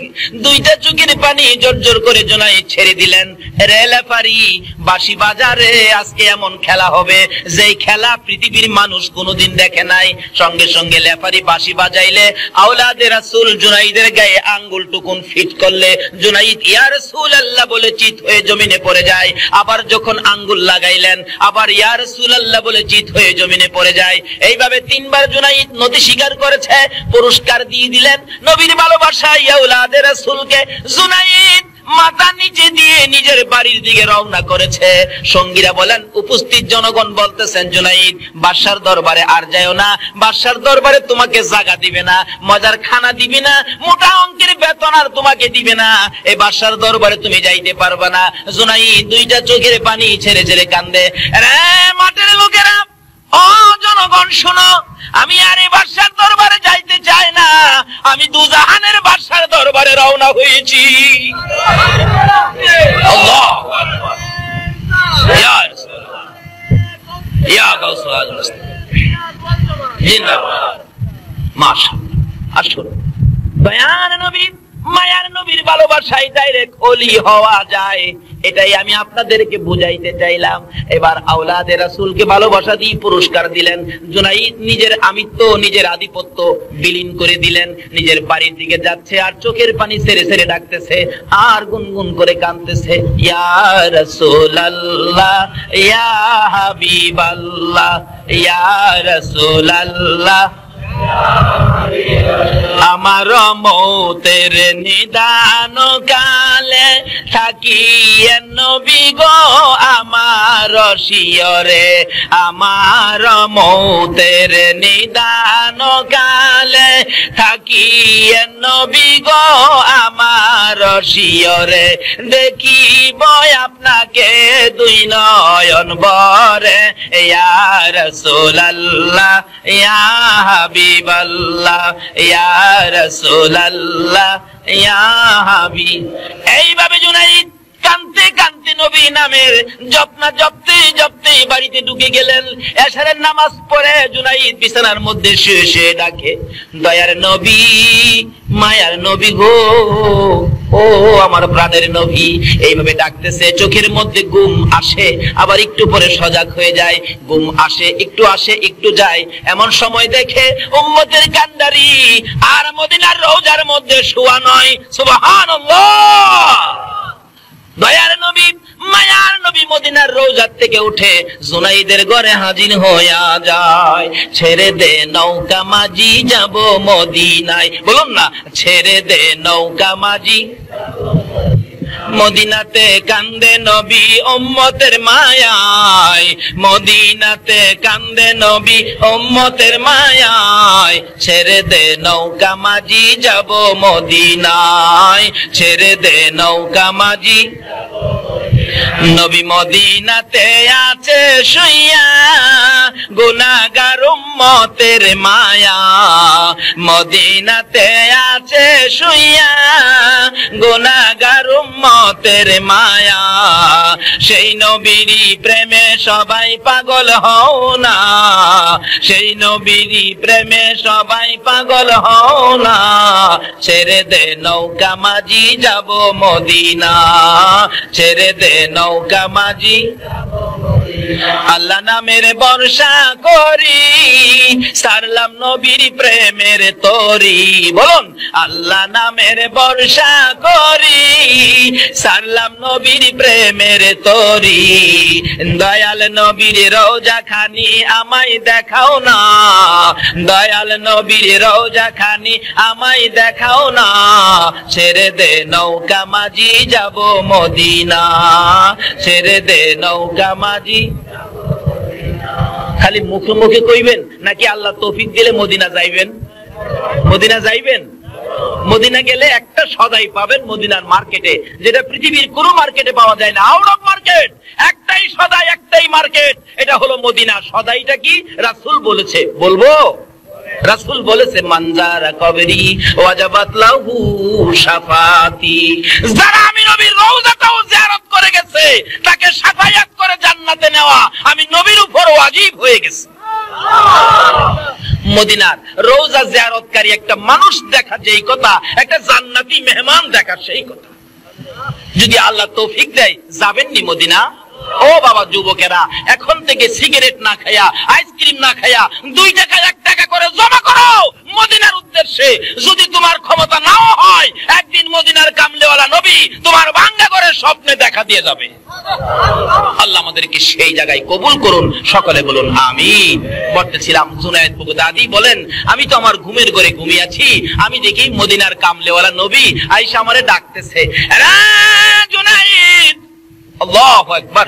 S2: দুইটা চোখের পানি জোর করে জুনাইদ ছেড়ে দিলেন। রে লেফারি, বাঁশি বাজারে আজকে এমন খেলা হবে যেই খেলা পৃথিবীর মানুষ কোনোদিন দেখে নাই। সঙ্গে সঙ্গে লেফারি বাঁশি বাজাইলে আওলাদে রাসূল জুনাইদের গায়ে আঙ্গুল টুকুন ফিট করলে জুনাইদ ইয়া রাসূলুল্লাহ বলে চিৎ হয়ে জমিনে পড়ে যায়। আবার যখন আঙ্গুল লাগাইলেন আবার ইয়া রাসূলুল্লাহ বলে চিৎ হয়ে জমিনে পড়ে যায়। এইভাবে 3 বার জুনাইদ নতি স্বীকার করেছে, পুরস্কার দিয়ে দিলেন নবীর ভালোবাসায় আওলাদে রাসূলকে। জুনাইদ মাথা নিচে দিয়ে নিজের বাড়ির দিকে রওনা করেছে। সঙ্গীরা বলেন, উপস্থিত জনগণ বলতেছেন, জুনাইদ বাদশার দরবারে আর যাও না, বাদশার দরবারে তোমাকে জায়গা দিবে না, মজার খানা দিবে না, মোটা অঙ্কের বেতন আর তোমাকে দিবে না, এই বাদশার দরবারে তুমি যাইতে পারবে না। জুনাইদ দুইটা চোখের পানি ছেড়ে ছেড়ে কান্দে। রে মাঠের লোকেরা, ও জনগণ শোনো, আমি আর এই বাদশার দরবারে যাইতে চাই না, আমি দুজাহানের বাদশার দরবারে রওনা হয়েছি। আল্লাহু আকবার। ইয়া রাসূলুল্লাহ, ইয়া গাউসুল আজম, জিন্দাবাদ। মাশাআল্লাহ। আসুন, দয়ার নবী মায়ার নবীর ভালোবাসায় ডাইরেক্ট ওলি হওয়া যায়, এটাই আমি আপনাদেরকে বুঝাইতে চাইলাম। এবার আওলাদে রাসূলকে ভালোবাসা দিয়ে পুরস্কার দিলেন। জুনাইদ নিজের আমিত্ব, নিজের আধিপত্য বিলীন করে দিলেন। নিজের বাড়ির দিকে যাচ্ছে আর চোখের পানি ছেড়ে ছেড়ে ডাকতেছে আর গুনগুন করে কাঁদতেছে, ইয়া রাসূলুল্লাহ, ইয়া হাবিবাল্লাহ, ইয়া রাসূলুল্লাহ, আমার মৌতের নিদান কালে থাকিয়ে নবী গো আমার শিয়রে, আমার মৌতের নিদান কালে থাকিয়ে নবী গো আমার শিয়রে, দেখিব আপনাকে দুই নয়ন ভরে, ইয়া রাসূলুল্লাহ, ইয়া হাবিবাল্লাহ, ইয়া রাসূলুল্লাহ, ইয়া হাবিব। এইভাবে জুনাইদ কানতে কানতে নবী নামের জপনা জপতে জপতে বাড়িতে ঢুকে গেলেন। এশারের নামাজ পড়ে জুনাইদ বিছানার মধ্যে শুয়ে শুয়ে ডাকে, দয়ার নবী, মায়ার নবী গো, ও আমার প্রাণের নবী। এইভাবে ডাকতেছে, চোখের মধ্যে ঘুম আসে, আবার একটু পরে সজাগ হয়ে যায়, ঘুম আসে একটু যায়। এমন সময় দেখে উম্মতের কান্ডারি আর মদিনার রওজার মধ্যে শোয়া নয়। সুবহানাল্লাহ। দয়ার নবী মায়ার নবী মদিনার রওজার থেকে উঠে জুনাইদের ঘরে হাজির হইয়া যায়। ছেড়ে দে নৌকা মাঝি যাব মদিনায়, বলুন না, ছেড়ে দে নৌকা মাঝি, মদিনাতে কান্দে নবী উম্মতের মায়ায়, মদিনাতে কান্দে নবী উম্মতের মায়ায়, ছেড়ে দে নৌকা মাঝি যাব মদিনায়, ছেড়ে দে নৌকা মাঝি। নবী মদিনাতে আছে শুইয়া গুনাহগার উম্মতের মায়া, মদিনাতে আছে শুইয়া গুনাহগার উম্মতের মায়া, সেই নবীরই প্রেমে সবাই পাগল হও না, সেই নবীরই প্রেমে সবাই পাগল হও না, ছেড়ে দে নৌকা মাঝি যাব মদিনা, ছেড়ে দে নৌকা মাঝি। আল্লাহ নামের বর্ষা করি, সারলাম নবীর প্রেমের তরি। বলুন, আল্লাহ নামের বর্ষা করি, সারলাম নবীর প্রেমের তরি। দয়াল নবীর রওজা খানি আমায় দেখাও না, দয়াল নবীর রওজা খানি আমায় দেখাও না। ছেড়ে দে নৌকা মাঝি যাব মদিনা, ছেড়ে দে নৌকা মাঝি। খালি মুখে মুখে কইবেন নাকি আল্লাহ তৌফিক দিলে মদিনা যাইবেন? মদিনা যাইবেন? মদিনা গেলে একটা সদাই পাবেন মদিনার মার্কেটে, যেটা পৃথিবীর কোন মার্কেটে পাওয়া যায় না। আউট অফ মার্কেট একটাই সদাই, একটাই মার্কেট, এটা হলো মদিনা। সদাইটা কি? রাসূল বলেছে। বলবো? রাসূল বলেছে, মানজারা কবরি ওয়াজাবাত লাহু শাফাতি। যারা আমি নবীর রওজাটাও জিয়ারত করে গেছে, তাকে শাফায়াত করে জান্নাতে নেওয়া আমি নবীর উপর ওয়াজিব হয়ে গেছে। মদিনার রওজা জিয়ারতকারী একটা মানুষ দেখা যেই কথা, একটা জান্নাতি মেহমান দেখা সেই কথা। যদি আল্লাহ তৌফিক দেয়, যাবেন নি মদিনা? ও বাবা যুবকেরা, এখন থেকে সিগারেট না খায়া, আইসক্রিম না খায়া 2 টাকা 1 টাকা করে জমা করো মদিনার উদ্দেশ্যে। যদি তোমার ক্ষমতা নাও হয়, একদিন মদিনার কামলেওয়ালা নবী তোমার ভাঙ্গা করে স্বপ্নে দেখা দিয়ে যাবে। আল্লাহ আমাদেরকে সেই জায়গায় কবুল করুন। সকলে বলুন আমিন। বলতেছিলাম, জুনায়েদ বাগদাদী বলেন, আমি তো আমার ঘুমের ঘরে ঘুমিয়ে আছি, আমি দেখি মদিনার কামলেওয়ালা নবী আয়েশা আমারে ডাকতেছে, রে জুনায়েদ। আল্লাহু আকবার।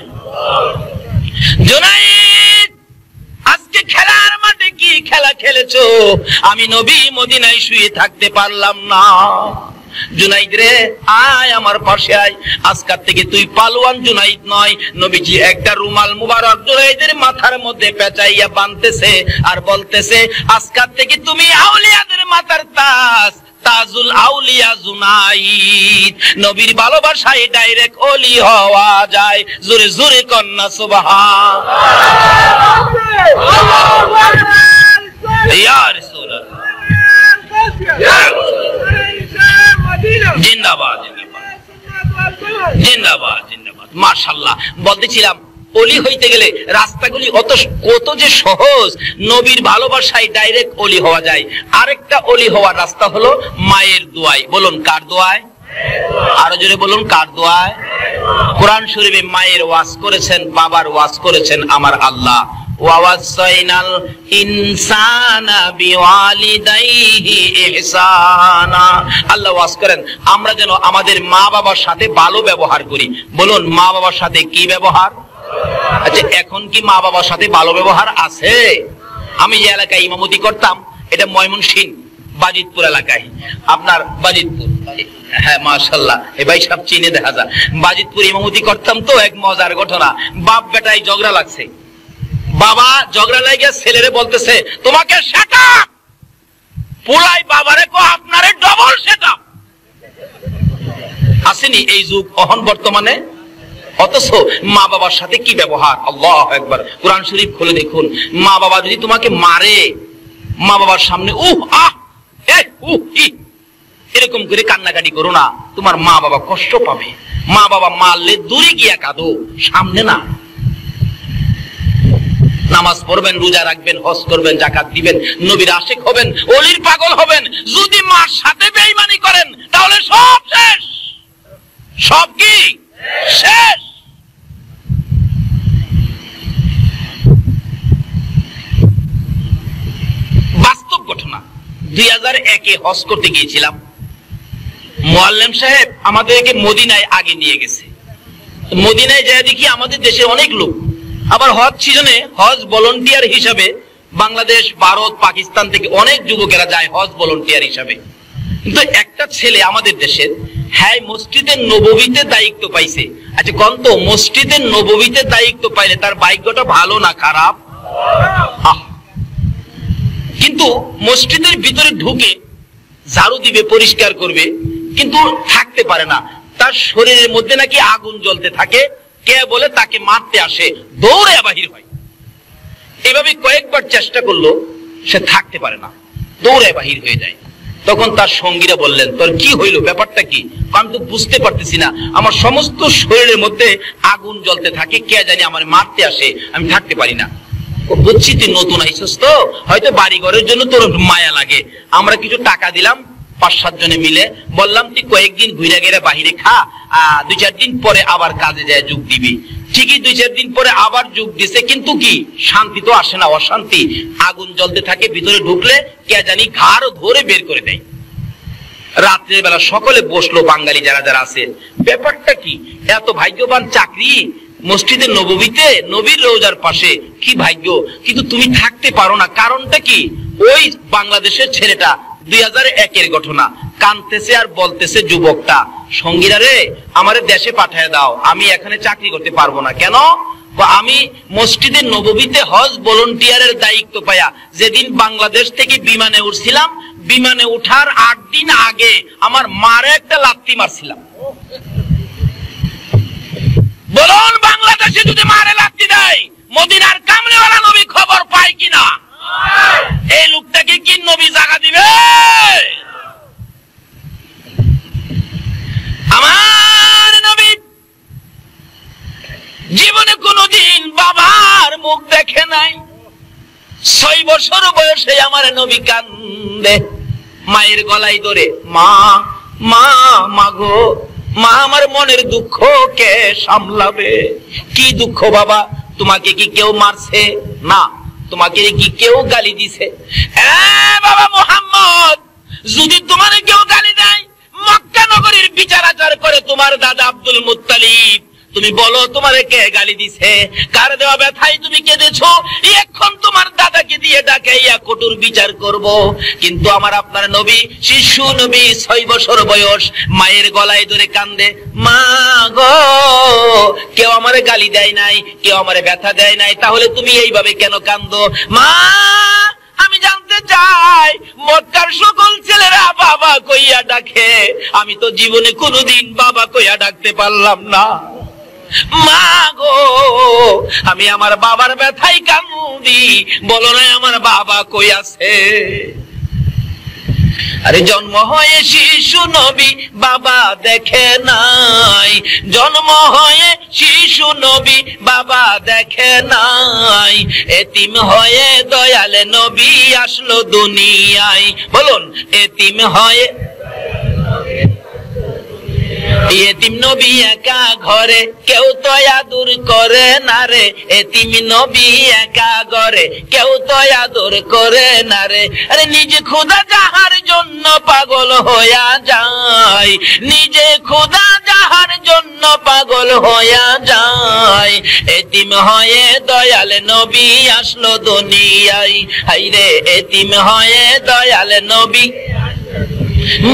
S2: জুনায়েদ, আজকে খেলার মাঠে কি খেলা খেলেছো? আমি নবী মদিনায় শুয়ে থাকতে পারলাম না। জুনাইদ রে, আয় আমার পাশে আয়। আজকাল থেকে তুই পালোয়ান জুনাইদ নয়। নবীজি একটা রুমাল মুবারক জুনাইদের মাথার মধ্যে পেঁচাইয়া বাঁধতেছে আর বলতেছে, আজকাল থেকে তুমি আউলিয়াদের মাথার তাজ, তাজুল আউলিয়া জুনাইদ। নবীর ভালোবাসায় ডাইরেক্ট ওলি হওয়া যায়। জোরে জোরে কন্যা সুবহান। ইয়া রাসূলুল্লাহ, জিন্দাবাদ জিন্দাবাদ জিন্দাবাদ জিন্দাবাদ। মাশাআল্লাহ। বলতেছিলাম, ওলি হইতে গেলে রাস্তাগুলি কত যে সহজ। নবীর ভালোবাসায় ডাইরেক্ট ওলি হওয়া যায়। আরেকটা ওলি হওয়ার রাস্তা হলো মায়ের দোয়ায়। বলুন কার দোয়ায়? আরো জোরে বলুন, কার দোয়ায়? কোরআন শরীফে মায়ের ওয়াজ করেছেন, বাবার ওয়াজ করেছেন আমার আল্লাহ। ওয়াসাইনাল ইনসানা বিওয়ালিদাইহি ইহসানা। আল্লাহ ওয়াজ করেন আমরা যেন আমাদের মা বাবার সাথে ভালো ব্যবহার করি। বলুন, মা বাবার সাথে কি ব্যবহার? আচ্ছা, এখন কি মা বাবার সাথে ভালো ব্যবহার আছে? আমি যে এলাকায় ইমামতি করতাম, এটা ময়মনসিংহ বাজিতপুর এলাকায়। আপনার বাজিতপুর, হ্যাঁ মাশাআল্লাহ, এই ভাই সব চিনে দেখা যায়। বাজিতপুর ইমামতি করতাম তো, এক মজার ঘটনা। বাপ বেটায় ঝগড়া লাগছে। বাবা ঝগড়া লাগে ছেলেরে বলতেছে, তোমাকে সেটা পুলাই বাবারে কো আপনারে ডবল সেটা। আসেনি এই যুগ অহন বর্তমানে? অথচ মা বাবার সাথে কি ব্যবহার! আল্লাহু আকবার। কোরআন শরীফ খুলে দেখুন, মা বাবা যদি তোমাকে মারে, মা বাবার সামনে উহ আহ এরকম করে কান্নাকাটি করো না, তোমার মা বাবা কষ্ট পাবে। মা বাবা মারলে দূরে গিয়া কাঁদো, সামনে না। নামাজ পড়বেন, রোজা রাখবেন, হজ করবেন, যাকাত দিবেন, নবীর আশিক হবেন, ওলির পাগল হবেন। যদি মার সাথে বেঈমানি করেন, তাহলে সব শেষ। সব কি শেষ। বাস্তব ঘটনা। 2001-এ হজ করতে গিয়েছিলাম। মুআল্লিম সাহেব আমাদেরকে মদিনায় আগে নিয়ে গেছে। মদিনায় যায় দেখি আমাদের দেশে অনেক লোক। আবার হজ সিজনে হজ ভলান্টিয়ার হিসাবে বাংলাদেশ, ভারত, পাকিস্তান থেকে অনেক যুবকেরা যায় হজ ভলান্টিয়ার হিসাবে। কিন্তু একটা ছেলে আমাদের দেশের, হ্যাঁ মসজিদের নববীতে দায়িত্ব পাইছে। আচ্ছা কন্ত, মসজিদের নববীতে দায়িত্ব পাইলে তার ভাগ্যটা ভালো না খারাপ? কিন্তু মসজিদের ভিতরে ঢুকে ঝাড়ু দিবে, পরিষ্কার করবে, কিন্তু থাকতে পারে না। তার শরীরের মধ্যে নাকি আগুন জ্বলতে থাকে। কে বলে তাকে মারতে আসে, দৌড়ে বাহির হয়। এভাবে কয়েকবার চেষ্টা করলো, সে থাকতে পারে না, দৌড়ে বাহির হয়ে যায়। তখন তার সঙ্গীরা বললেন, তোর কি হইল, ব্যাপারটা কি? আমি তো বুঝতে পারতেছি না, আমার সমস্ত শরীরের মধ্যে আগুন জ্বলতে থাকে, কে জানি আমার মারতে আসে, আমি থাকতে পারি না। বুঝছি তুই নতুন আইসস, তো হয়তো বাড়ি ঘরের জন্য তোর মায়া লাগে, আমরা কিছু টাকা দিলাম 5-7 জনে মিলে, বললাম তুই কয়েকদিন ঘুরে গেলে বাহিরে খা, 2-4 দিন পরে আবার কাজে যায় যোগ দিবি। ঠিকই 2-4 দিন পরে আবার যোগ দিছে, কিন্তু কি শান্তি তো আসে না, অশান্তি, আগুন জ্বলতে থাকে, ভিতরে ঢুকলে কে জানি ঘাড় ধরে বের করে দেয়। রাত্রের বেলা সকলে বসলো, বাঙালি যারা যারা আছে, ব্যাপারটা কি, এত ভাগ্যবান চাকরি মসজিদে নববীতে, নবীর রওজার পাশে, কি ভাগ্য, কিন্তু তুমি থাকতে পারো না, কারণটা কি? ওই বাংলাদেশের ছেলেটা 2001-এর ঘটনা, কানতেছে আর বলতেছে যুবকটা, সঙ্গীরা রে আমারে দেশে পাঠায় দাও, আমি এখানে চাকরি করতে পারবো না। কেন? আমি মসজিদে নববীতে হজ ভলান্টিয়ারের দায়িত্ব পাইয়া যেদিন বাংলাদেশ থেকে বিমানে উঠছিলাম, বিমানে উঠার 8 দিন আগে আমার মারে একটা লাত্তি মারছিলাম। বলুন, বাংলাদেশে যদি মারে লাত্তি দেয়, মদিনার কামলিওয়ালা নবী খবর পায় কিনা? এই লোকটাকে কি নবী জায়গা দিবে? আমার নবী জীবনে কোনদিন বাবার মুখ দেখে নাই। 6 বছর বয়সে আমার নবী কান্দে, মায়ের গলায় ধরে, মা মা মাগো, মা আমার মনের দুঃখ কে সামলাবে? কি দুঃখ বাবা? তোমাকে কি কেউ মারছে? না। তোমাকে কি কেউ গালি দিছে? বাবা মুহাম্মদ, যদি তোমার কেউ গালি দেয়, মক্কা নগরীর বিচার আচার করে তোমার দাদা আব্দুল মুত্তালিব, তুমি বলো তোমার কে গালি দিছে, কার দেওয়া ব্যথায় তুমি কেঁদেছো, এখন তোমার দাদাকে দিয়ে ডাকাইয়া কঠোর বিচার করব। কিন্তু আমার আপনার নবী, শিশু নবী, 6 বছর বয়স, মায়ের গলায় ধরে কান্দে, মা গো, কেউ আমারে গালি দেয় নাই, কেউ আমারে ব্যথা দেয় নাই, তাহলে তুমি এইভাবে কেন কান্দো? মা, আমি জানতে চাই মক্কার সকল ছেলেরা বাবা কইয়া ডাকে, আমি তো জীবনে কোনোদিন বাবা কইয়া ডাকতে পারলাম না। মা গো, আমি আমার বাবার ব্যথাই কান্দি, বলো না আমার বাবা কই আছে? আরে জন্ম হয়ে শিশু নবী বাবা দেখে নাই, জন্ম হয়ে শিশু নবী বাবা দেখে নাই, এতিম হয়ে দয়াল নবী আসলো দুনিয়ায়। বলুন, এতিম হয়ে, এতিম নবী একা ঘরে, কেউ তো আদর করে না রে, এতিম নবী একা ঘরে, কেউ তো আদর করে না রে। আরে নিজে খোদা যাহার জন্য পাগল হইয়া যায়, নিজে খোদা যাহার জন্য পাগল হইয়া যায়, এতিম হয়ে দয়াল নবী আসলো দুনিয়ায়। হাইরে এতিম হয়ে দয়াল নবী,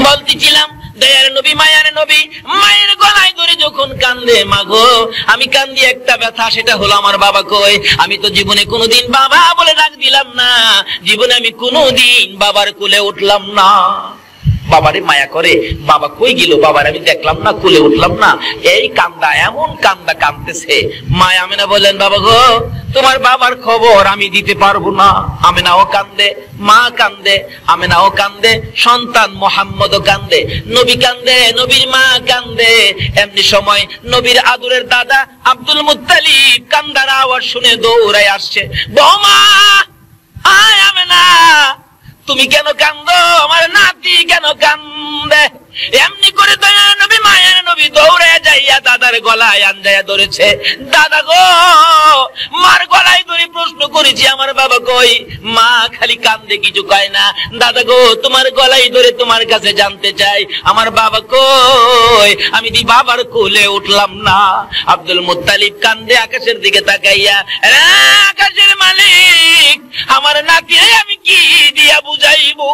S2: বলতেছিলাম দয়ার নবী, মায়ের নবী, মায়ের গলায় ধরে যখন কান্দে, মাগো আমি কান্দি একটা ব্যথা, সেটা হলো আমার বাবা কই। আমি তো জীবনে কোনোদিন বাবা বলে ডাক দিলাম না, জীবনে আমি কোনোদিন বাবার কোলে উঠলাম না। বাবারে মায়া করে, বাবা কই গেল, বাবার আমি দেখলাম না, কোলে উঠলাম না, এই কান্দা, এমন কান্দা কান্দতেছে। মা আমেনা বললেন, বাবা গো, তোমার বাবার খবর আমি দিতে পারবো না। আমেনাও কান্দে, মা কান্দে, আমেনাও কান্দে, সন্তান মোহাম্মদও কান্দে, নবী কান্দে, নবীর মা কান্দে। এমনি সময় নবীর আদরের দাদা আব্দুল মুত্তালিব কান্দার আওয়াজ শুনে দৌড়ায় আসছে, বৌমা আয় আমেনা, তুমি কেন কান্দো, আমার নাতি কেন কান্দে? এমনি করে দয়ার নবী, মায়ের নবী দৌড়ে যাইয়া দাদার গলায় আঞ্জায়া ধরেছে। দাদা গো, মার গলায় ধরে প্রশ্ন করেছি আমার বাবা কই, মা খালি কান্দে, কিছু কয় না। দাদা গো, তোমার গলায় ধরে তোমার কাছে জানতে চাই আমার বাবা কই, আমি দি বাবার কোলে উঠলাম না। আব্দুল মুত্তালিব কান্দে আকাশের দিকে তাকাইয়া, আকাশের মালিক, আমার নাতিরে আমি কি দিয়া বুঝাইবো?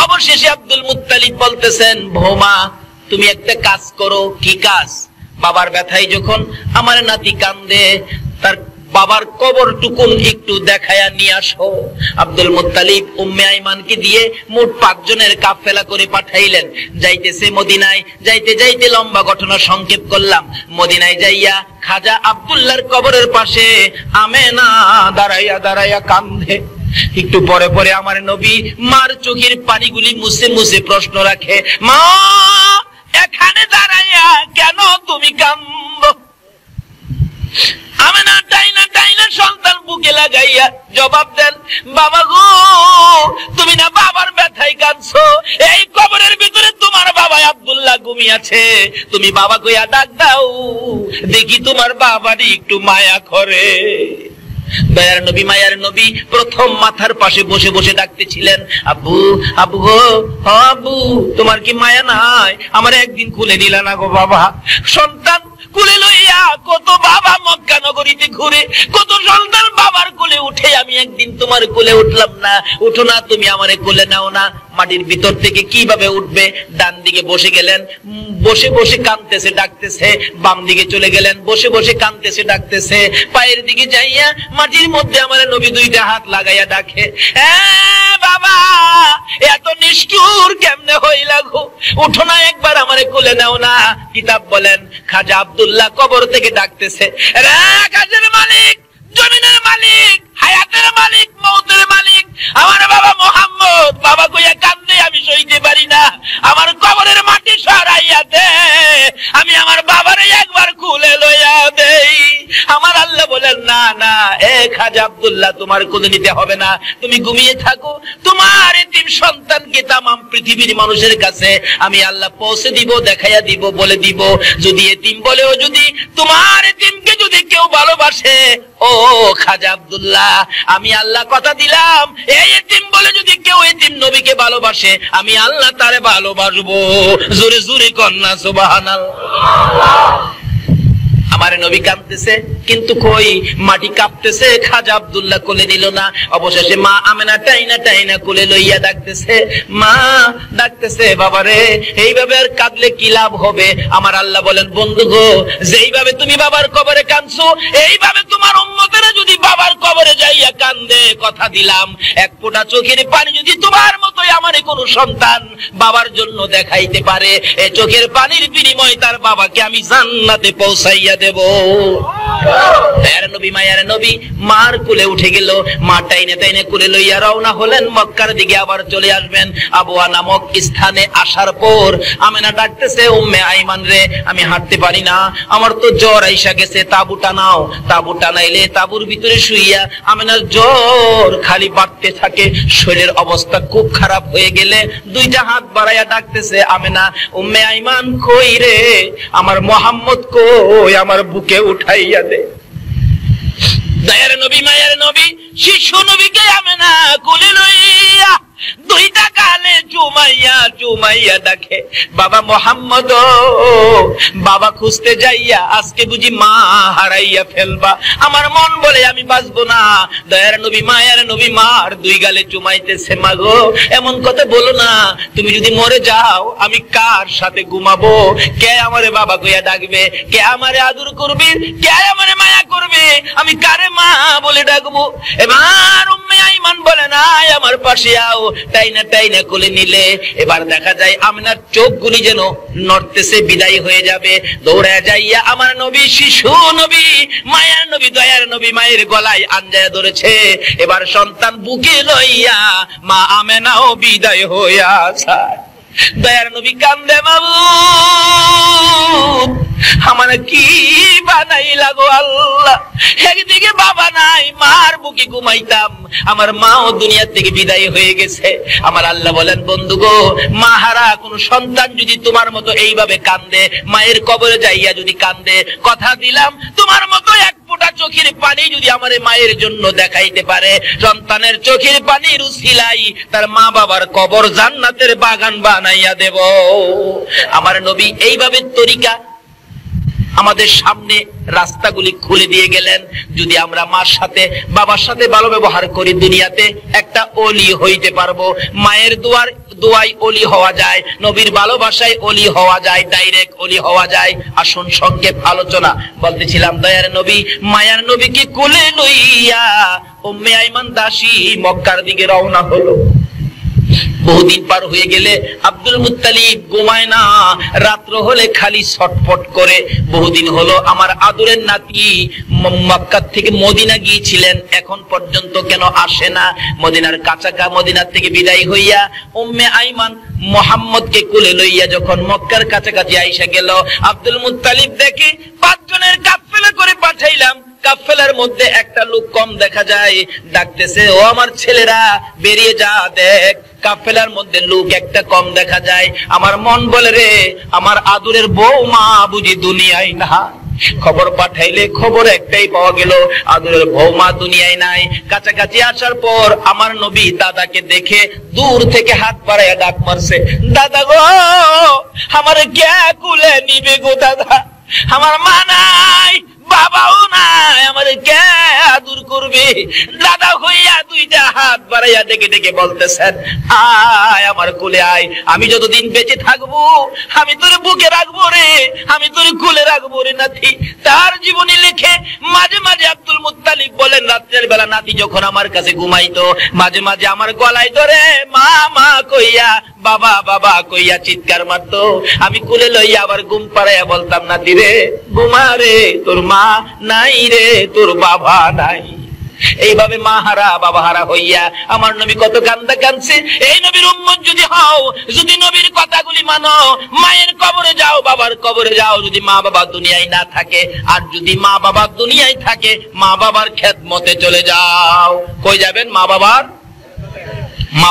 S2: অবশেষে আব্দুল মুত্তালিব বলতেছেন, বৌমা তুমি একটা কাজ করো। কি কাজ? বাবার ব্যথায় যখন আমার নাতি কান্দে, তার বাবার কবর টুকুন একটু দেখায়া নিয়ে আসো। আব্দুল মুত্তালিব উম্মে আইমানকে দিয়ে মোট 5 জনের কাফেলা করে পাঠাইলেন। যাইতেছে মদিনায়, যাইতে যাইতে লম্বা ঘটনা সংক্ষেপ করলাম। মদিনায় যাইয়া খাজা আব্দুল্লাহর কবরের পাশে আমেনা দাঁড়াইয়া দাঁড়াইয়া কান্দে। একটু পরে পরে আমার নবী মার চোখের পানিগুলি মুছে মুছে প্রশ্ন রাখে, মা এখানে দাঁড়াইয়া কেন তুমি কান্দো? আমেনা টাইনা টাইনা সন্তান বুকে লাগাইয়া জবাব দেন, বাবা গো তুমি না বাবার ব্যথায় কাঁদছো, এই কবরের ভিতরে তোমার বাবা আব্দুল্লাহ ঘুমিয়েছে, তুমি বাবা কইয়া ডাক দাও, দেখি তোমার বাবারই একটু মায়া করে। দয়ার নবী মায়ার নবী প্রথম মাথার পাশে বসে বসে ডাকতেছিলেন, আব্বু আব্বু গো, আব্বু তোমার কি মায়া নাই? আমার একদিন কুলে দিলা না গো বাবা। সন্তান কুলে লইয়া কত বাবা মক্কা নগরীতে ঘুরে, কত সন্তান বাবার কোলে উঠে, আমি একদিন তোমার কোলে উঠলাম না, উঠো না তুমি আমারে কোলে নাও না। মাটির ভিতর থেকে কিভাবে উঠবে? ডান দিকে বসে গেলেন, বসে বসে কাঁদতেছে ডাকতেছে, বাম দিকে চলে গেলেন, বসে বসে কাঁদতেছে ডাকতেছে, পায়ের দিকে যাইয়া মাটির মধ্যে আমার নবী দুইটা হাত লাগাইয়া ডাকে, বাবা এত নিষ্ঠুর কেমনে হইলা গো, উঠো না একবার আমারে কোলে নাও না। কিতাব বলেন খাজা আব্দুল্লাহ কবর থেকে ডাকতেছে, রে কাজের মালিক, জমিনের মালিক, হায়াতের মালিক, মওতের মালিক, আমার বাবা মোহাম্মদ বাবা কইয়া কান্দে আমি সইতে পারি না, আমার কবরের মাটি সরাইয়া দে, আমি আমার বাবারে একবার কুলে লইয়া দেই। আমার আল্লাহ বলেন, না না এ খাজা আব্দুল্লাহ তোমার কোলে নিতে হবে না, তুমি ঘুমিয়ে থাকো, তোমার এতিম সন্তানকে তামাম পৃথিবীর মানুষের কাছে আমি আল্লাহ পৌঁছে দিব, দেখাইয়া দিব, বলে দিব। যদি এতিম বলেও যদি তোমার এতিমকে যদি কেউ ভালোবাসে, ও খাজা আব্দুল্লাহ আমি আল্লাহ কথা দিলাম, এই এতিম বলে যদি কেউ এতিম নবীকে ভালোবাসে, আমি আল্লাহ তারে ভালোবাসবো। জোরে জোরে কন্যা সুবহানাল্লাহ। আমার নবী কাঁদতেছে, কিন্তু কই মাটি কাঁপতেছে, খাজা আব্দুল্লাহ কোলে নিল না। অবশেষে মা আমেনা টাইনা টাইনা কোলে লইয়া ডাকতেছে, মা ডাকতেছে, বাবারে এইভাবে আর কাঁদলে কি লাভ হবে? আমার আল্লাহ বলেন, বন্ধু গো যেইভাবে তুমি বাবার কবরে কাঁদছো, এইভাবে তোমার উম্মতেরা যদি বাবার কবরে যাইয়া কান্দে, কথা দিলাম এক ফোঁটা চোখের পানি যদি তোমার মতোই আমারে কোন সন্তান বাবার জন্য দেখাইতে পারে, এই চোখের পানির বিনিময়ে তার বাবাকে আমি জান্নাতে পৌঁছাইয়া দেব। নবী মায়ার নবী মার কোলে উঠে গেল, মা টাইনে টাইনে কোলে লইয়া রওনা হলেন মক্কার দিকে, আবার চলে আসবেন। আবওয়া নামক স্থানে আসার পর আমেনা ডাকতেছে, উম্মে আইমান রে আমি হাঁটতে পারি না, আমার তো জ্বর আইসা গেছে, তাবু টানাও। তাবু টানাইলে তাবুর ভিতরে শুইয়া আমেনার জ্বর খালি বাড়তে থাকে, শরীরের অবস্থা খুব খারাপ হয়ে গেলে দুইটা হাত বাড়াইয়া ডাকতেছে, আমেনা উম্মে আইমান কই রে, আমার মোহাম্মদ কই, আমার বুকে উঠাইয়া দে। দয়ার নবী মায়ের নবী শিশু নবীকে আমেনা কোলে লইয়া দুইটা গালে চুমাইয়া চুমাইয়া ডাকে, বাবা মোহাম্মদ বাবা খুঁজতে যাইয়া আজকে বুঝি মা হারাইয়া ফেলবা, আমার মন বলে আমি বাঁচবো না। দয়ার নবী মায়ের নবী মার দুই গালে চুমাইতেছে, মা গো এমন কথা বলো না, তুমি যদি মরে যাও আমি কার সাথে ঘুমাবো? কে আমারে বাবা কইয়া ডাকবে? কে আমারে আদর করবে? কে আমারে মায়া করবে? আমি কারে মা বলে ডাকবো? এবার উম্মে আইমান বলে, না আমার পাশে আও। টাইনা টাইনা কোলে নিলে এবার দেখা যায় আমিনার চোখগুলি যেন নড়তেছে, বিদায় হয়ে যাবে। দৌড়ে যাইয়া আমার নবী শিশু নবী মায়ের নবী দয়ার নবী মায়ের গলায় আঞ্জায়া ধরেছে। এবার সন্তান বুকে লইয়া মা আমেনাও বিদায় হইয়া যায়। দয়ার নবী কান্দে, মাবুদ আমার কি বানাইলা গো আল্লাহ, একদিকে বাবা নাই, মার বুকে ঘুমাইতাম, আমার মাও দুনিয়া থেকে বিদায় হয়ে গেছে। আমার আল্লাহ বলেন, বন্ধু গো মা হারা কোন সন্তান যদি তোমার মতো এইভাবে কান্দে, মায়ের কবরে যাইয়া যদি কান্দে, কথা দিলাম তোমার মতো এক ফোঁটা চোখের পানি যদি আমার মায়ের জন্য দেখাইতে পারে, সন্তানের চোখের পানির উসিলাই তার মা বাবার কবর জান্নাতের বাগান বানাইয়া দেব। আমার নবী এইভাবে তরিকা আমাদের সামনে রাস্তাগুলি খুলে দিয়ে গেলেন। যদি আমরা মার সাথে বাবার সাথে ভালো ব্যবহার করি, দুনিয়াতে একটা ওলি হইতে পারবো। মায়ের দোয়াই ওলি হওয়া যায়, নবীর ভালোবাসায় ওলি হওয়া যায়, ডাইরেক্ট ওলি হওয়া যায়। আসুন সংক্ষেপ আলোচনা বলতেছিলাম, দয়ার নবী মায়ার নবীকে কোলে লইয়া উম্মে আইমান দাসী মক্কার দিকে রওনা হলো। বহুদিন পার হয়ে গেলে আব্দুল মুত্তালিব ঘুমায় না, রাত্র হলে খালি ছটফট করে। বহুদিন হলো আমার আদরের নাতি মক্কা থেকে মদিনা গিয়েছিলেন, এখন পর্যন্ত কেন আসে না? মদিনার কাছাকাছি, মদিনার থেকে বিদায় হইয়া উম্মে আইমান মুহাম্মদকে কোলে লইয়া যখন মক্কার কাছাকাছি আইসা গেল, আব্দুল মুত্তালিব দেখে 5 জনের কাফেলা করে পাঠাইলাম, কাফেলার মধ্যে একটা লোক কম দেখা যায়। ডাকতেছে, ও আমার ছেলেরা বেরিয়ে যা, দেখ কাফেলার মধ্যে লোক একটা কম দেখা যায়। আমার মন বলে রে, আমার আদরের বৌমা বুঝি দুনিয়ায় না। খবর পাঠাইলে খবর একটাই পাওয়া গেল, আদরের বৌমা দুনিয়ায় নাই। কাছাকাছি আসার পর আমার নবী দাদাকে দেখে দূর থেকে হাত বাড়াইয়া ডাক মারছে, দাদা গো, আমার কে কুলে নিবে গো দাদা, আমার মা নাই, বাবাও নাই, আমার কে আদর করবে? দাদা হইয়া 2টা হাত বাড়াইয়া ডেকে ডেকে বলতেছেন, আয় আমার কোলে আয়, আমি যতদিন বেঁচে থাকবো আমি তোর বুকে রাখবো রে, আমি তোর কোলে রাখবো রে নাতি। তার জীবনী লিখে মাঝে মাঝে আব্দুল মুত্তালিব বলেন, রাত্রের বেলা নাতি যখন আমার কাছে ঘুমাইতো, মাঝে মাঝে আমার গলায় ধরে মা মা কইয়া, বাবা বাবা কইয়া চিৎকার মারতো। আমি কোলে লইয়া আবার ঘুম পাড়াইয়া বলতাম, নাতি রে ঘুমা রে, তোর মা নাই রে, তোর বাবা নাই। এইভাবে মা হারা বাবা হারা হইয়া আমার নবী কত কান্দা কাঁদছে। এই নবীর উম্মত যদি হও, যদি নবীর কথাগুলি মানো, মায়ের কবরে যাও, বাবার কবরে যাও, যদি মা বাবা দুনিয়ায় না থাকে, আর যদি মা বাবা দুনিয়ায় থাকে, মা বাবার খেদমতে চলে যাও। কই যাবেন? মা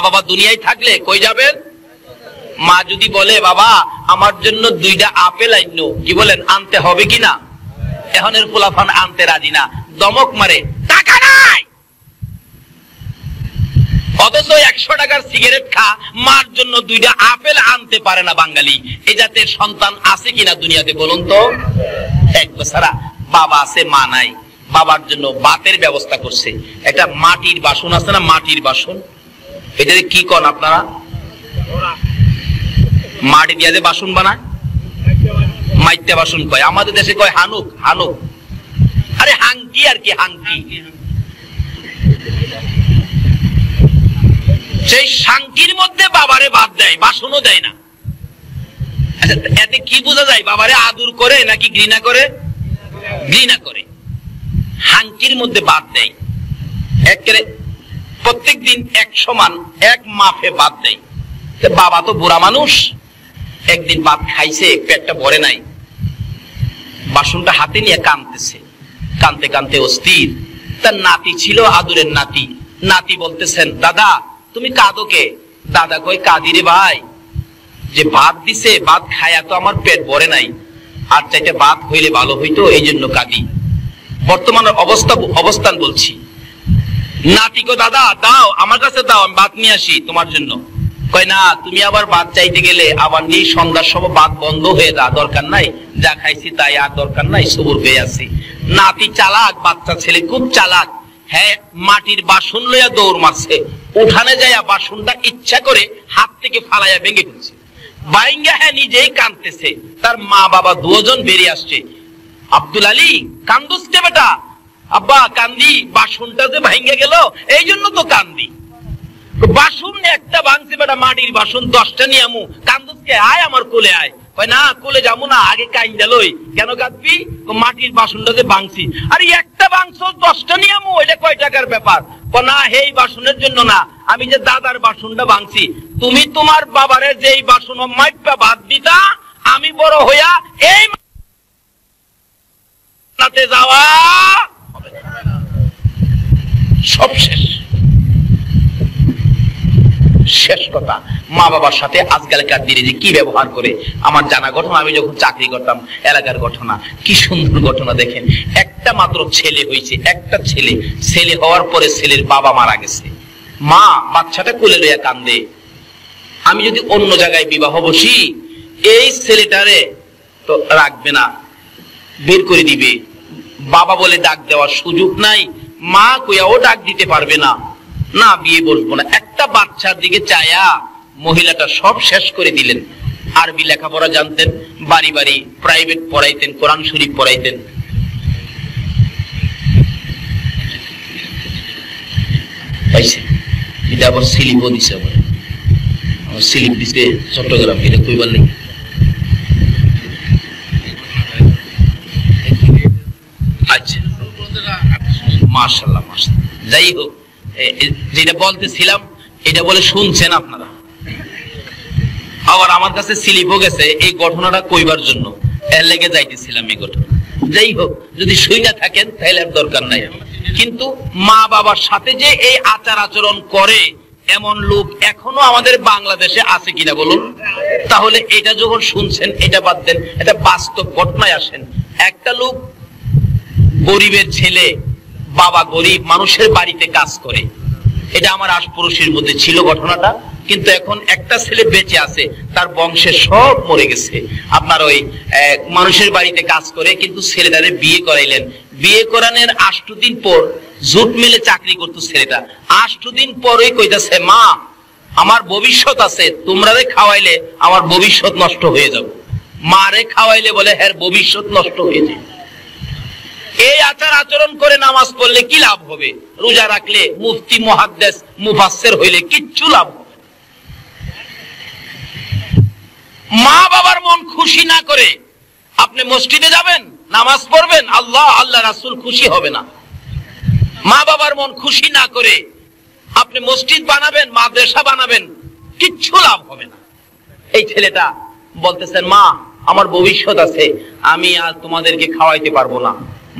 S2: বাবা দুনিয়ায় থাকলে কই যাবেন? মা যদি বলে, বাবা আমার জন্য 2টা আপেল আইনো, কি বলেন, আনতে হবে কিনা? এখনের পোলাফান আনতে রাজি না, দমক মারে, টাকা নাই। অথচ 100 টাকার সিগারেট খা, মার জন্য 2টা আপেল আনতে পারে না বাঙালি। এই জাতের সন্তান আছে কিনা দুনিয়াতে বলুন তো? এক বেচারা বাবা আছে, মা নাই, বাবার জন্য ভাতের ব্যবস্থা করছে। একটা মাটির বাসন আছে না, মাটির বাসন, এটা কি কন আপনারা? মাটি দিয়ে যে বাসন বানায়, মাইত্যা বাসন কয়, আমাদের দেশে কয় হানুক। হানুক, আরে হাঙ্কি আর কি, হাঙ্কি। সেই শাঙ্কির মধ্যে বাবারে বাদ দেয়, বাসনও দেয় না। আচ্ছা, এতে কি বোঝা যায়? বাবারে আদর করে নাকি ঘৃণা করে? ঘৃণা করে। হাঙ্কির মধ্যে বাদ দেয়, একেবারে প্রত্যেক দিন এক সমান এক মাপে বাদ দেয়। বাবা তো বুড়া মানুষ, একদিন ভাত খাইছে, পেটটা ভরে নাই, বাসনটা হাতে নিয়ে কাঁদতেছে, কাঁদতে কাঁদতে অস্থির। তার নাতি ছিল, আদরের নাতি। নাতি বলতেছেন, দাদা তুমি কাঁদো কে? দাদা কই, কাঁদি রে ভাই, যে ভাত দিছে, ভাত খায়া তো আমার পেট ভরে নাই, আর চাইতে ভাত হইলে ভালো হইতো, এই জন্য কাঁদি। বর্তমানের অবস্থান বলছি। নাতি কো, দাদা দাও, আমার কাছে দাও, আমি ভাত নিয়ে আসি তোমার জন্য। কয় না, তুমি আবার ভাত চাইতে গেলে আবার নিয়ে সন্ধ্যার সময় ভাত বন্ধ হয়ে যা, দরকার নাই, যা খাইছি তাই, আর দরকার নাই, সবুর পেয়ে আছি। নাতি চালাক, বাচ্চা ছেলে খুব চালাক। হ্যাঁ, মাটির বাসন লইয়া দৌড় মারছে, উঠানে যাইয়া বাসনটা ইচ্ছা করে হাত থেকে ফালাইয়া ভেঙে ফেলছে। বাইঙ্গা হ্যাঁ নিজেই কাঁদতেছে, তার মা বাবা 2 জন বেরিয়ে আসছে। আব্দুল আলী, কান্দুসকে বেটা? আব্বা কান্দি, বাসনটা যে ভাঙ্গে গেল এই জন্য তো কান্দি। বাসন একটা ভাঙছে বেটা, মাটির বাসন 10টা নিয়ে আমু, কান্দুসকে? আয় আমার কোলে আয়। কয় না, কোলে যাবো না, আগে কাইন্দা লই। কেন কাঁদবি? মাটির বাসনটা যে ভাঙছি। আরে একটা ভাঙছো, 10টা নিয়ে আমু, এটা কয় টাকার ব্যাপার? না, এই বাসনের জন্য না, আমি যে দাদার বাসনটা ভাঙছি। তুমি তোমার বাবারে যেই বাসন মাইপা ভাত দিতা, আমি বড় হইয়া এই যাওয়া সব শেষ। শেষ কথা, মা বাবার সাথে আজকালকার দিনে যে কি ব্যবহার করে, আমার জানা ঘটনা। আমি যখন চাকরি করতাম, এলাকার ঘটনা, কি সুন্দর ঘটনা দেখেন। একটা মাত্র ছেলে হয়েছে, একটা ছেলে। ছেলে হওয়ার পরে ছেলের বাবা মারা গেছে, মা বাচ্চাটা কোলে লইয়া কান্দে। আমি যদি অন্য জায়গায় বিবাহ বসি, এই ছেলেটারে তো রাখবে না, বের করে দিবে। বাবা বলে ডাক দেওয়ার সুযোগ নাই, মা কইয়াও ডাক দিতে পারবে না, না বিয়ে বসবো না। একটা বাচ্চার দিকে চায়া মহিলাটা সব শেষ করে দিলেন। আরবি লেখাপড়া জানতেন, বাড়ি বাড়ি প্রাইভেট পড়াইতেন, কোরআন শরীফ পড়াইতেন। এটা আবার সিলিপও দিছে। স্লিপ দিতে চট্টগ্রাম, এটা কইবার নেই। আচ্ছা মাশাআল্লাহ মাশাআল্লাহ। যাই হোক, যেটা বলতেছিলাম এটা বলে শুনছেন আপনারা। আবার আমার কাছে স্লিপও গেছে এই ঘটনাটা কইবার জন্য, এর লেগে যাইতেছিলাম এই ঘটনা। যাই হোক, যদি শুইনা থাকেন তাহলে আর দরকার নাই। কিন্তু মা বাবার সাথে যে এই আচার আচরণ করে এমন লোক এখনো আমাদের বাংলাদেশে আছে কিনা বলুন। তাহলে এটা যখন শুনছেন এটা বাদ দেন, এটা বাস্তব ঘটনায় আসেন। একটা লোক গরিবের ছেলে, বাবা গরিব, মানুষের বাড়িতে কাজ করে। এটা আমার আশপাশের মধ্যে ছিল ঘটনাটা। কিন্তু এখন একটা ছেলে বেঁচে আছে, তার বংশের সব মরে গেছে। আপনার ওই মানুষের বাড়িতে কাজ করে, কিন্তু ছেলেটারে বিয়ে করাইলেন। বিয়ে করানোর 8 দিন পর জুট মিলে চাকরি করতো ছেলেটা। 8 দিন পরে কইতাছে, মা আমার ভবিষ্যৎ আছে, তোমরারে খাওয়াইলে আমার ভবিষ্যৎ নষ্ট হয়ে যাবে। মারে খাওয়াইলে বলে হ্যাঁ ভবিষ্যৎ নষ্ট হয়ে যায়। এই আচার আচরণ করে নামাজ পড়লে কি লাভ হবে? রোজা রাখলে, মুফতি মুহাদ্দিস মুফাসসির হইলে কিচ্ছু লাভ হবে। মা বাবার মন খুশি না করে আপনি মসজিদে যাবেন, নামাজ পড়বেন, আল্লাহ আল্লাহ রাসূল খুশি হবে না। মা বাবার মন খুশি না করে আপনি মসজিদ বানাবেন, মাদ্রাসা বানাবেন, কিচ্ছু লাভ হবে না। এই ছেলেটা বলতেছেন, মা আমার ভবিষ্যৎ আছে, আমি আর তোমাদেরকে খাওয়াইতে পারবো না।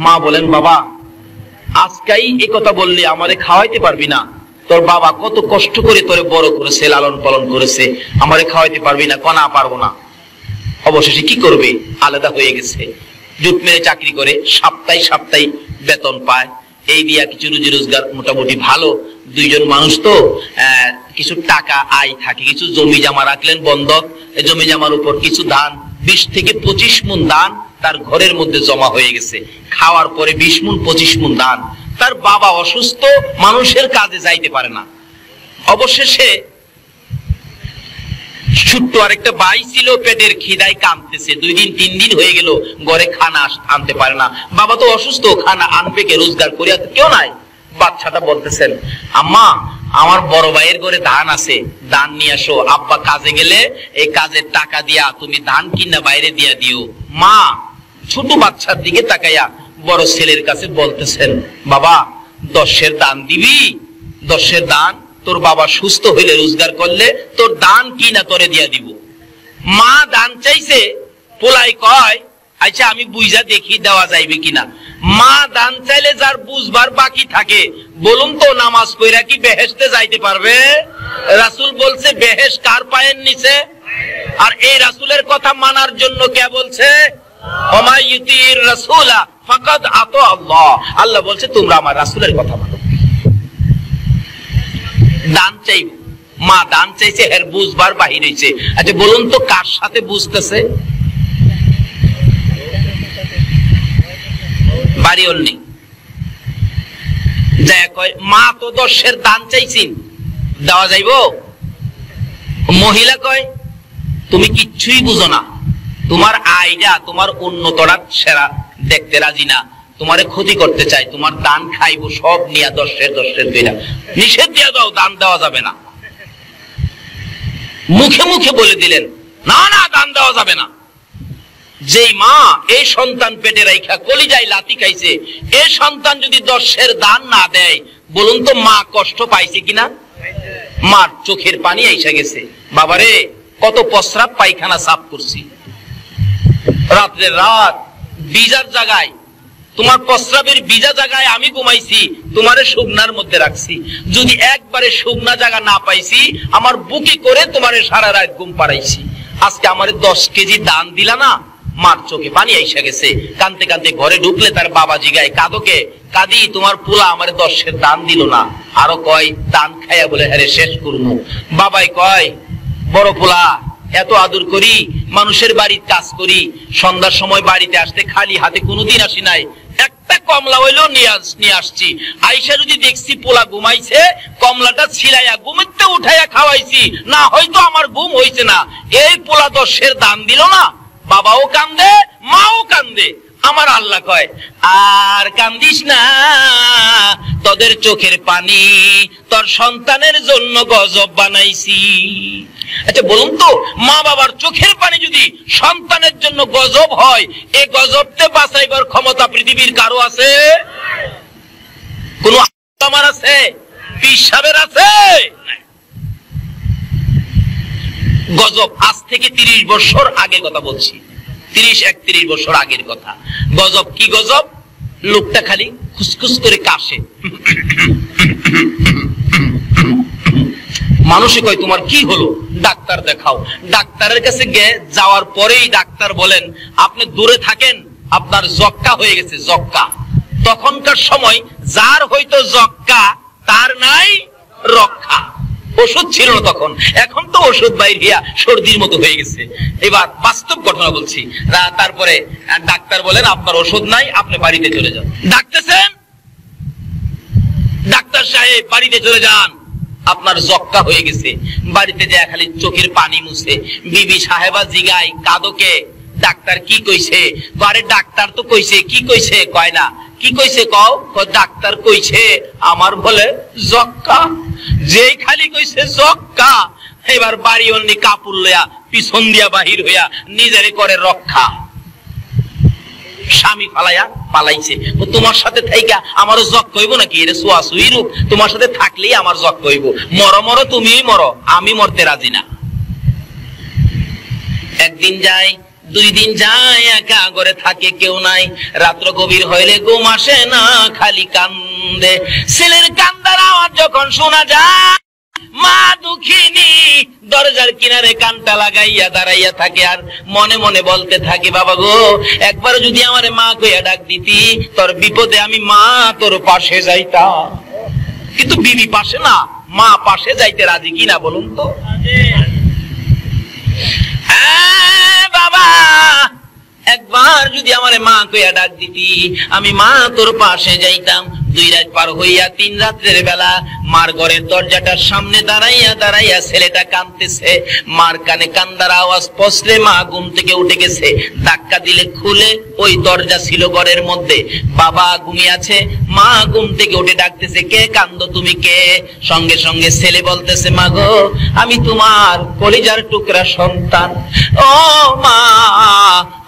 S2: মা বলেন, বাবা আজকেই এই কথা বললে আমারে খাওয়াইতে পারবি না? তোর বাবা কত কষ্ট করে তোরে বড় করেছে, লালন পালন করেছে, আমারে খাওয়াইতে পারবি না? কনা পারবো না। অবশেষে কি করবে? আলাদা হয়ে গেছে, জুট মেরে চাকরি করে, সপ্তাহে বেতন পায়। এই দিয়া কিছু রুজি রোজগার মোটামুটি ভালো। দুইজন মানুষ তো কিছু টাকা আয় থাকে। কিছু জমি জমা রাখলেন বন্ধক, জমি জমার উপর কিছু দান, 20 থেকে 25 মণ দান তার ঘরের মধ্যে জমা হয়ে গেছে। খাওয়ার পরে 20 মণ 25 মণ দান। তার বাবা অসুস্থ, মানুষের কাজে যাইতে পারে না। অবশেষে ছোট্ট আরেকটা ভাই ছিল, পেটের খিদায় কাঁদতেছে। 2 দিন 3 দিন হয়ে গেল, ঘরে খানা আনতে পারে না। বাবা তো অসুস্থ, খানা আনবে কে? রোজগার করিয়া কেউ নাই। বাচ্চাটা বলতেছেন, আম্মা আমার বড় ভাইয়ের ঘরে ধান আছে, ধান নিয়ে আসো। আব্বা কাজে গেলে এই কাজের টাকা দিয়া তুমি ধান কিনা বাইরে দিয়া দিও। মা ছোট বাচ্চার দিকে তাকাইয়া বড় ছেলের কাছে বলতেছেন, বাবা 10-এর দান দিবি? 10-এর দান তোর বাবা সুস্থ হইলে, রোজগার করলে তোর দান কিনা তোরে দিয়া দিব। মা দান চাইছে, পোলাই কয় আচ্ছা আমি বুঝা দেখি দেওয়া যাইবে কিনা। মা দান চাইলে যার বুঝবার বাকি থাকে, বলুন তো নামাজ পড়া কি বেহেশতে যাইতে পারবে? রাসূল বলছে বেহেশ কার পায়ের নিচে। আর এই রাসূলের কথা মানার জন্য কে বলছে? ওমা ইউতির রাসূলা ফাকাদ আতা আল্লাহ। আল্লাহ বলছে তোমরা আমার রাসূলের কথা মানো। দান চাইবে, মা দান চাইছে, এর বুঝবার বাহির হইছে। আচ্ছা বলুন তো কার সাথে বুঝতেছে? বাড়িওয়াল নেই, যায় কয় মা তো 10-এর দান চাইছেন, দেওয়া যাইব? মহিলা কয় তুমি কিচ্ছুই বুঝো না, তোমার আইডা তোমার উন্নতরা সেরা দেখতে রাজি না, তোমারে ক্ষতি করতে চাই, তোমার দান খাইবো সব নিয়া 10-এর দুইটা। নিষেধ দিয়া দাও, দান দেওয়া যাবে না। মুখে মুখে বলে দিলেন না না দান দেওয়া যাবে না। যেই মা এই সন্তান পেটে রাইখা কলিজায় লাথি খাইছে, এই সন্তান যদি 10-এর দান না দেয়, বলুন তো মা কষ্ট পাইছে কিনা? মার চোখের পানি আইসা গেছে। বাবারে কত প্রস্রাব পায়খানা সাফ করছি, রাত্রে রাত বিজার জায়গায়, তোমার প্রস্রাবের বিজা জায়গায় আমি ঘুমাইছি, তোমারে শুকনার মধ্যে রাখছি। যদি একবারে শুকনা জায়গা না পাইছি, আমার বুকে করে তোমারে সারা রাত ঘুম পাড়াইছি। আজকে আমারে 10 কেজি দান দিলা না। মার চোখে পানি আইসা গেছে, কানতে কানতে ঘরে ঢুকলে তার বাবা জিগায়, কাদোকে? কাদি তোমার পোলা আমারে 10-এর দান দিল না। আরো কয় দান খাইয়া বলে হ্যাঁ শেষ করবো। বাবাই কয় বড় পোলা এত আদর করি, মানুষের বাড়ির কাজ করি, সন্ধ্যার সময় বাড়িতে আসতে খালি হাতে কোনোদিন আসি নাই, একটা কমলা হইলেও নিয়ে আসছি। আইসা যদি দেখছি পোলা ঘুমাইছে, কমলাটা ছিলাইয়া ঘুমিতে উঠাইয়া খাওয়াইছি, না হয়তো আমার ঘুম হইছে না। এই পোলা 10-এর দান দিল না। বাবাও কান্দে, মাও কান্দে। আমার আল্লাহ কয় আর কান্দিস না, তোদের বাপের চোখের পানি তোর সন্তানের জন্য গজব বানাইছি। আচ্ছা বলুন তো, মা বাবার চোখের পানি যদি সন্তানের জন্য গজব হয়, এই গজবতে বাঁচাইবার ক্ষমতা পৃথিবীর কারো আছে? কোন আমার আছে? পীর সাহেবের আছে? গজব আজ থেকে 30 বছর আগে কথা বলছি, 30-31 বছর আগের কথা। গজব কি গজব? লোকটা খালি খুসখুস করে কাশে, মানুষে কয় তোমার কি হলো, ডাক্তার দেখাও। ডাক্তারের কাছে যাওয়ার পরেই ডাক্তার বলেন আপনি দূরে থাকেন, আপনার যক্কা হয়ে গেছে, যক্কা। তখনকার সময় যার হয়তো যক্কা তার নাই রক্ষা, ওষুধ ছিল না তখন, এখন তো ওষুধ বাইরিয়া সর্দির মতো হয়ে গেছে। এবার বাস্তব ঘটনা বলছি। তারপরে ডাক্তার বলেন আপনার ওষুধ নাই, আপনি বাড়িতে চলে যান। ডাকতেছেন, ডাক্তার সাহেব বাড়িতে চলে যান, আপনার যক্কা হয়ে গেছে। বাড়িতে যায় খালি চোখের পানি মুছে। বিবি সাহেবা জিগায় কাদোকে, ডাক্তার কি কইছে? আরে ডাক্তার তো কইছে। কি কইছে? কয় না। কি কইছে কও? ডাক্তার কইছে আমার বলে যক্কা। যেই খালি কইছে যক্কা, এবার বাড়ি অন্যি কাপড় লইয়া পিছন দিয়া বাহির হইয়া নিজেরে করে রক্ষা। স্বামী ফালাইয়া পালাইছে। তোমার সাথে থাইকা আমারও জক কইব নাকি? এটা সোয়াসুই রূপ, তোমার সাথে থাকলেই আমার জক কইব। মরো মরো, তুমি মরো, আমি মরতে রাজি না। একদিন যায়, 2 দিন যায়, একা ঘরে থাকে, কেউ নাই। রাত্র গভীর হইলে ঘুম আসে না, খালি কান্দে। ছেলের কান্দার আওয়াজ যখন শোনা যায়, মা দুঃখিনী দরজার কিনারে কানটা লাগাইয়া দাঁড়াইয়া থাকে আর মনে মনে বলতে থাকে, বাবা গো একবার যদি আমারে মা কইয়া ডাক দিতি, তোর বিপদে আমি মা তোর পাশে যাইতাম। কিন্তু বিবি পাশে না, মা পাশে যাইতে রাজি কিনা বলুন তো? বাবা একবার যদি আমারে মা কইয়া ডাক দিতি, আমি মা তোর পাশে যাইতাম। 2 রাত পার হইয়া 3 রাত্রের বেলা মার ঘরের দরজাটার সামনে দাঁড়াইয়া দাঁড়াইয়া ছেলেটা কাঁদতেছে। মার কানে কান্দার আওয়াজ পৌঁছলে মা ঘুম থেকে উঠে গেছে। ধাক্কা দিলে খুলে, ওই দরজা ছিল ঘরের মধ্যে। বাবা ঘুমিয়ে আছে, মা ঘুম থেকে উঠে ডাকতেছে, কে কান্দো তুমি, কে? সঙ্গে সঙ্গে ছেলে বলতেছে, মা গো আমি তোমার কলিজার টুকরা সন্তান। ও মা,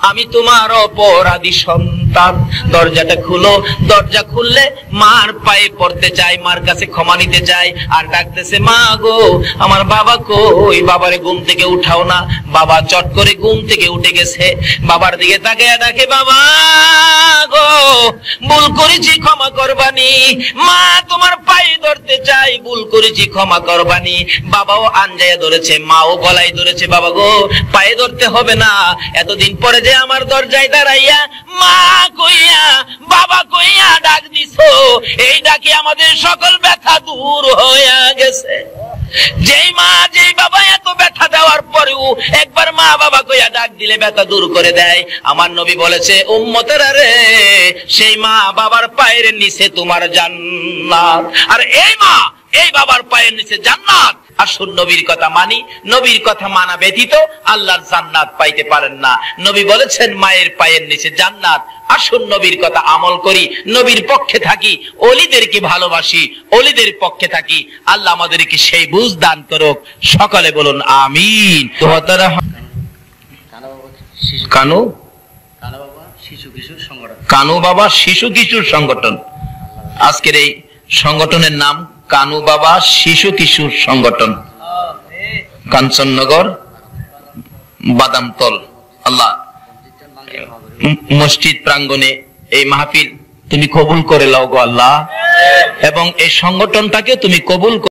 S2: আমি তোমার অপরাধী সন্তান। দরজাটা খুলো। দরজা খুললে মার পায়ে পড়তে চায়, মার কাছে ক্ষমা নিতে চায়, আর ডাকতেছে, মা গো আমার বাবা কই, বাবারে ঘুম থেকে উঠাও না। বাবা চট করে ঘুম থেকে উঠে গেছে। বাবার দিকে তাকায়া ডাকে, বাবা গো ভুল করেছি, ক্ষমা করবানি। মা তোমার পায়ে ধরতে চাই, ভুল করেছি, ক্ষমা করবানি। বাবাও আঞ্জায়া ধরেছে, মাও গলায় ধরেছে, বাবা গো পায়ে ধরতে হবে না, এতদিন পরে যে আমার দরজায় দাঁড়াইয়া মা কইয়া বাবা কইয়া ডাক দিছো, এই ডাকে আমাদের সকল ব্যথা দূর হইয়া গেছে। যেই মা যেই বাবা এত ব্যথা দেওয়ার পরেও একবার মা বাবা কইয়া ডাক দিলে ব্যথা দূর করে দেয়। আমার নবী বলেছে, উম্মতেরা রে, সেই মা বাবার পায়ের নিচে তোমার জান্নাত, আর এই মা এই বাবার পায়ের নিচে জান্নাত। আসুন নবীর কথা মানি, নবীর কথা মানা ব্যতীত আল্লাহর জান্নাত পাইতে পারেন না। নবী বলেছেন মায়ের পায়ের নিচে জান্নাত। আসুন নবীর কথা আমল করি, নবীর পক্ষে থাকি, ওলিদেরকে ভালোবাসি, ওলিদের পক্ষে থাকি। আল্লাহ আমাদেরকে সেই বুঝ দান করুক। সকলে বলুন আমিন। কানু কানু বাবা শিশু কিশোর সংগঠন, আজকের এই সংগঠনের নাম কানু বাবা শিশু কিশোর সংগঠন, কাঞ্চননগর বাদামতল। আল্লাহ মসজিদ প্রাঙ্গণে এই মাহফিল তুমি কবুল করে লাও গো আল্লাহ, এবং এই সংগঠনটাকে তুমি কবুল